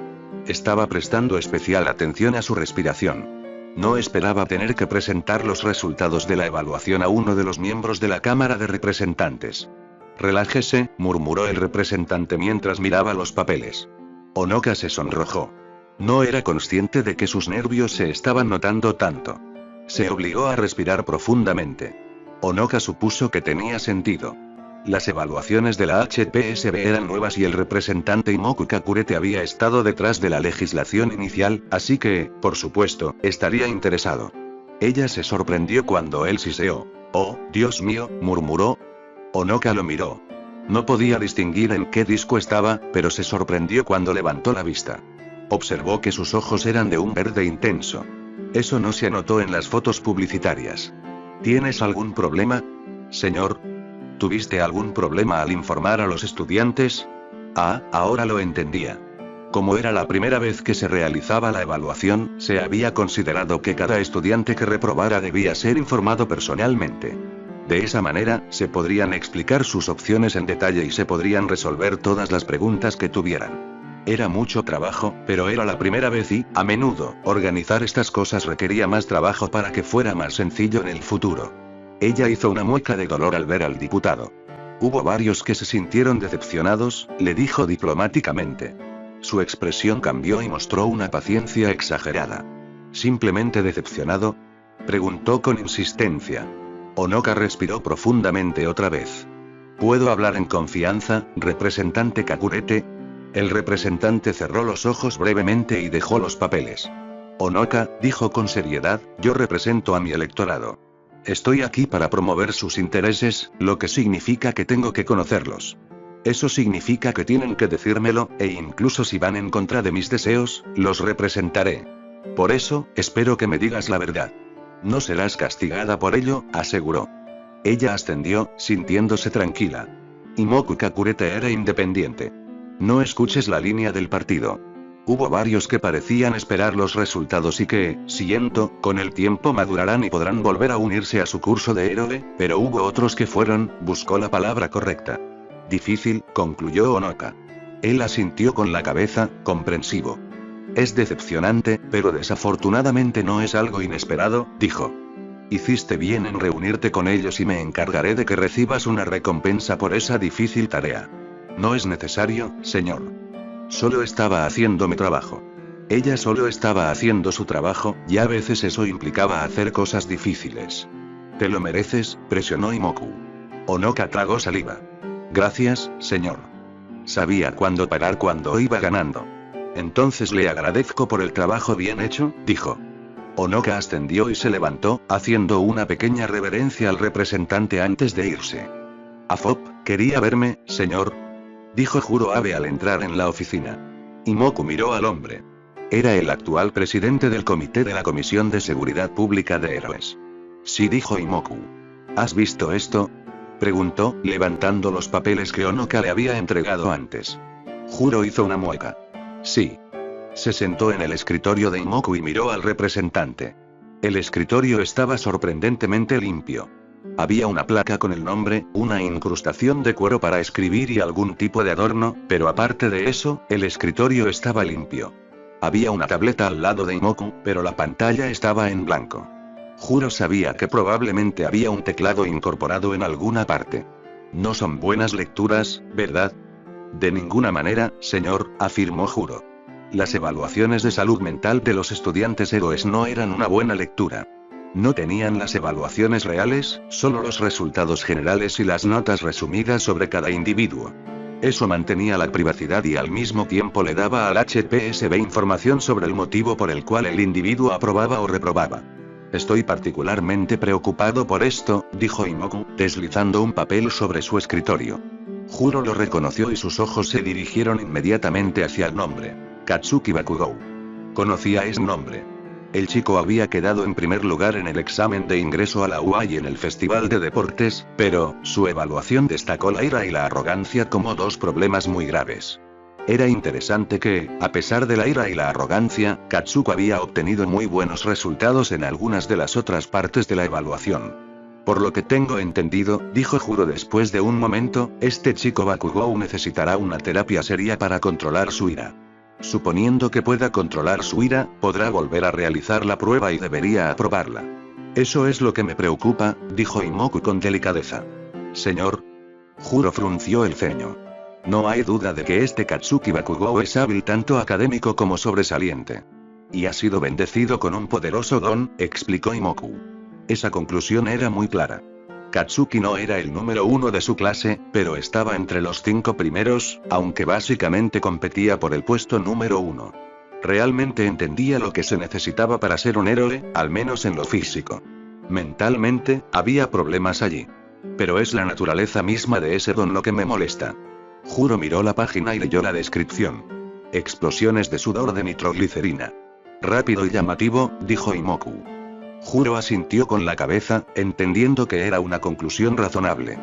Speaker 2: Estaba prestando especial atención a su respiración. No esperaba tener que presentar los resultados de la evaluación a uno de los miembros de la Cámara de Representantes. Relájese, murmuró el representante mientras miraba los papeles. Onoka se sonrojó. No era consciente de que sus nervios se estaban notando tanto. Se obligó a respirar profundamente. Onoka supuso que tenía sentido. Las evaluaciones de la HPSB eran nuevas y el representante Imoku Kakurete había estado detrás de la legislación inicial, así que, por supuesto, estaría interesado. Ella se sorprendió cuando él siseó. «Oh, Dios mío», murmuró. Onoka lo miró. No podía distinguir en qué disco estaba, pero se sorprendió cuando levantó la vista. Observó que sus ojos eran de un verde intenso. Eso no se anotó en las fotos publicitarias. ¿Tienes algún problema, señor? ¿Tuviste algún problema al informar a los estudiantes? Ah, ahora lo entendía. Como era la primera vez que se realizaba la evaluación, se había considerado que cada estudiante que reprobara debía ser informado personalmente. De esa manera, se podrían explicar sus opciones en detalle y se podrían resolver todas las preguntas que tuvieran. Era mucho trabajo, pero era la primera vez y, a menudo, organizar estas cosas requería más trabajo para que fuera más sencillo en el futuro. Ella hizo una mueca de dolor al ver al diputado. Hubo varios que se sintieron decepcionados, le dijo diplomáticamente. Su expresión cambió y mostró una paciencia exagerada. ¿Simplemente decepcionado?, preguntó con insistencia. Onoka respiró profundamente otra vez. ¿Puedo hablar en confianza, representante Kakurete? El representante cerró los ojos brevemente y dejó los papeles. Onoka, dijo con seriedad, yo represento a mi electorado. Estoy aquí para promover sus intereses, lo que significa que tengo que conocerlos. Eso significa que tienen que decírmelo, e incluso si van en contra de mis deseos, los representaré. Por eso, espero que me digas la verdad. No serás castigada por ello, aseguró. Ella ascendió, sintiéndose tranquila. Imoku Kakurete era independiente. No escuches la línea del partido. Hubo varios que parecían esperar los resultados y que, siento, con el tiempo madurarán y podrán volver a unirse a su curso de héroe, pero hubo otros que buscó la palabra correcta. Difícil, concluyó Onoka. Él asintió con la cabeza, comprensivo. Es decepcionante, pero desafortunadamente no es algo inesperado, dijo. Hiciste bien en reunirte con ellos y me encargaré de que recibas una recompensa por esa difícil tarea. No es necesario, señor. Solo estaba haciendo mi trabajo. Ella solo estaba haciendo su trabajo, y a veces eso implicaba hacer cosas difíciles. Te lo mereces, presionó Imoku. Onoka tragó saliva. Gracias, señor. Sabía cuándo parar cuando iba ganando. Entonces le agradezco por el trabajo bien hecho, dijo. Onoka ascendió y se levantó, haciendo una pequeña reverencia al representante antes de irse. Afop, quería verme, señor, dijo Juro Abe al entrar en la oficina. Imoku miró al hombre. Era el actual presidente del comité de la Comisión de Seguridad Pública de Héroes. Sí, dijo Imoku. ¿Has visto esto?, preguntó, levantando los papeles que Onoka le había entregado antes. Juro hizo una mueca. Sí. Se sentó en el escritorio de Imoku y miró al representante. El escritorio estaba sorprendentemente limpio. Había una placa con el nombre, una incrustación de cuero para escribir y algún tipo de adorno, pero aparte de eso, el escritorio estaba limpio. Había una tableta al lado de Imoku, pero la pantalla estaba en blanco. Juro sabía que probablemente había un teclado incorporado en alguna parte. No son buenas lecturas, ¿verdad? De ninguna manera, señor, afirmó Juro. Las evaluaciones de salud mental de los estudiantes héroes no eran una buena lectura. No tenían las evaluaciones reales, solo los resultados generales y las notas resumidas sobre cada individuo. Eso mantenía la privacidad y al mismo tiempo le daba al HPSB información sobre el motivo por el cual el individuo aprobaba o reprobaba. Estoy particularmente preocupado por esto, dijo Imoku, deslizando un papel sobre su escritorio. Juro lo reconoció y sus ojos se dirigieron inmediatamente hacia el nombre. Katsuki Bakugou. Conocía ese nombre. El chico había quedado en primer lugar en el examen de ingreso a la UA y en el festival de deportes, pero, su evaluación destacó la ira y la arrogancia como dos problemas muy graves. Era interesante que, a pesar de la ira y la arrogancia, Katsuko había obtenido muy buenos resultados en algunas de las otras partes de la evaluación. Por lo que tengo entendido, dijo Juro después de un momento, este chico Bakugou necesitará una terapia seria para controlar su ira. Suponiendo que pueda controlar su ira, podrá volver a realizar la prueba y debería aprobarla. Eso es lo que me preocupa, dijo Imoku con delicadeza. Señor. Juro frunció el ceño. No hay duda de que este Katsuki Bakugou es hábil tanto académico como sobresaliente. Y ha sido bendecido con un poderoso don, explicó Imoku. Esa conclusión era muy clara. Katsuki no era el número 1 de su clase, pero estaba entre los 5 primeros, aunque básicamente competía por el puesto número 1. Realmente entendía lo que se necesitaba para ser un héroe, al menos en lo físico. Mentalmente, había problemas allí. Pero es la naturaleza misma de ese don lo que me molesta. Juro miró la página y leyó la descripción. Explosiones de sudor de nitroglicerina. Rápido y llamativo, dijo Imoku. Juro asintió con la cabeza, entendiendo que era una conclusión razonable.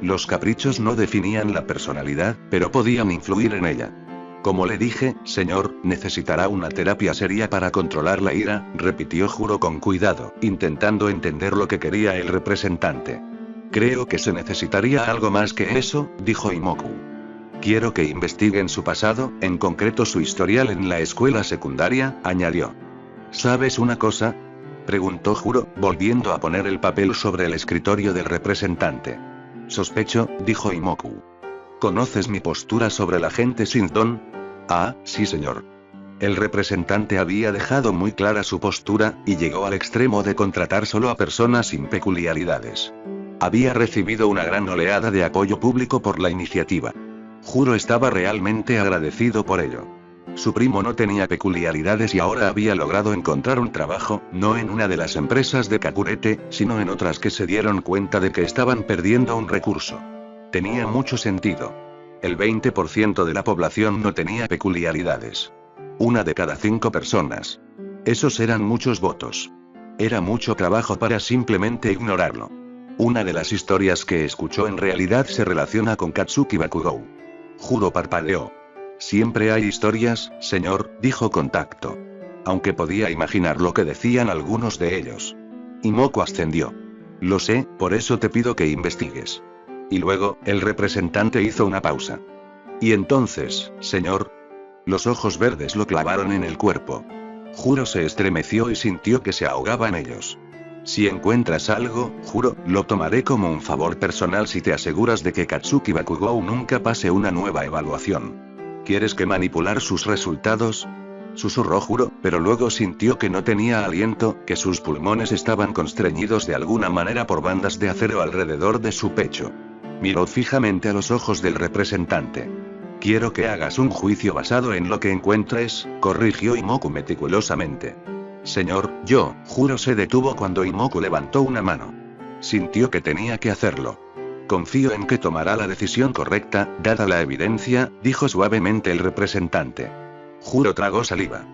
Speaker 2: Los caprichos no definían la personalidad, pero podían influir en ella. Como le dije, señor, necesitará una terapia seria para controlar la ira, repitió Juro con cuidado, intentando entender lo que quería el representante. Creo que se necesitaría algo más que eso, dijo Imoku. Quiero que investiguen su pasado, en concreto su historial en la escuela secundaria, añadió. ¿Sabes una cosa?, preguntó Juro, volviendo a poner el papel sobre el escritorio del representante. Sospecho, dijo Imoku. ¿Conoces mi postura sobre la gente sin don? Ah, sí señor. El representante había dejado muy clara su postura, y llegó al extremo de contratar solo a personas sin peculiaridades. Había recibido una gran oleada de apoyo público por la iniciativa. Juro estaba realmente agradecido por ello. Su primo no tenía peculiaridades y ahora había logrado encontrar un trabajo, no en una de las empresas de Kakurete, sino en otras que se dieron cuenta de que estaban perdiendo un recurso. Tenía mucho sentido. El 20% de la población no tenía peculiaridades. 1 de cada 5 personas. Esos eran muchos votos. Era mucho trabajo para simplemente ignorarlo. Una de las historias que escuchó en realidad se relaciona con Katsuki Bakugou. Juro parpadeó. Siempre hay historias, señor, dijo con tacto. Aunque podía imaginar lo que decían algunos de ellos. Imoku ascendió. Lo sé, por eso te pido que investigues. Y luego, el representante hizo una pausa. Y entonces, señor. Los ojos verdes lo clavaron en el cuerpo. Juro se estremeció y sintió que se ahogaba en ellos. Si encuentras algo, Juro, lo tomaré como un favor personal si te aseguras de que Katsuki Bakugou nunca pase una nueva evaluación. ¿Quieres que manipular sus resultados? Susurró Juro, pero luego sintió que no tenía aliento, que sus pulmones estaban constreñidos de alguna manera por bandas de acero alrededor de su pecho. Miró fijamente a los ojos del representante. Quiero que hagas un juicio basado en lo que encuentres, corrigió Imoku meticulosamente. Señor, Juro se detuvo cuando Imoku levantó una mano. Sintió que tenía que hacerlo. Confío en que tomará la decisión correcta, dada la evidencia, dijo suavemente el representante. Juro tragó saliva.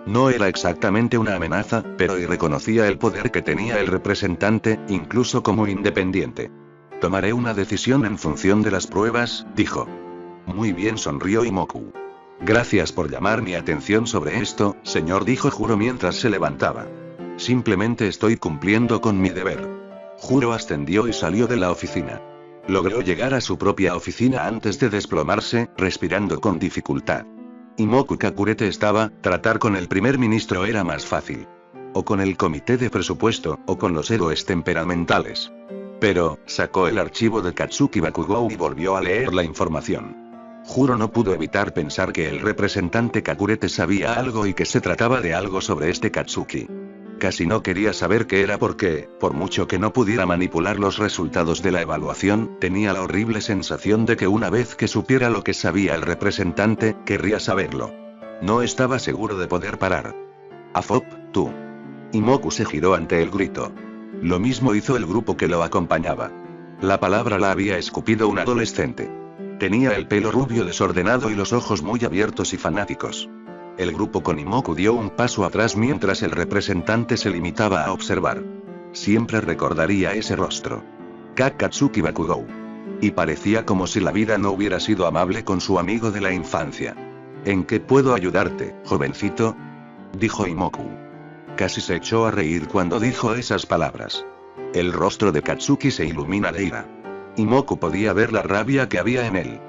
Speaker 2: No era exactamente una amenaza, pero y reconocía el poder que tenía el representante, incluso como independiente. Tomaré una decisión en función de las pruebas, dijo. Muy bien, sonrió Imoku. Gracias por llamar mi atención sobre esto, señor, dijo Juro mientras se levantaba. Simplemente estoy cumpliendo con mi deber. Juro ascendió y salió de la oficina. Logró llegar a su propia oficina antes de desplomarse, respirando con dificultad. Imoku Kakurete estaba, tratar con el primer ministro era más fácil. O con el comité de presupuesto, o con los héroes temperamentales. Pero, sacó el archivo de Katsuki Bakugou y volvió a leer la información. Juro no pudo evitar pensar que el representante Kakurete sabía algo y que se trataba de algo sobre este Katsuki. Casi no quería saber qué era porque, por mucho que no pudiera manipular los resultados de la evaluación, tenía la horrible sensación de que una vez que supiera lo que sabía el representante, querría saberlo. No estaba seguro de poder parar. Afop, tú. Imoku se giró ante el grito. Lo mismo hizo el grupo que lo acompañaba. La palabra la había escupido un adolescente. Tenía el pelo rubio desordenado y los ojos muy abiertos y fanáticos. El grupo con Imoku dio un paso atrás mientras el representante se limitaba a observar. Siempre recordaría ese rostro. Katsuki Bakugou. Y parecía como si la vida no hubiera sido amable con su amigo de la infancia. ¿En qué puedo ayudarte, jovencito?, dijo Imoku. Casi se echó a reír cuando dijo esas palabras. El rostro de Katsuki se ilumina de ira. Imoku podía ver la rabia que había en él.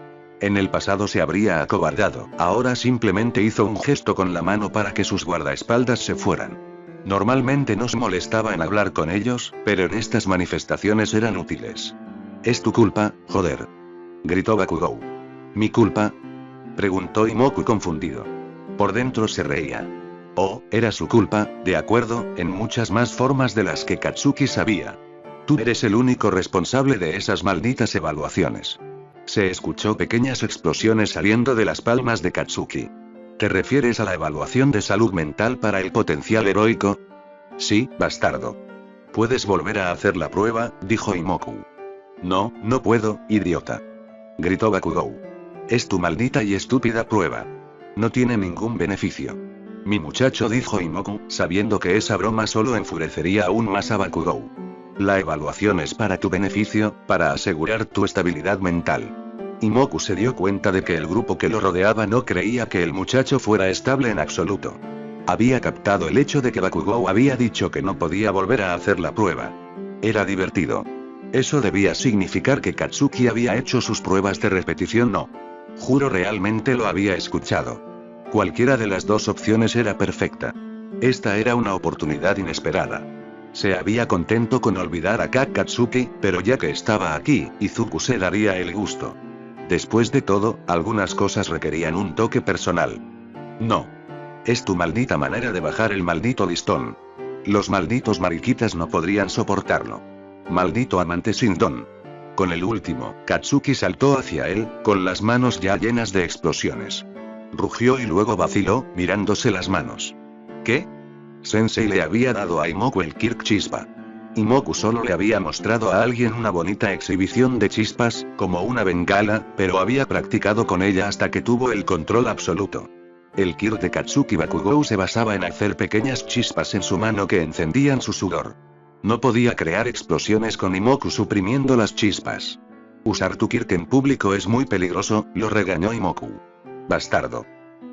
Speaker 2: En el pasado se habría acobardado, ahora simplemente hizo un gesto con la mano para que sus guardaespaldas se fueran. Normalmente no se molestaba en hablar con ellos, pero en estas manifestaciones eran útiles. «Es tu culpa, joder», gritó Bakugou. «¿Mi culpa?», preguntó Imoku confundido. Por dentro se reía. Oh, era su culpa, de acuerdo, en muchas más formas de las que Katsuki sabía. Tú eres el único responsable de esas malditas evaluaciones. Se escuchó pequeñas explosiones saliendo de las palmas de Katsuki. ¿Te refieres a la evaluación de salud mental para el potencial heroico? Sí, bastardo. Puedes volver a hacer la prueba, dijo Imoku. No, no puedo, idiota, gritó Bakugou. Es tu maldita y estúpida prueba. No tiene ningún beneficio. Mi muchacho, dijo Imoku, sabiendo que esa broma solo enfurecería aún más a Bakugou. La evaluación es para tu beneficio, para asegurar tu estabilidad mental. Imoku se dio cuenta de que el grupo que lo rodeaba no creía que el muchacho fuera estable en absoluto. Había captado el hecho de que Bakugou había dicho que no podía volver a hacer la prueba. Era divertido. Eso debía significar que Katsuki había hecho sus pruebas de repetición. No. Juro, realmente lo había escuchado. Cualquiera de las dos opciones era perfecta. Esta era una oportunidad inesperada. Se había contento con olvidar a Katsuki, pero ya que estaba aquí, Izuku se daría el gusto. Después de todo, algunas cosas requerían un toque personal. No. Es tu maldita manera de bajar el maldito listón. Los malditos mariquitas no podrían soportarlo. Maldito amante sin don. Con el último, Katsuki saltó hacia él, con las manos ya llenas de explosiones. Rugió y luego vaciló, mirándose las manos. ¿Qué? Sensei le había dado a Imoku el Kirk Chispa. Imoku solo le había mostrado a alguien una bonita exhibición de chispas, como una bengala, pero había practicado con ella hasta que tuvo el control absoluto. El Kirk de Katsuki Bakugou se basaba en hacer pequeñas chispas en su mano que encendían su sudor. No podía crear explosiones con Imoku suprimiendo las chispas. Usar tu Kirk en público es muy peligroso, lo regañó Imoku. Bastardo,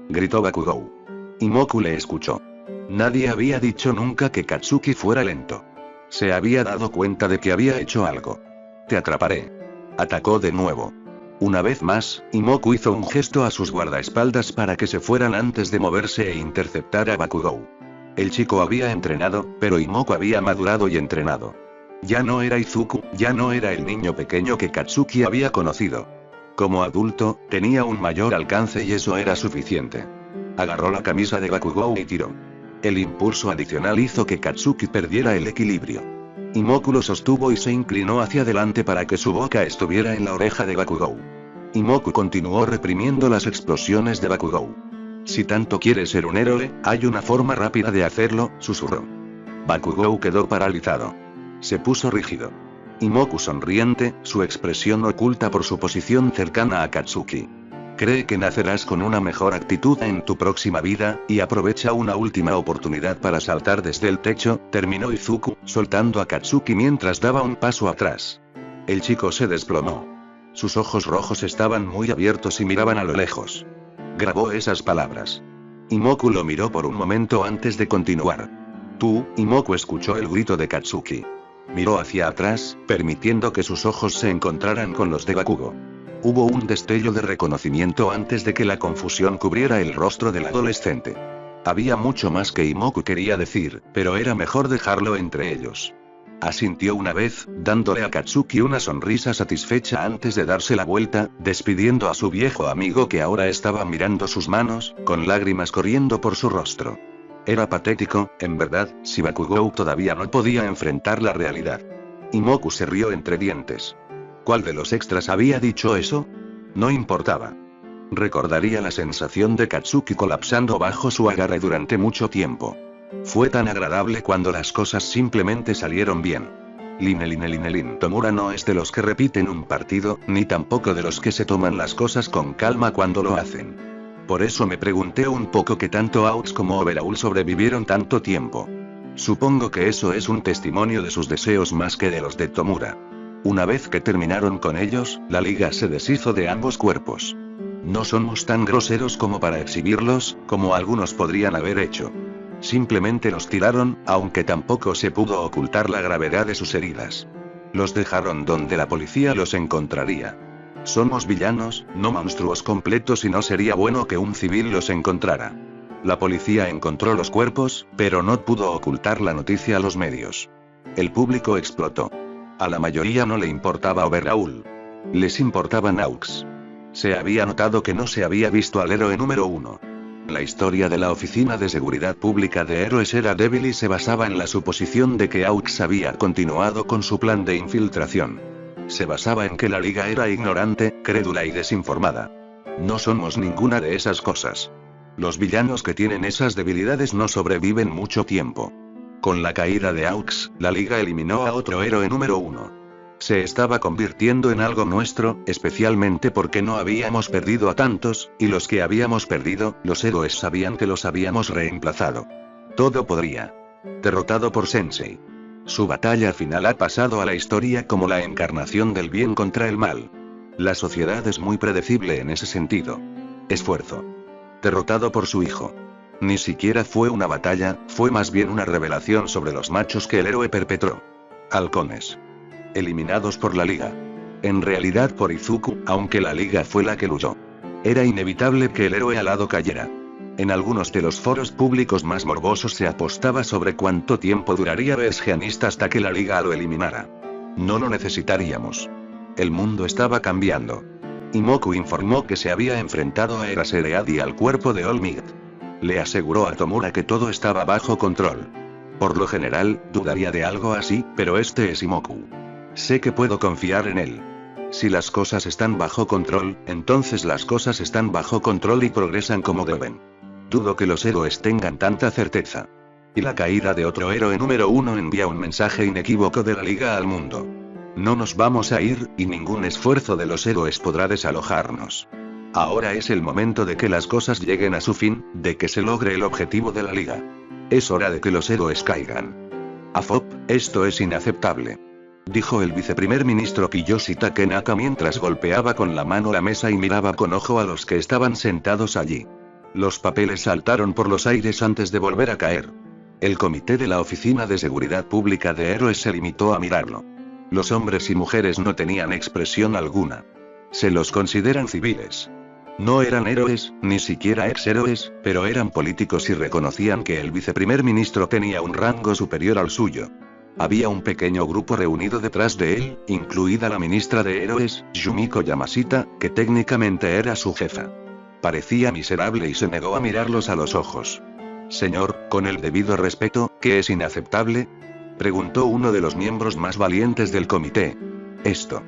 Speaker 2: gritó Bakugou. Imoku le escuchó. Nadie había dicho nunca que Katsuki fuera lento. Se había dado cuenta de que había hecho algo. Te atraparé. Atacó de nuevo. Una vez más, Imoku hizo un gesto a sus guardaespaldas para que se fueran antes de moverse e interceptar a Bakugou. El chico había entrenado, pero Imoku había madurado y entrenado. Ya no era Izuku, ya no era el niño pequeño que Katsuki había conocido. Como adulto, tenía un mayor alcance y eso era suficiente. Agarró la camisa de Bakugou y tiró. El impulso adicional hizo que Katsuki perdiera el equilibrio. Imoku lo sostuvo y se inclinó hacia adelante para que su boca estuviera en la oreja de Bakugou. Imoku continuó reprimiendo las explosiones de Bakugou. Si tanto quieres ser un héroe, hay una forma rápida de hacerlo, susurró. Bakugou quedó paralizado. Se puso rígido. Imoku sonriente, su expresión oculta por su posición cercana a Katsuki. Cree que nacerás con una mejor actitud en tu próxima vida, y aprovecha una última oportunidad para saltar desde el techo, terminó Izuku, soltando a Katsuki mientras daba un paso atrás. El chico se desplomó. Sus ojos rojos estaban muy abiertos y miraban a lo lejos. Grabó esas palabras. Imoku lo miró por un momento antes de continuar. Tú, Imoku escuchó el grito de Katsuki. Miró hacia atrás, permitiendo que sus ojos se encontraran con los de Bakugo. Hubo un destello de reconocimiento antes de que la confusión cubriera el rostro del adolescente. Había mucho más que Imoku quería decir, pero era mejor dejarlo entre ellos. Asintió una vez, dándole a Katsuki una sonrisa satisfecha antes de darse la vuelta, despidiendo a su viejo amigo que ahora estaba mirando sus manos, con lágrimas corriendo por su rostro. Era patético, en verdad, si Bakugou todavía no podía enfrentar la realidad. Imoku se rió entre dientes. ¿Cuál de los extras había dicho eso? No importaba. Recordaría la sensación de Katsuki colapsando bajo su agarre durante mucho tiempo. Fue tan agradable cuando las cosas simplemente salieron bien. Lin Tomura no es de los que repiten un partido, ni tampoco de los que se toman las cosas con calma cuando lo hacen. Por eso me pregunté un poco qué tanto Outs como Overhaul sobrevivieron tanto tiempo. Supongo que eso es un testimonio de sus deseos más que de los de Tomura. Una vez que terminaron con ellos, la liga se deshizo de ambos cuerpos. No somos tan groseros como para exhibirlos, como algunos podrían haber hecho. Simplemente los tiraron, aunque tampoco se pudo ocultar la gravedad de sus heridas. Los dejaron donde la policía los encontraría. Somos villanos, no monstruos completos y no sería bueno que un civil los encontrara. La policía encontró los cuerpos, pero no pudo ocultar la noticia a los medios. El público explotó. A la mayoría no le importaba Overhaul. Les importaba Naux. Se había notado que no se había visto al héroe número 1. La historia de la Oficina de Seguridad Pública de Héroes era débil y se basaba en la suposición de que Aux había continuado con su plan de infiltración. Se basaba en que la Liga era ignorante, crédula y desinformada. No somos ninguna de esas cosas. Los villanos que tienen esas debilidades no sobreviven mucho tiempo. Con la caída de Aux, la Liga eliminó a otro héroe número 1. Se estaba convirtiendo en algo nuestro, especialmente porque no habíamos perdido a tantos, y los que habíamos perdido, los héroes sabían que los habíamos reemplazado. Todo podría. Derrotado por Sensei. Su batalla final ha pasado a la historia como la encarnación del bien contra el mal. La sociedad es muy predecible en ese sentido. Esfuerzo. Derrotado por su hijo. Ni siquiera fue una batalla, fue más bien una revelación sobre los machos que el héroe perpetró. Halcones. Eliminados por la Liga. En realidad por Izuku, aunque la Liga fue la que luchó. Era inevitable que el héroe alado cayera. En algunos de los foros públicos más morbosos se apostaba sobre cuánto tiempo duraría Besgeanista hasta que la Liga lo eliminara. No lo necesitaríamos. El mundo estaba cambiando. Imoku informó que se había enfrentado a Eraseread y al cuerpo de All Might. Le aseguró a Tomura que todo estaba bajo control. Por lo general, dudaría de algo así, pero este es Imoku. Sé que puedo confiar en él. Si las cosas están bajo control, entonces las cosas están bajo control y progresan como deben. Dudo que los héroes tengan tanta certeza. Y la caída de otro héroe número 1 envía un mensaje inequívoco de la Liga al mundo. No nos vamos a ir, y ningún esfuerzo de los héroes podrá desalojarnos. Ahora es el momento de que las cosas lleguen a su fin, de que se logre el objetivo de la Liga. Es hora de que los héroes caigan. Afop, esto es inaceptable. Dijo el viceprimer ministro Kiyoshi Takenaka mientras golpeaba con la mano la mesa y miraba con ojo a los que estaban sentados allí. Los papeles saltaron por los aires antes de volver a caer. El comité de la Oficina de Seguridad Pública de Héroes se limitó a mirarlo. Los hombres y mujeres no tenían expresión alguna. Se los consideran civiles. No eran héroes, ni siquiera ex-héroes, pero eran políticos y reconocían que el viceprimer ministro tenía un rango superior al suyo. Había un pequeño grupo reunido detrás de él, incluida la ministra de Héroes, Yumiko Yamashita, que técnicamente era su jefa. Parecía miserable y se negó a mirarlos a los ojos. Señor, con el debido respeto, ¿qué es inaceptable?, preguntó uno de los miembros más valientes del comité. Esto.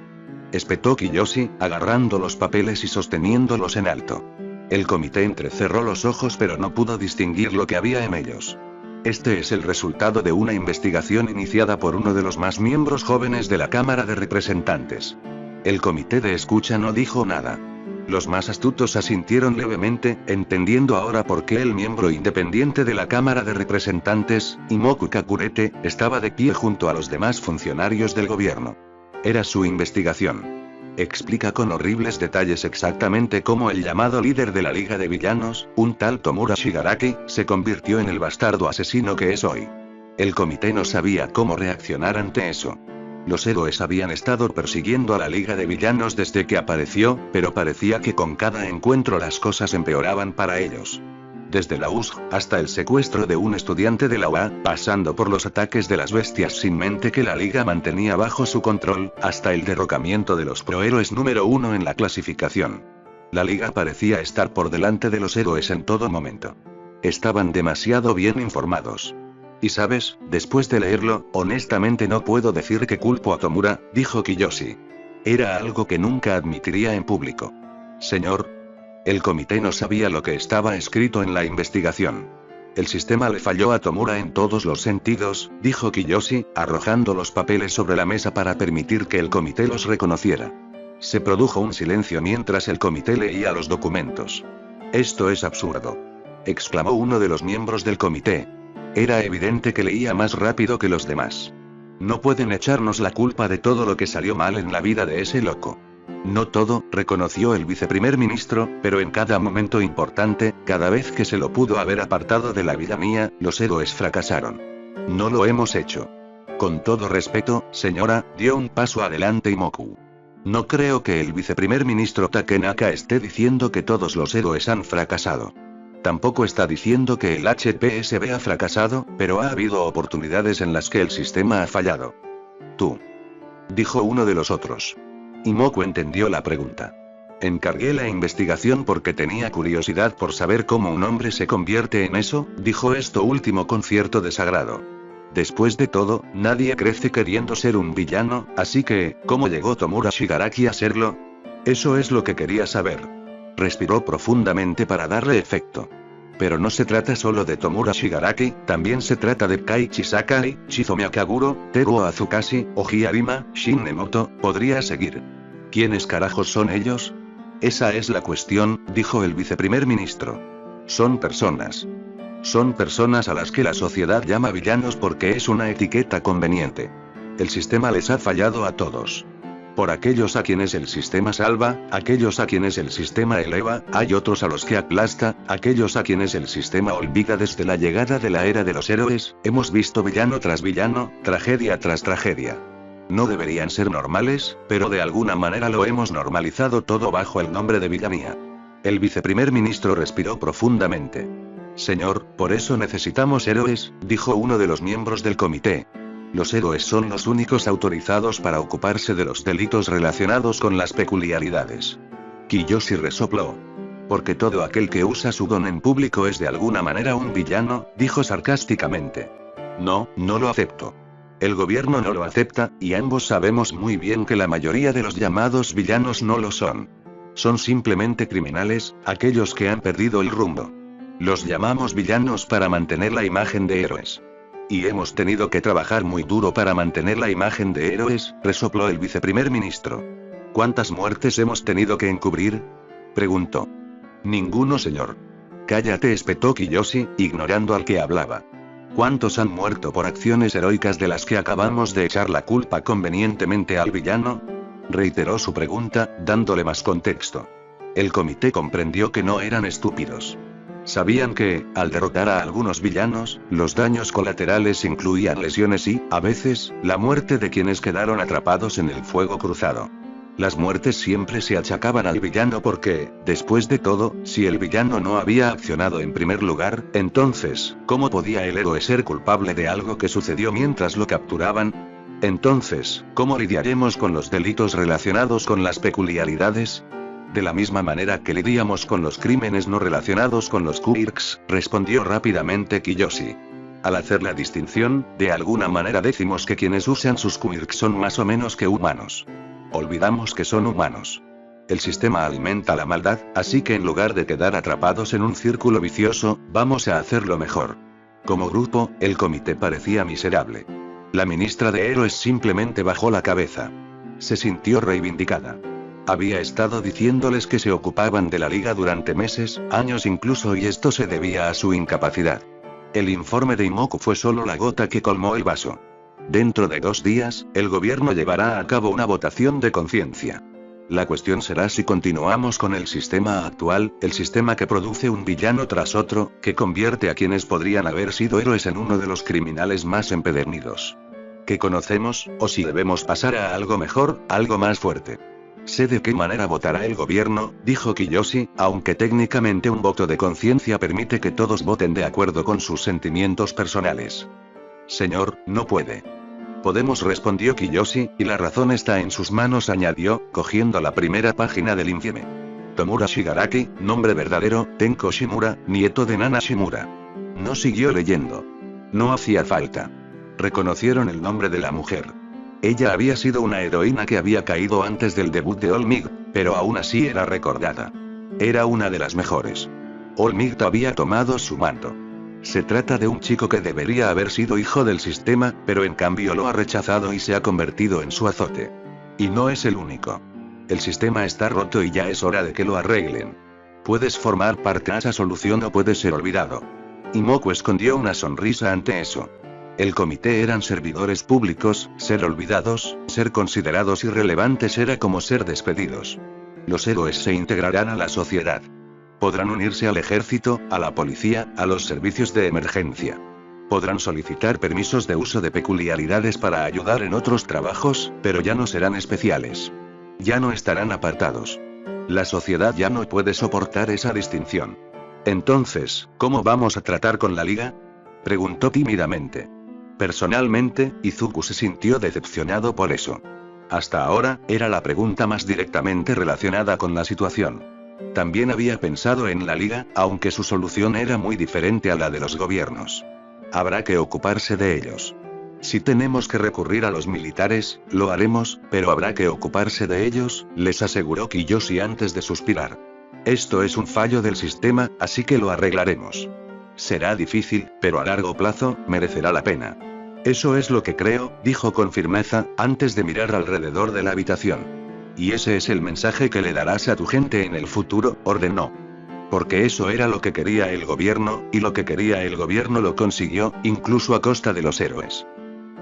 Speaker 2: Espetó Kiyoshi, agarrando los papeles y sosteniéndolos en alto. El comité entrecerró los ojos pero no pudo distinguir lo que había en ellos. Este es el resultado de una investigación iniciada por uno de los más miembros jóvenes de la Cámara de Representantes. El comité de escucha no dijo nada. Los más astutos asintieron levemente, entendiendo ahora por qué el miembro independiente de la Cámara de Representantes, Imoku Kakurete, estaba de pie junto a los demás funcionarios del gobierno. Era su investigación. Explica con horribles detalles exactamente cómo el llamado líder de la Liga de Villanos, un tal Tomura Shigaraki, se convirtió en el bastardo asesino que es hoy. El comité no sabía cómo reaccionar ante eso. Los héroes habían estado persiguiendo a la Liga de Villanos desde que apareció, pero parecía que con cada encuentro las cosas empeoraban para ellos. Desde la USG, hasta el secuestro de un estudiante de la UA, pasando por los ataques de las bestias sin mente que la Liga mantenía bajo su control, hasta el derrocamiento de los prohéroes número 1 en la clasificación. La Liga parecía estar por delante de los héroes en todo momento. Estaban demasiado bien informados. Y sabes, después de leerlo, honestamente no puedo decir que culpo a Tomura, dijo Kiyoshi. Era algo que nunca admitiría en público. Señor. El comité no sabía lo que estaba escrito en la investigación. El sistema le falló a Tomura en todos los sentidos, dijo Kiyoshi, arrojando los papeles sobre la mesa para permitir que el comité los reconociera. Se produjo un silencio mientras el comité leía los documentos. Esto es absurdo, exclamó uno de los miembros del comité. Era evidente que leía más rápido que los demás. No pueden echarnos la culpa de todo lo que salió mal en la vida de ese loco. No todo, reconoció el viceprimer ministro, pero en cada momento importante, cada vez que se lo pudo haber apartado de la villanía, los héroes fracasaron. No lo hemos hecho. Con todo respeto, señora, dio un paso adelante Imoku. No creo que el viceprimer ministro Takenaka esté diciendo que todos los héroes han fracasado. Tampoco está diciendo que el HPSB ha fracasado, pero ha habido oportunidades en las que el sistema ha fallado. Tú. Dijo uno de los otros. Imoku entendió la pregunta. Encargué la investigación porque tenía curiosidad por saber cómo un hombre se convierte en eso, dijo esto último con cierto desagrado. Después de todo, nadie crece queriendo ser un villano, así que, ¿cómo llegó Tomura Shigaraki a serlo? Eso es lo que quería saber. Respiró profundamente para darle efecto. Pero no se trata solo de Tomura Shigaraki, también se trata de Kaiichi Sakai, Shizomi Akaguro, Teruo Azukashi, Oji Arima, Shin Nemoto, podría seguir. ¿Quiénes carajos son ellos? Esa es la cuestión, dijo el viceprimer ministro. Son personas. Son personas a las que la sociedad llama villanos porque es una etiqueta conveniente. El sistema les ha fallado a todos. Por aquellos a quienes el sistema salva, aquellos a quienes el sistema eleva, hay otros a los que aplasta, aquellos a quienes el sistema olvida desde la llegada de la era de los héroes, hemos visto villano tras villano, tragedia tras tragedia. No deberían ser normales, pero de alguna manera lo hemos normalizado todo bajo el nombre de villanía. El viceprimer ministro respiró profundamente. Señor, por eso necesitamos héroes, dijo uno de los miembros del comité. Los héroes son los únicos autorizados para ocuparse de los delitos relacionados con las peculiaridades. Kiyoshi resopló. Porque todo aquel que usa su don en público es de alguna manera un villano, dijo sarcásticamente. No, no lo acepto. El gobierno no lo acepta, y ambos sabemos muy bien que la mayoría de los llamados villanos no lo son. Son simplemente criminales, aquellos que han perdido el rumbo. Los llamamos villanos para mantener la imagen de héroes. Y hemos tenido que trabajar muy duro para mantener la imagen de héroes, resopló el viceprimer ministro. ¿Cuántas muertes hemos tenido que encubrir? Preguntó. Ninguno, señor. Cállate, espetó Kiyoshi, ignorando al que hablaba. ¿Cuántos han muerto por acciones heroicas de las que acabamos de echar la culpa convenientemente al villano? Reiteró su pregunta, dándole más contexto. El comité comprendió que no eran estúpidos. Sabían que, al derrotar a algunos villanos, los daños colaterales incluían lesiones y, a veces, la muerte de quienes quedaron atrapados en el fuego cruzado. Las muertes siempre se achacaban al villano porque, después de todo, si el villano no había accionado en primer lugar, entonces, ¿cómo podía el héroe ser culpable de algo que sucedió mientras lo capturaban? Entonces, ¿cómo lidiaremos con los delitos relacionados con las peculiaridades? De la misma manera que lidiamos con los crímenes no relacionados con los quirks, respondió rápidamente Kiyoshi. Al hacer la distinción, de alguna manera decimos que quienes usan sus quirks son más o menos que humanos. Olvidamos que son humanos. El sistema alimenta la maldad, así que en lugar de quedar atrapados en un círculo vicioso, vamos a hacerlo mejor. Como grupo, el comité parecía miserable. La ministra de Héroes simplemente bajó la cabeza. Se sintió reivindicada. Había estado diciéndoles que se ocupaban de la liga durante meses, años incluso, y esto se debía a su incapacidad. El informe de Imoku fue solo la gota que colmó el vaso. Dentro de 2 días, el gobierno llevará a cabo una votación de conciencia. La cuestión será si continuamos con el sistema actual, el sistema que produce un villano tras otro, que convierte a quienes podrían haber sido héroes en uno de los criminales más empedernidos que conocemos, o si debemos pasar a algo mejor, algo más fuerte. Sé de qué manera votará el gobierno, dijo Kiyoshi, aunque técnicamente un voto de conciencia permite que todos voten de acuerdo con sus sentimientos personales. Señor, no puede. Podemos, respondió Kiyoshi, y la razón está en sus manos, añadió, cogiendo la primera página del informe. Tomura Shigaraki, nombre verdadero, Tenko Shimura, nieto de Nana Shimura. No siguió leyendo. No hacía falta. Reconocieron el nombre de la mujer. Ella había sido una heroína que había caído antes del debut de All Might, pero aún así era recordada. Era una de las mejores. All Might había tomado su manto. Se trata de un chico que debería haber sido hijo del sistema, pero en cambio lo ha rechazado y se ha convertido en su azote. Y no es el único. El sistema está roto y ya es hora de que lo arreglen. Puedes formar parte de esa solución o puedes ser olvidado. Imoku escondió una sonrisa ante eso. El comité eran servidores públicos, ser olvidados, ser considerados irrelevantes era como ser despedidos. Los héroes se integrarán a la sociedad. Podrán unirse al ejército, a la policía, a los servicios de emergencia. Podrán solicitar permisos de uso de peculiaridades para ayudar en otros trabajos, pero ya no serán especiales. Ya no estarán apartados. La sociedad ya no puede soportar esa distinción. Entonces, ¿cómo vamos a tratar con la liga? Preguntó tímidamente. Personalmente, Izuku se sintió decepcionado por eso. Hasta ahora, era la pregunta más directamente relacionada con la situación. También había pensado en la liga, aunque su solución era muy diferente a la de los gobiernos. Habrá que ocuparse de ellos. Si tenemos que recurrir a los militares, lo haremos, pero habrá que ocuparse de ellos, les aseguró Kiyoshi antes de suspirar. Esto es un fallo del sistema, así que lo arreglaremos. Será difícil, pero a largo plazo, merecerá la pena. Eso es lo que creo, dijo con firmeza, antes de mirar alrededor de la habitación. Y ese es el mensaje que le darás a tu gente en el futuro, ordenó. Porque eso era lo que quería el gobierno, y lo que quería el gobierno lo consiguió, incluso a costa de los héroes.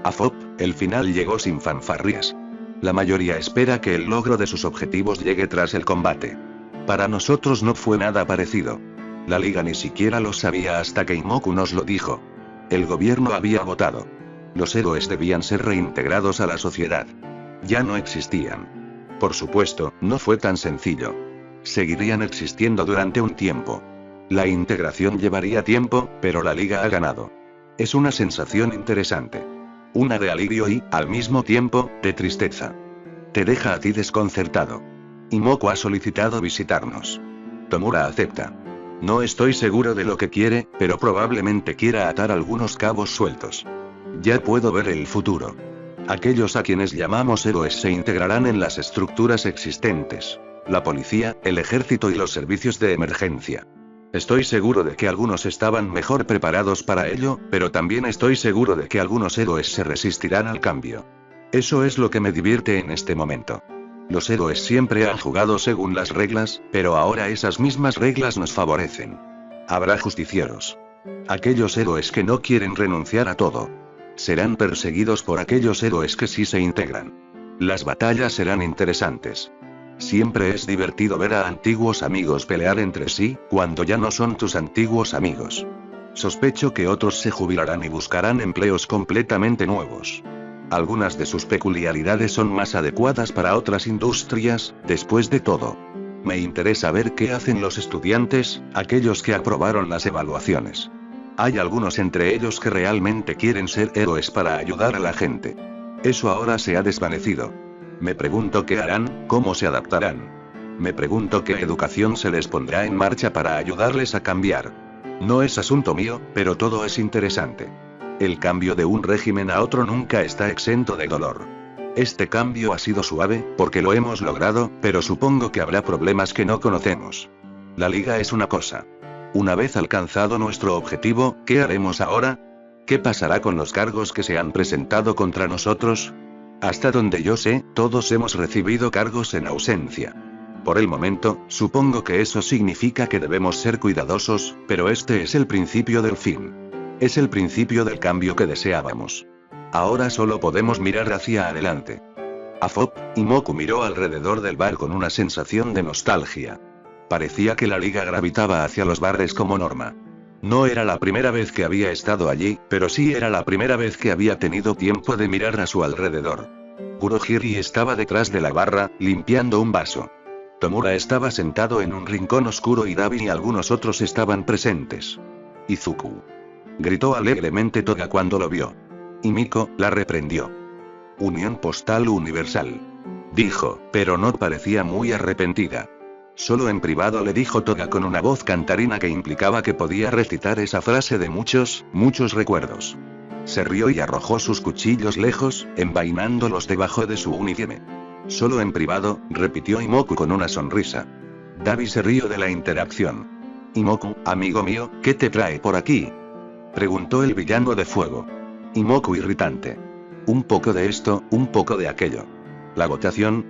Speaker 2: A Fop, el final llegó sin fanfarrias. La mayoría espera que el logro de sus objetivos llegue tras el combate. Para nosotros no fue nada parecido. La liga ni siquiera lo sabía hasta que Imoku nos lo dijo. El gobierno había votado. Los héroes debían ser reintegrados a la sociedad. Ya no existían. Por supuesto, no fue tan sencillo. Seguirían existiendo durante un tiempo. La integración llevaría tiempo, pero la liga ha ganado. Es una sensación interesante. Una de alivio y, al mismo tiempo, de tristeza. Te deja a ti desconcertado. Imoku ha solicitado visitarnos. Tomura acepta. No estoy seguro de lo que quiere, pero probablemente quiera atar algunos cabos sueltos. Ya puedo ver el futuro. Aquellos a quienes llamamos héroes se integrarán en las estructuras existentes. La policía, el ejército y los servicios de emergencia. Estoy seguro de que algunos estaban mejor preparados para ello, pero también estoy seguro de que algunos héroes se resistirán al cambio. Eso es lo que me divierte en este momento. Los héroes siempre han jugado según las reglas, pero ahora esas mismas reglas nos favorecen. Habrá justicieros. Aquellos héroes que no quieren renunciar a todo. Serán perseguidos por aquellos héroes que sí se integran. Las batallas serán interesantes. Siempre es divertido ver a antiguos amigos pelear entre sí, cuando ya no son tus antiguos amigos. Sospecho que otros se jubilarán y buscarán empleos completamente nuevos. Algunas de sus peculiaridades son más adecuadas para otras industrias, después de todo. Me interesa ver qué hacen los estudiantes, aquellos que aprobaron las evaluaciones. Hay algunos entre ellos que realmente quieren ser héroes para ayudar a la gente. Eso ahora se ha desvanecido. Me pregunto qué harán, cómo se adaptarán. Me pregunto qué educación se les pondrá en marcha para ayudarles a cambiar. No es asunto mío, pero todo es interesante. El cambio de un régimen a otro nunca está exento de dolor. Este cambio ha sido suave, porque lo hemos logrado, pero supongo que habrá problemas que no conocemos. La liga es una cosa. Una vez alcanzado nuestro objetivo, ¿qué haremos ahora? ¿Qué pasará con los cargos que se han presentado contra nosotros? Hasta donde yo sé, todos hemos recibido cargos en ausencia. Por el momento, supongo que eso significa que debemos ser cuidadosos, pero este es el principio del fin. Es el principio del cambio que deseábamos. Ahora solo podemos mirar hacia adelante. A Fop, Imoku miró alrededor del bar con una sensación de nostalgia. Parecía que la liga gravitaba hacia los bares como norma. No era la primera vez que había estado allí, pero sí era la primera vez que había tenido tiempo de mirar a su alrededor. Kurohiri estaba detrás de la barra, limpiando un vaso. Tomura estaba sentado en un rincón oscuro y Dabi y algunos otros estaban presentes. Izuku. Gritó alegremente Toga cuando lo vio. Y Miko la reprendió. Unión Postal Universal. Dijo, pero no parecía muy arrepentida. Solo en privado le dijo Toga con una voz cantarina que implicaba que podía recitar esa frase de muchos recuerdos. Se rió y arrojó sus cuchillos lejos, envainándolos debajo de su uniforme. Solo en privado, repitió Imoku con una sonrisa. Dabi se rió de la interacción. Imoku, amigo mío, ¿qué te trae por aquí? Preguntó el villano de fuego. Imoku irritante. Un poco de esto, un poco de aquello. ¿La votación?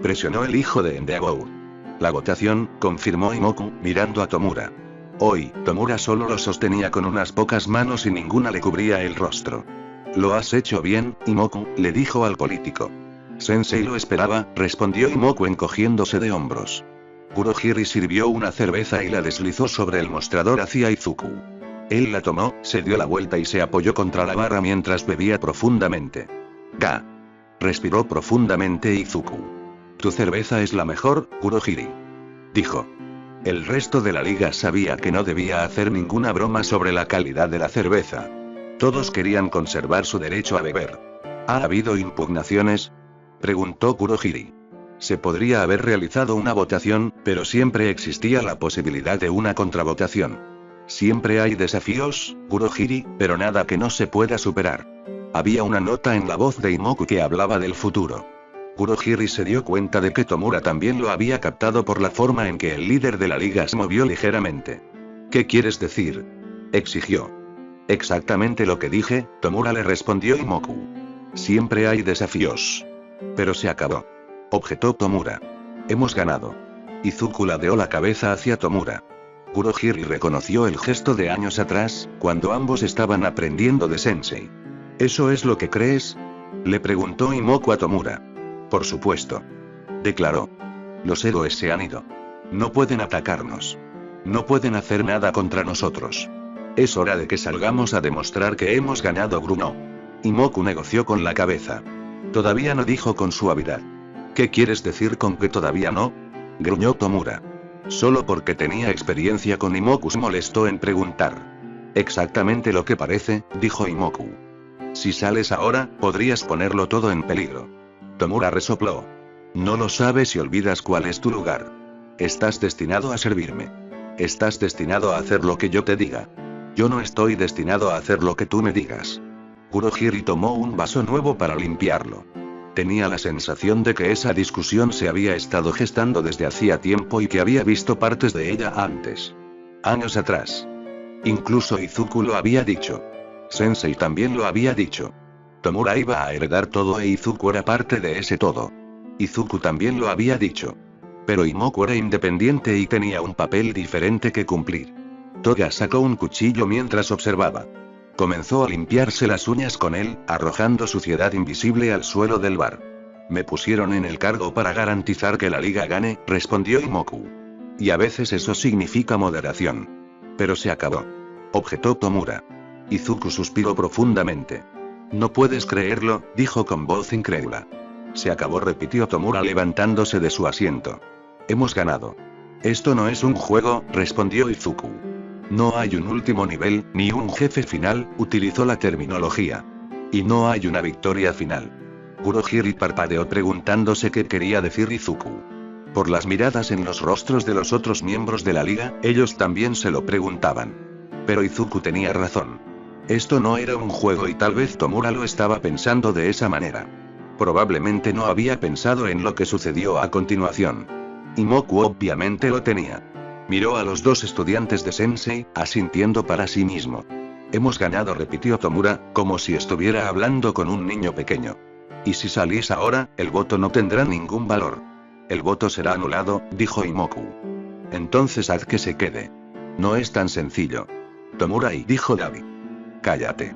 Speaker 2: Presionó el hijo de Endeavor. La votación, confirmó Imoku, mirando a Tomura. Hoy, Tomura solo lo sostenía con unas pocas manos y ninguna le cubría el rostro. Lo has hecho bien, Imoku, le dijo al político. Sensei lo esperaba, respondió Imoku encogiéndose de hombros. Kurohiri sirvió una cerveza y la deslizó sobre el mostrador hacia Izuku. Él la tomó, se dio la vuelta y se apoyó contra la barra mientras bebía profundamente. Ga. Respiró profundamente Izuku. Tu cerveza es la mejor, Kurohiri. Dijo. El resto de la liga sabía que no debía hacer ninguna broma sobre la calidad de la cerveza. Todos querían conservar su derecho a beber. ¿Ha habido impugnaciones?, preguntó Kurohiri. Se podría haber realizado una votación, pero siempre existía la posibilidad de una contravotación. Siempre hay desafíos, Kurohiri, pero nada que no se pueda superar. Había una nota en la voz de Imoku que hablaba del futuro. Kurohiri se dio cuenta de que Tomura también lo había captado por la forma en que el líder de la liga se movió ligeramente. ¿Qué quieres decir?, exigió. Exactamente lo que dije, Tomura, le respondió Imoku. Siempre hay desafíos. Pero se acabó, objetó Tomura. Hemos ganado. Izuku ladeó la cabeza hacia Tomura. Kurohiri reconoció el gesto de años atrás, cuando ambos estaban aprendiendo de Sensei. ¿Eso es lo que crees?, le preguntó Imoku a Tomura. Por supuesto, declaró. Los héroes se han ido. No pueden atacarnos. No pueden hacer nada contra nosotros. Es hora de que salgamos a demostrar que hemos ganado, gruñó. Imoku negoció con la cabeza. Todavía no, dijo con suavidad. ¿Qué quieres decir con que todavía no?, gruñó Tomura. Solo porque tenía experiencia con Imoku se molestó en preguntar. Exactamente lo que parece, dijo Imoku. Si sales ahora, podrías ponerlo todo en peligro. Tomura resopló. No lo sabes y olvidas cuál es tu lugar. Estás destinado a servirme. Estás destinado a hacer lo que yo te diga. Yo no estoy destinado a hacer lo que tú me digas. Kurohiri tomó un vaso nuevo para limpiarlo. Tenía la sensación de que esa discusión se había estado gestando desde hacía tiempo y que había visto partes de ella antes. Años atrás. Incluso Izuku lo había dicho. Sensei también lo había dicho. Tomura iba a heredar todo e Izuku era parte de ese todo. Izuku también lo había dicho. Pero Imoku era independiente y tenía un papel diferente que cumplir. Toga sacó un cuchillo mientras observaba. Comenzó a limpiarse las uñas con él, arrojando suciedad invisible al suelo del bar. Me pusieron en el cargo para garantizar que la liga gane, respondió Imoku. Y a veces eso significa moderación. Pero se acabó, objetó Tomura. Izuku suspiró profundamente. No puedes creerlo, dijo con voz incrédula. Se acabó, repitió Tomura levantándose de su asiento. Hemos ganado. Esto no es un juego, respondió Izuku. No hay un último nivel, ni un jefe final, utilizó la terminología. Y no hay una victoria final. Kurohiri parpadeó preguntándose qué quería decir Izuku. Por las miradas en los rostros de los otros miembros de la liga, ellos también se lo preguntaban. Pero Izuku tenía razón. Esto no era un juego y tal vez Tomura lo estaba pensando de esa manera. Probablemente no había pensado en lo que sucedió a continuación. Imoku obviamente lo tenía. Miró a los dos estudiantes de Sensei, asintiendo para sí mismo. Hemos ganado, repitió Tomura, como si estuviera hablando con un niño pequeño. Y si salís ahora, el voto no tendrá ningún valor. El voto será anulado, dijo Imoku. Entonces haz que se quede. No es tan sencillo. Tomura, y dijo Dabi. Cállate,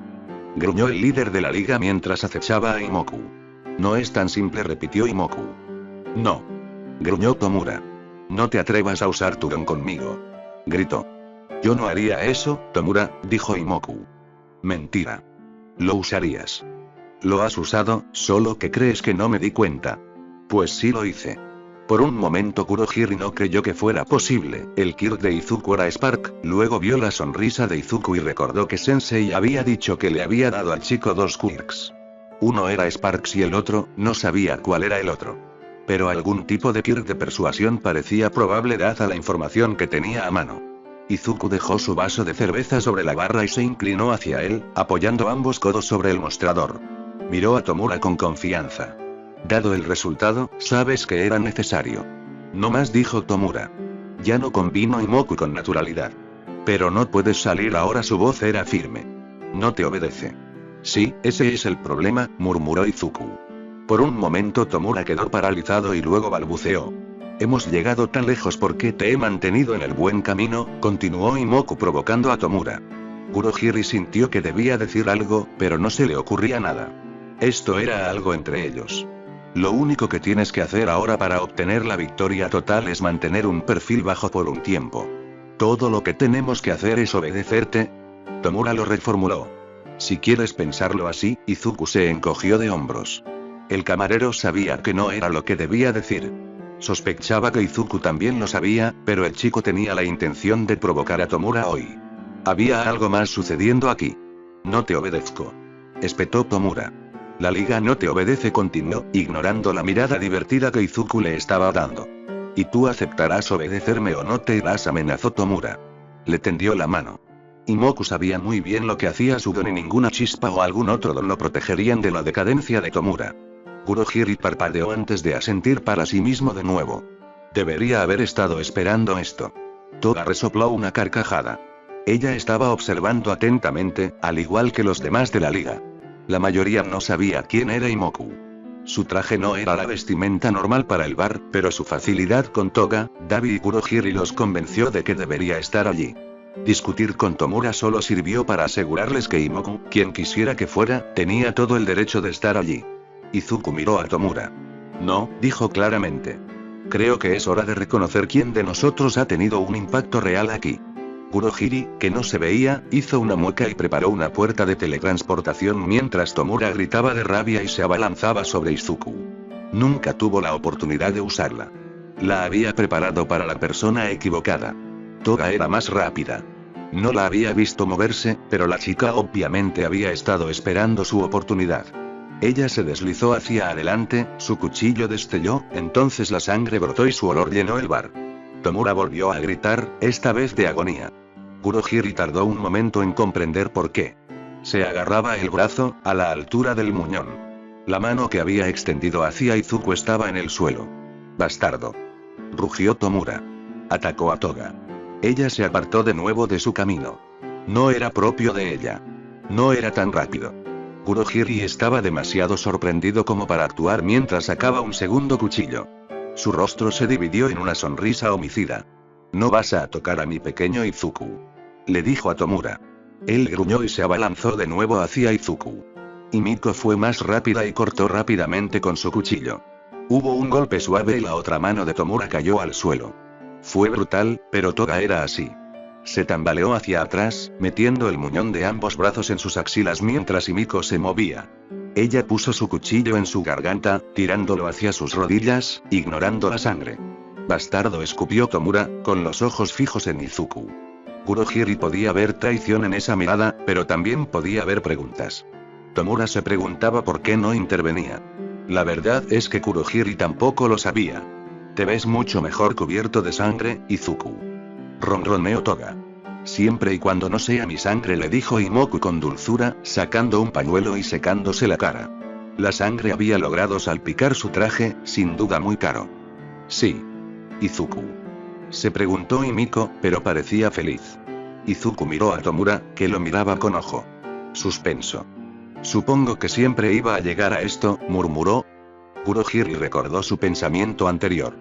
Speaker 2: gruñó el líder de la liga mientras acechaba a Imoku. No es tan simple, repitió Imoku. No, gruñó Tomura. No te atrevas a usar tu don conmigo, gritó. Yo no haría eso, Tomura, dijo Imoku. Mentira. Lo usarías. Lo has usado, solo que crees que no me di cuenta. Pues sí lo hice. Por un momento Kurohiri no creyó que fuera posible. El Kirk de Izuku era Spark, luego vio la sonrisa de Izuku y recordó que Sensei había dicho que le había dado al chico dos Kirks. Uno era Sparks y el otro, no sabía cuál era el otro. Pero algún tipo de Kirk de persuasión parecía probable dada la información que tenía a mano. Izuku dejó su vaso de cerveza sobre la barra y se inclinó hacia él, apoyando ambos codos sobre el mostrador. Miró a Tomura con confianza. Dado el resultado, sabes que era necesario. No más, dijo Tomura. Ya no convino Imoku con naturalidad. Pero no puedes salir ahora, su voz era firme. No te obedece. Sí, ese es el problema, murmuró Izuku. Por un momento Tomura quedó paralizado y luego balbuceó. Hemos llegado tan lejos porque te he mantenido en el buen camino, continuó Imoku provocando a Tomura. Kurohiri sintió que debía decir algo, pero no se le ocurría nada. Esto era algo entre ellos. Lo único que tienes que hacer ahora para obtener la victoria total es mantener un perfil bajo por un tiempo. Todo lo que tenemos que hacer es obedecerte. Tomura lo reformuló. Si quieres pensarlo así, Izuku se encogió de hombros. El camarero sabía que no era lo que debía decir. Sospechaba que Izuku también lo sabía, pero el chico tenía la intención de provocar a Tomura hoy. Había algo más sucediendo aquí. No te obedezco. Espetó Tomura. La liga no te obedece, continuó, ignorando la mirada divertida que Izuku le estaba dando. Y tú aceptarás obedecerme o no te irás, amenazó Tomura. Le tendió la mano. Imoku sabía muy bien lo que hacía su don y ninguna chispa o algún otro don lo protegerían de la decadencia de Tomura. Kurohiri parpadeó antes de asentir para sí mismo de nuevo. Debería haber estado esperando esto. Toga resopló una carcajada. Ella estaba observando atentamente, al igual que los demás de la liga. La mayoría no sabía quién era Imoku. Su traje no era la vestimenta normal para el bar, pero su facilidad con Toga, Dabi y Kurohiri los convenció de que debería estar allí. Discutir con Tomura solo sirvió para asegurarles que Imoku, quien quisiera que fuera, tenía todo el derecho de estar allí. Izuku miró a Tomura. No, dijo claramente. Creo que es hora de reconocer quién de nosotros ha tenido un impacto real aquí. Kurohiri, que no se veía, hizo una mueca y preparó una puerta de teletransportación mientras Tomura gritaba de rabia y se abalanzaba sobre Izuku. Nunca tuvo la oportunidad de usarla. La había preparado para la persona equivocada. Toga era más rápida. No la había visto moverse, pero la chica obviamente había estado esperando su oportunidad. Ella se deslizó hacia adelante, su cuchillo destelló, entonces la sangre brotó y su olor llenó el bar. Tomura volvió a gritar, esta vez de agonía. Kurohiri tardó un momento en comprender por qué. Se agarraba el brazo, a la altura del muñón. La mano que había extendido hacia Izuku estaba en el suelo. Bastardo. Rugió Tomura. Atacó a Toga. Ella se apartó de nuevo de su camino. No era propio de ella. No era tan rápido. Kurohiri estaba demasiado sorprendido como para actuar mientras sacaba un segundo cuchillo. Su rostro se dividió en una sonrisa homicida. No vas a tocar a mi pequeño Izuku. Le dijo a Tomura. Él gruñó y se abalanzó de nuevo hacia Izuku. Himiko fue más rápida y cortó rápidamente con su cuchillo. Hubo un golpe suave y la otra mano de Tomura cayó al suelo. Fue brutal, pero Toga era así. Se tambaleó hacia atrás, metiendo el muñón de ambos brazos en sus axilas mientras Himiko se movía. Ella puso su cuchillo en su garganta, tirándolo hacia sus rodillas, ignorando la sangre. Bastardo, escupió Tomura, con los ojos fijos en Izuku. Kurohiri podía ver traición en esa mirada, pero también podía ver preguntas. Tomura se preguntaba por qué no intervenía. La verdad es que Kurohiri tampoco lo sabía. Te ves mucho mejor cubierto de sangre, Izuku. Ronroneó Toga. Siempre y cuando no sea mi sangre, le dijo Imoku con dulzura, sacando un pañuelo y secándose la cara. La sangre había logrado salpicar su traje, sin duda muy caro. Sí. Izuku. Se preguntó Himiko, pero parecía feliz. Izuku miró a Tomura, que lo miraba con ojo suspenso. Supongo que siempre iba a llegar a esto, murmuró. Kurohiri recordó su pensamiento anterior.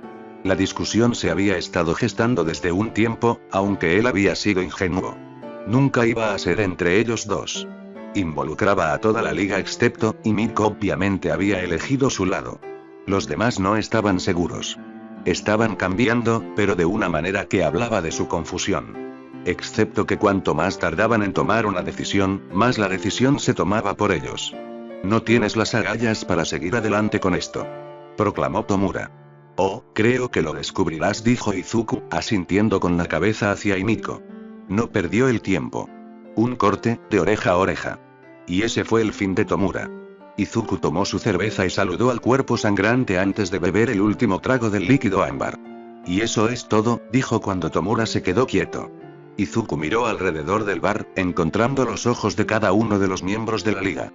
Speaker 2: La discusión se había estado gestando desde un tiempo, aunque él había sido ingenuo. Nunca iba a ser entre ellos dos. Involucraba a toda la liga excepto, Himiko obviamente había elegido su lado. Los demás no estaban seguros. Estaban cambiando, pero de una manera que hablaba de su confusión. Excepto que cuanto más tardaban en tomar una decisión, más la decisión se tomaba por ellos. No tienes las agallas para seguir adelante con esto, proclamó Tomura. Oh, creo que lo descubrirás, dijo Izuku, asintiendo con la cabeza hacia Himiko. No perdió el tiempo. Un corte, de oreja a oreja. Y ese fue el fin de Tomura. Izuku tomó su cerveza y saludó al cuerpo sangrante antes de beber el último trago del líquido ámbar. Y eso es todo, dijo cuando Tomura se quedó quieto. Izuku miró alrededor del bar, encontrando los ojos de cada uno de los miembros de la liga.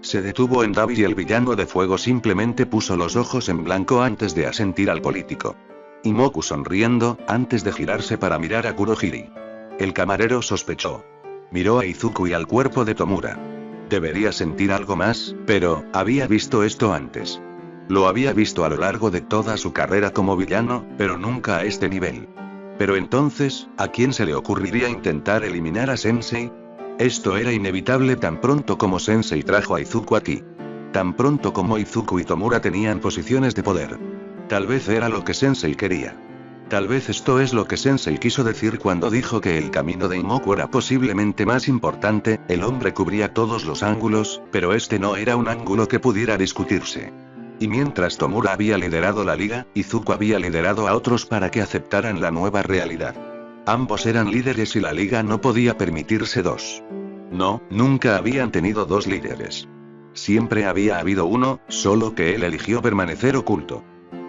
Speaker 2: Se detuvo en Dabi y el villano de fuego simplemente puso los ojos en blanco antes de asentir al político. Imoku sonriendo, antes de girarse para mirar a Kurohiri. El camarero sospechó. Miró a Izuku y al cuerpo de Tomura. Debería sentir algo más, pero, había visto esto antes. Lo había visto a lo largo de toda su carrera como villano, pero nunca a este nivel. Pero entonces, ¿a quién se le ocurriría intentar eliminar a Sensei? Esto era inevitable tan pronto como Sensei trajo a Izuku aquí. Tan pronto como Izuku y Tomura tenían posiciones de poder. Tal vez era lo que Sensei quería. Tal vez esto es lo que Sensei quiso decir cuando dijo que el camino de Imoku era posiblemente más importante. El hombre cubría todos los ángulos, pero este no era un ángulo que pudiera discutirse. Y mientras Tomura había liderado la liga, Izuku había liderado a otros para que aceptaran la nueva realidad. Ambos eran líderes y la liga no podía permitirse dos. No, nunca habían tenido dos líderes. Siempre había habido uno, solo que él eligió permanecer oculto.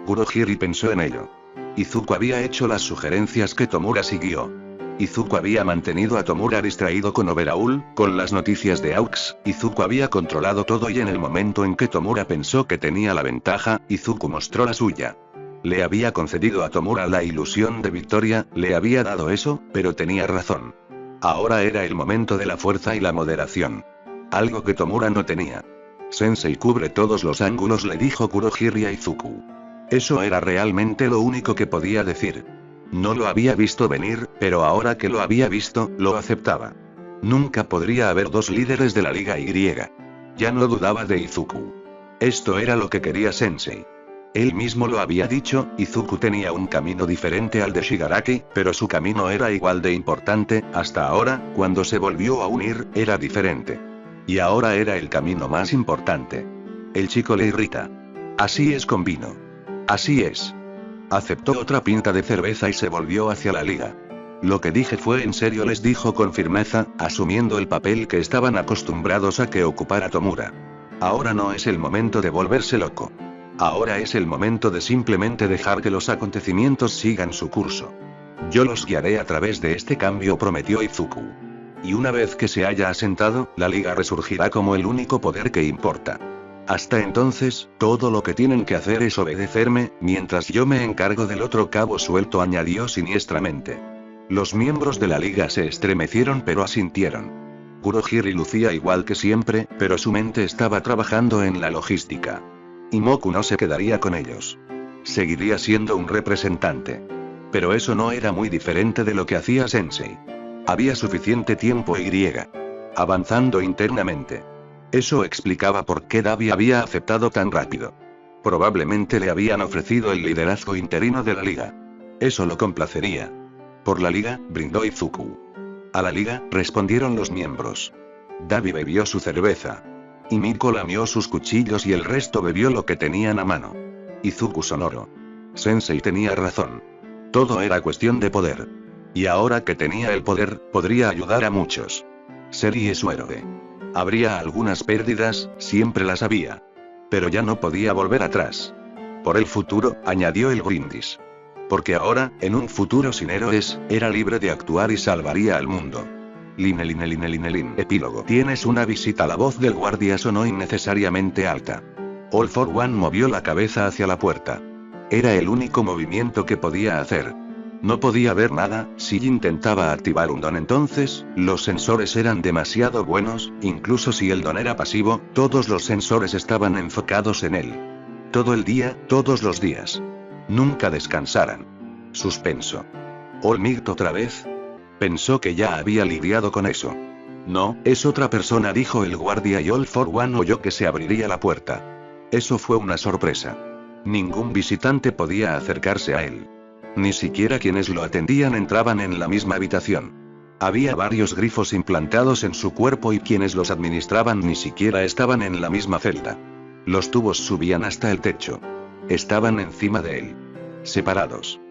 Speaker 2: Kurohiri pensó en ello. Izuku había hecho las sugerencias que Tomura siguió. Izuku había mantenido a Tomura distraído con Overhaul, con las noticias de Aux. Izuku había controlado todo y en el momento en que Tomura pensó que tenía la ventaja, Izuku mostró la suya. Le había concedido a Tomura la ilusión de victoria, le había dado eso, pero tenía razón. Ahora era el momento de la fuerza y la moderación. Algo que Tomura no tenía. Sensei cubre todos los ángulos, le dijo Kurohiri a Izuku. Eso era realmente lo único que podía decir. No lo había visto venir, pero ahora que lo había visto, lo aceptaba. Nunca podría haber dos líderes de la Liga Y. Ya no dudaba de Izuku. Esto era lo que quería Sensei. Él mismo lo había dicho, Izuku tenía un camino diferente al de Shigaraki, pero su camino era igual de importante, hasta ahora, cuando se volvió a unir, era diferente. Y ahora era el camino más importante. El chico le irrita. Así es con vino. Así es. Aceptó otra pinta de cerveza y se volvió hacia la liga. Lo que dije fue en serio, les dijo con firmeza, asumiendo el papel que estaban acostumbrados a que ocupara Tomura. Ahora no es el momento de volverse loco. Ahora es el momento de simplemente dejar que los acontecimientos sigan su curso. Yo los guiaré a través de este cambio, prometió Izuku. Y una vez que se haya asentado, la liga resurgirá como el único poder que importa. Hasta entonces, todo lo que tienen que hacer es obedecerme, mientras yo me encargo del otro cabo suelto, añadió siniestramente. Los miembros de la liga se estremecieron pero asintieron. Kurohiri lucía igual que siempre, pero su mente estaba trabajando en la logística. Imoku no se quedaría con ellos. Seguiría siendo un representante. Pero eso no era muy diferente de lo que hacía Sensei. Había suficiente tiempo avanzando internamente. Eso explicaba por qué Dabi había aceptado tan rápido. Probablemente le habían ofrecido el liderazgo interino de la liga. Eso lo complacería. Por la liga, brindó Izuku. A la liga, respondieron los miembros. Dabi bebió su cerveza. Y Miko lamió sus cuchillos y el resto bebió lo que tenían a mano. Izuku sonoro. Sensei tenía razón. Todo era cuestión de poder. Y ahora que tenía el poder, podría ayudar a muchos. Seri es su héroe. Habría algunas pérdidas, siempre las había. Pero ya no podía volver atrás. Por el futuro, añadió el brindis. Porque ahora, en un futuro sin héroes, era libre de actuar y salvaría al mundo. Line. Epílogo. Tienes una visita. La voz del guardia sonó innecesariamente alta. All for One movió la cabeza hacia la puerta. Era el único movimiento que podía hacer. No podía ver nada. Si intentaba activar un don, entonces, los sensores eran demasiado buenos, incluso si el don era pasivo, todos los sensores estaban enfocados en él. Todo el día, todos los días. Nunca descansaran. Suspenso. ¿Olmigt otra vez? Pensó que ya había lidiado con eso. No, es otra persona, dijo el guardia, y All for One oyó que se abriría la puerta. Eso fue una sorpresa. Ningún visitante podía acercarse a él. Ni siquiera quienes lo atendían entraban en la misma habitación. Había varios grifos implantados en su cuerpo y quienes los administraban ni siquiera estaban en la misma celda. Los tubos subían hasta el techo. Estaban encima de él. Separados.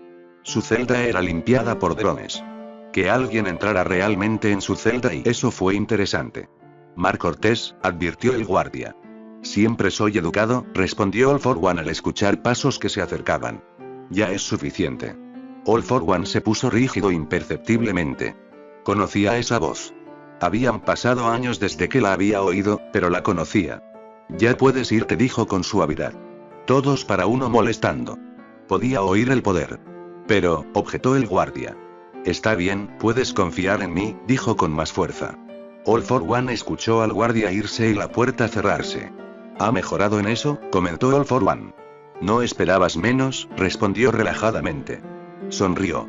Speaker 2: Su celda era limpiada por drones. Que alguien entrara realmente en su celda, y eso fue interesante. Mar Cortés, advirtió el guardia. Siempre soy educado, respondió All for One al escuchar pasos que se acercaban. Ya es suficiente. All for One se puso rígido imperceptiblemente. Conocía esa voz. Habían pasado años desde que la había oído, pero la conocía. Ya puedes irte, dijo con suavidad. Todos para uno molestando. Podía oír el poder. Pero, objetó el guardia. Está bien, puedes confiar en mí, dijo con más fuerza. All for One escuchó al guardia irse y la puerta cerrarse. ¿Ha mejorado en eso?, comentó All for One. No esperabas menos, respondió relajadamente. Sonrió.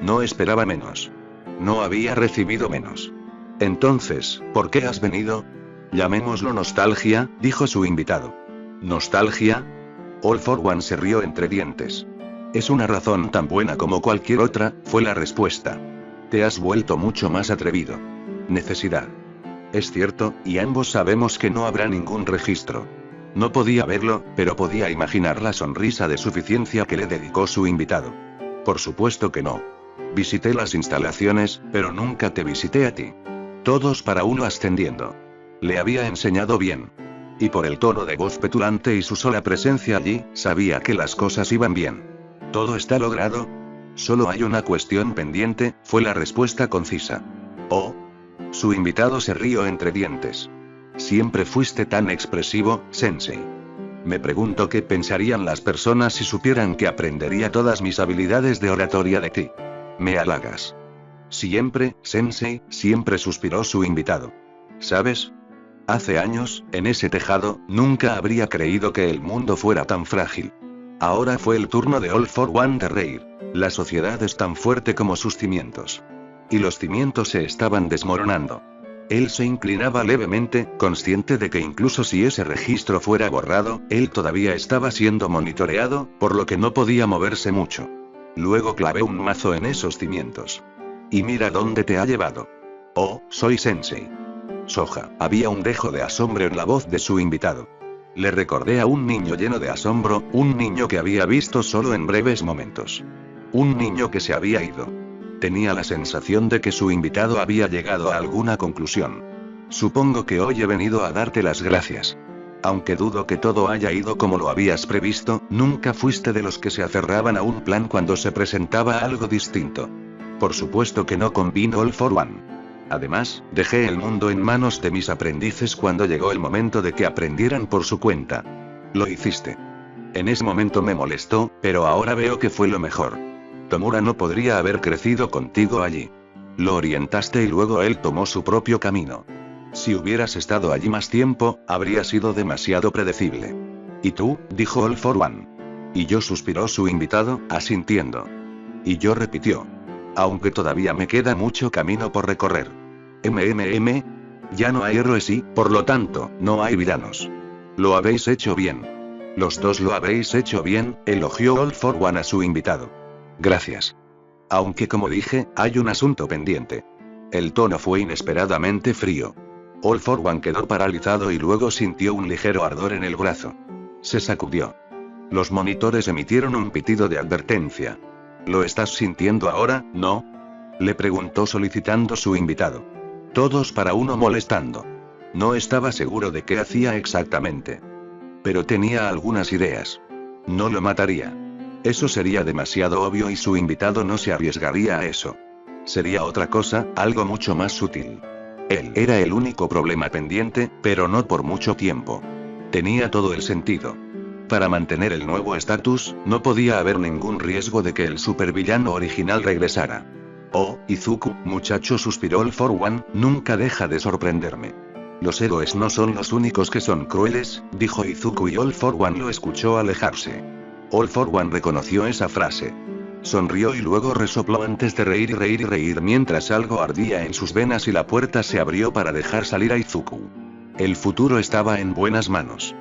Speaker 2: No esperaba menos. No había recibido menos. Entonces, ¿por qué has venido? Llamémoslo nostalgia, dijo su invitado. ¿Nostalgia? All for One se rió entre dientes. Es una razón tan buena como cualquier otra, fue la respuesta. Te has vuelto mucho más atrevido. Necesidad. Es cierto, y ambos sabemos que no habrá ningún registro. No podía verlo, pero podía imaginar la sonrisa de suficiencia que le dedicó su invitado. Por supuesto que no. Visité las instalaciones, pero nunca te visité a ti. Todos para uno ascendiendo. Le había enseñado bien. Y por el tono de voz petulante y su sola presencia allí, sabía que las cosas iban bien. ¿Todo está logrado? Solo hay una cuestión pendiente, fue la respuesta concisa. Oh. Su invitado se rió entre dientes. Siempre fuiste tan expresivo, Sensei. Me pregunto qué pensarían las personas si supieran que aprendería todas mis habilidades de oratoria de ti. Me halagas. Siempre, Sensei, siempre suspiró su invitado. ¿Sabes? Hace años, en ese tejado, nunca habría creído que el mundo fuera tan frágil. Ahora fue el turno de All for One de reír. La sociedad es tan fuerte como sus cimientos. Y los cimientos se estaban desmoronando. Él se inclinaba levemente, consciente de que incluso si ese registro fuera borrado, él todavía estaba siendo monitoreado, por lo que no podía moverse mucho. Luego clavé un mazo en esos cimientos. Y mira dónde te ha llevado. Oh, soy Sensei. Soja, había un dejo de asombro en la voz de su invitado. Le recordé a un niño lleno de asombro, un niño que había visto solo en breves momentos. Un niño que se había ido. Tenía la sensación de que su invitado había llegado a alguna conclusión. Supongo que hoy he venido a darte las gracias. Aunque dudo que todo haya ido como lo habías previsto, nunca fuiste de los que se aferraban a un plan cuando se presentaba algo distinto. Por supuesto que no combino All for One. Además, dejé el mundo en manos de mis aprendices cuando llegó el momento de que aprendieran por su cuenta. Lo hiciste. En ese momento me molestó, pero ahora veo que fue lo mejor. Tomura no podría haber crecido contigo allí. Lo orientaste y luego él tomó su propio camino. Si hubieras estado allí más tiempo, habría sido demasiado predecible. ¿Y tú?, dijo All for One. Y yo, suspiró su invitado, asintiendo. Y yo, repitió. Aunque todavía me queda mucho camino por recorrer. Ya no hay héroes y, por lo tanto, no hay villanos. Lo habéis hecho bien. Los dos lo habéis hecho bien, elogió All for One a su invitado. Gracias. Aunque como dije, hay un asunto pendiente. El tono fue inesperadamente frío. All for One quedó paralizado y luego sintió un ligero ardor en el brazo. Se sacudió. Los monitores emitieron un pitido de advertencia. ¿Lo estás sintiendo ahora, no? Le preguntó solicitando su invitado. Todos para uno molestando. No estaba seguro de qué hacía exactamente. Pero tenía algunas ideas. No lo mataría. Eso sería demasiado obvio y su invitado no se arriesgaría a eso. Sería otra cosa, algo mucho más sutil. Él era el único problema pendiente, pero no por mucho tiempo. Tenía todo el sentido. Para mantener el nuevo estatus, no podía haber ningún riesgo de que el supervillano original regresara. Oh, Izuku, muchacho, suspiró All for One, nunca deja de sorprenderme. Los héroes no son los únicos que son crueles, dijo Izuku y All for One lo escuchó alejarse. All for One reconoció esa frase. Sonrió y luego resopló antes de reír y reír y reír mientras algo ardía en sus venas y la puerta se abrió para dejar salir a Izuku. El futuro estaba en buenas manos.